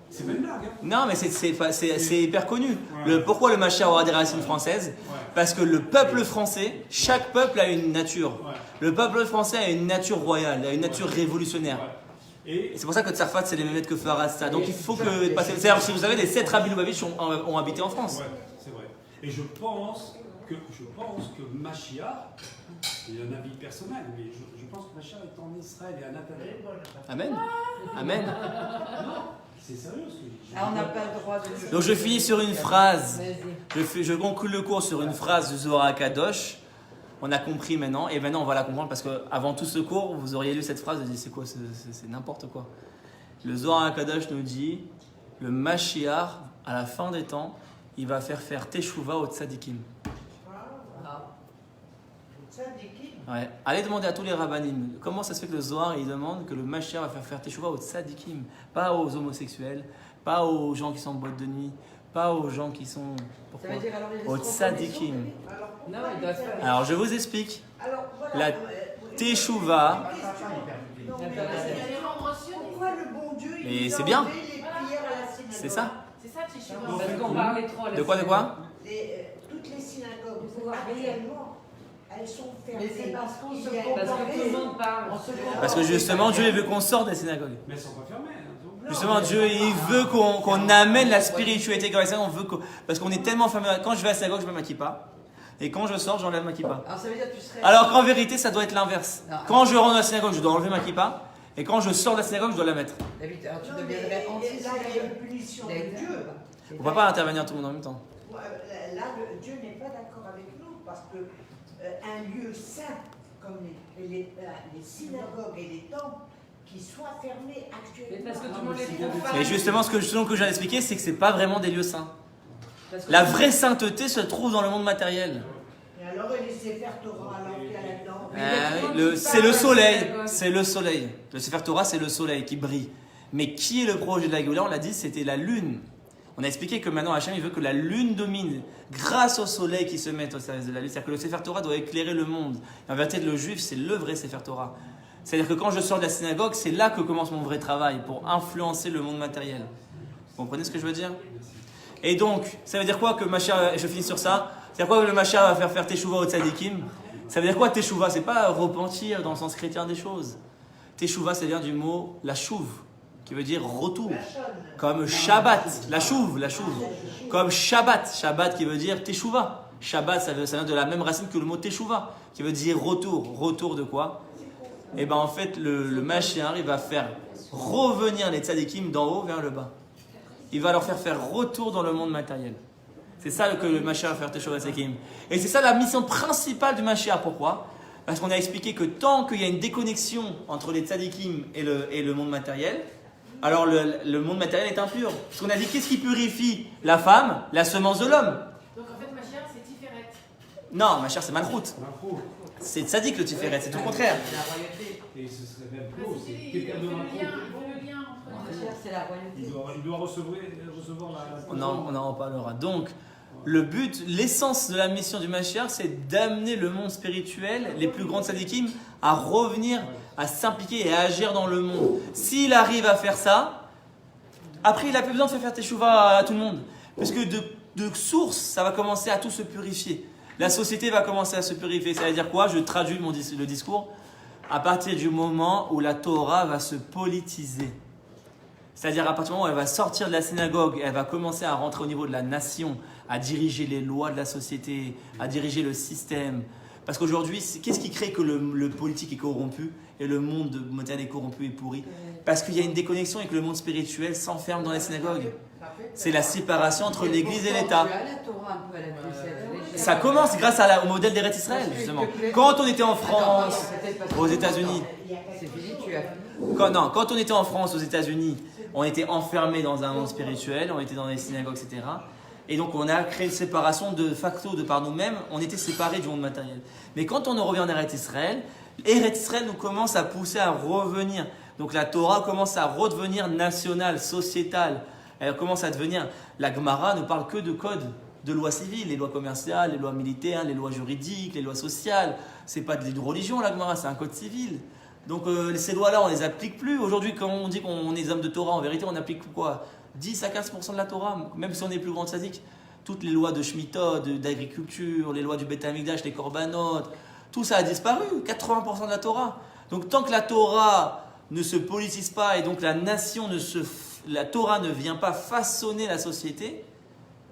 C'est pas une blague. Hein. Non, mais c'est hyper connu. Pourquoi le Mashiach aura des racines françaises? Parce que le peuple français, chaque peuple a une nature. Le peuple français a une nature royale, a une nature révolutionnaire. Et c'est pour ça que Tsarfat, c'est les mêmes lettres que Farasta. Donc il faut que... C'est-à-dire, si vous savez, les 7 rabbis Lubavitch ont habité en France. Ouais, c'est vrai. Et je pense que Mashiach, il a un avis personnel, mais je pense que Mashiach est en Israël et à Nathalie. Amen. Amen. Non, c'est sérieux ce que je dis. On n'a pas le droit de... Donc je finis sur une phrase. Je conclue le cours sur une phrase du Zohar Kadosh. On a compris maintenant, et maintenant on va la comprendre parce qu'avant tout ce cours, vous auriez lu cette phrase et dit c'est quoi, c'est n'importe quoi. Le Zohar HaKadosh nous dit, le Mashiach, à la fin des temps, il va faire Teshuvah aux Tzadikim. Ouais. Allez demander à tous les rabbanim, comment ça se fait que le Zohar il demande que le Mashiach va faire Teshuvah aux Tzadikim, pas aux homosexuels, pas aux gens qui sont en boîte de nuit, pas aux gens qui sont... Pourquoi? Aux Tzadikim. Alors je vous explique. La Teshuvah. Pourquoi le bon Dieu Et c'est bien. C'est ça. C'est ça, Teshuvah. Parce qu'on parlait trop. De quoi Toutes les synagogues, actuellement, elles sont fermées. Mais c'est parce qu'on se Parce que tout le monde parle. Parce que justement Dieu il veut qu'on sorte des synagogues. Mais elles ne sont pas fermées. Justement, Dieu, il veut qu'on amène la spiritualité comme ça. Parce qu'on est tellement fermé. Quand je vais à la synagogue, je mets ma kippa. Et quand je sors, j'enlève ma kippa. Alors qu'en vérité, ça doit être l'inverse. Quand je rentre dans la synagogue, je dois enlever ma kippa. Et quand je sors de la synagogue, je dois la mettre. David, alors tu deviendrais punition de Dieu. On ne peut pas intervenir tout le monde en même temps. Là, Dieu n'est pas d'accord avec nous parce que un lieu saint comme les synagogues et les temples qui soient fermés actuellement. Mais parce que tout le monde les trouve. Et justement, ce que je viens d'expliquer, c'est que ce n'est pas vraiment des lieux saints. La vraie sainteté se trouve dans le monde matériel. Et alors, il laissait faire Torah alors qu'il y a là-dedans. C'est le soleil. C'est le soleil. Le Sefer Torah, c'est le soleil qui brille. Mais qui est le projet de la Géoula? On l'a dit, c'était la lune. On a expliqué que maintenant Hachem il veut que la lune domine grâce au soleil qui se met au service de la lune. C'est-à-dire que le Sefer Torah doit éclairer le monde. En vérité, le juif, c'est le vrai Sefer Torah. C'est-à-dire que quand je sors de la synagogue, c'est là que commence mon vrai travail pour influencer le monde matériel. Vous comprenez ce que je veux dire? Et donc, ça veut dire quoi que Mashiach, et je finis sur ça, c'est-à-dire quoi que le Mashiach va faire Teshuvah au Tzadikim? Ça veut dire quoi Teshuvah? C'est pas repentir dans le sens chrétien des choses. Teshuvah, ça vient du mot la chouve, qui veut dire retour. Comme Shabbat, la chouve. Comme Shabbat qui veut dire Teshuvah. Shabbat, ça vient de la même racine que le mot Teshuvah, qui veut dire retour. Retour de quoi? Et bien en fait, le Mashiach, il va faire revenir les tzadikim d'en haut vers le bas. Il va leur faire retour dans le monde matériel. C'est ça que le Mashiach va faire Teshuvah tzadikim. Et c'est ça la mission principale du Mashiach. Pourquoi? Parce qu'on a expliqué que tant qu'il y a une déconnexion entre les tzadikim et le monde matériel, alors le monde matériel est impur. Parce qu'on a dit qu'est-ce qui purifie la femme? La semence de l'homme. Donc en fait, Mashiach, c'est Tiferet. Non, Mashiach, c'est Malchut. C'est tzadik le Tiferet, c'est tout le contraire. Et ce serait même plus. Il fait le lien entre les deux. C'est la royauté. Il doit recevoir la... On en reparlera. Donc, le but, l'essence de la mission du Mashiach, c'est d'amener le monde spirituel, les plus grands tzadikim, à revenir, à s'impliquer et à agir dans le monde. S'il arrive à faire ça, après, il n'a plus besoin de faire Teshuvah à tout le monde. Parce que de source, ça va commencer à tout se purifier. la société va commencer à se purifier. Ça veut dire quoi? Je traduis le discours. À partir du moment où la Torah va se politiser. C'est-à-dire à partir du moment où elle va sortir de la synagogue, elle va commencer à rentrer au niveau de la nation, à diriger les lois de la société, à diriger le système. Parce qu'aujourd'hui, qu'est-ce qui crée que le politique est corrompu et le monde moderne est corrompu et pourri? Parce qu'il y a une déconnexion et que le monde spirituel s'enferme dans les synagogues. C'est la séparation entre l'Église et l'État. Ça commence grâce au modèle d'Eretz Israël, justement. Quand on était en France, aux États-Unis, quand on était en France, aux États-Unis, on était enfermés dans un monde spirituel, on était dans les synagogues, etc. Et donc on a créé une séparation de facto, de par nous-mêmes, on était séparés du monde matériel. Mais quand on revient en Eretz Israël nous commence à pousser à revenir. Donc la Torah commence à redevenir nationale, sociétale. Elle commence à devenir... La Gemara ne parle que de codes, de lois civiles, les lois commerciales, les lois militaires, les lois juridiques, les lois sociales. C'est pas de religion la Gemara, c'est un code civil. Donc ces lois-là, on ne les applique plus. Aujourd'hui, quand on dit qu'on est des hommes de Torah, en vérité, on applique quoi? 10 à 15% de la Torah, même si on est plus grand tzaddik. Toutes les lois de Shemitah, d'agriculture, les lois du Beth Amikdash, les Korbanot, tout ça a disparu, 80% de la Torah. Donc tant que la Torah ne se politise pas et donc la Torah ne vient pas façonner la société,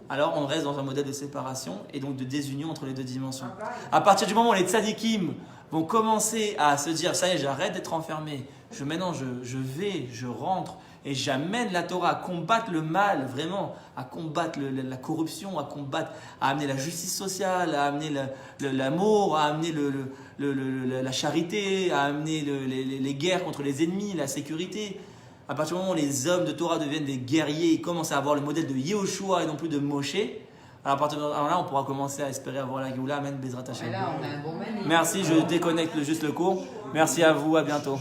alors on reste dans un modèle de séparation et donc de désunion entre les deux dimensions. À partir du moment où les tzadikim vont commencer à se dire, ça y est, j'arrête d'être enfermé, maintenant je rentre et j'amène la Torah à combattre le mal, vraiment, à combattre la corruption, à amener la justice sociale, à amener l'amour, à amener la charité, à amener les guerres contre les ennemis, la sécurité. À partir du moment où les hommes de Torah deviennent des guerriers, ils commencent à avoir le modèle de Yehoshua et non plus de Moshe, alors à partir de là, on pourra commencer à espérer avoir la Géoula. Amen, Bezrat Hashem. Merci, je déconnecte juste le cours. Merci à vous, à bientôt.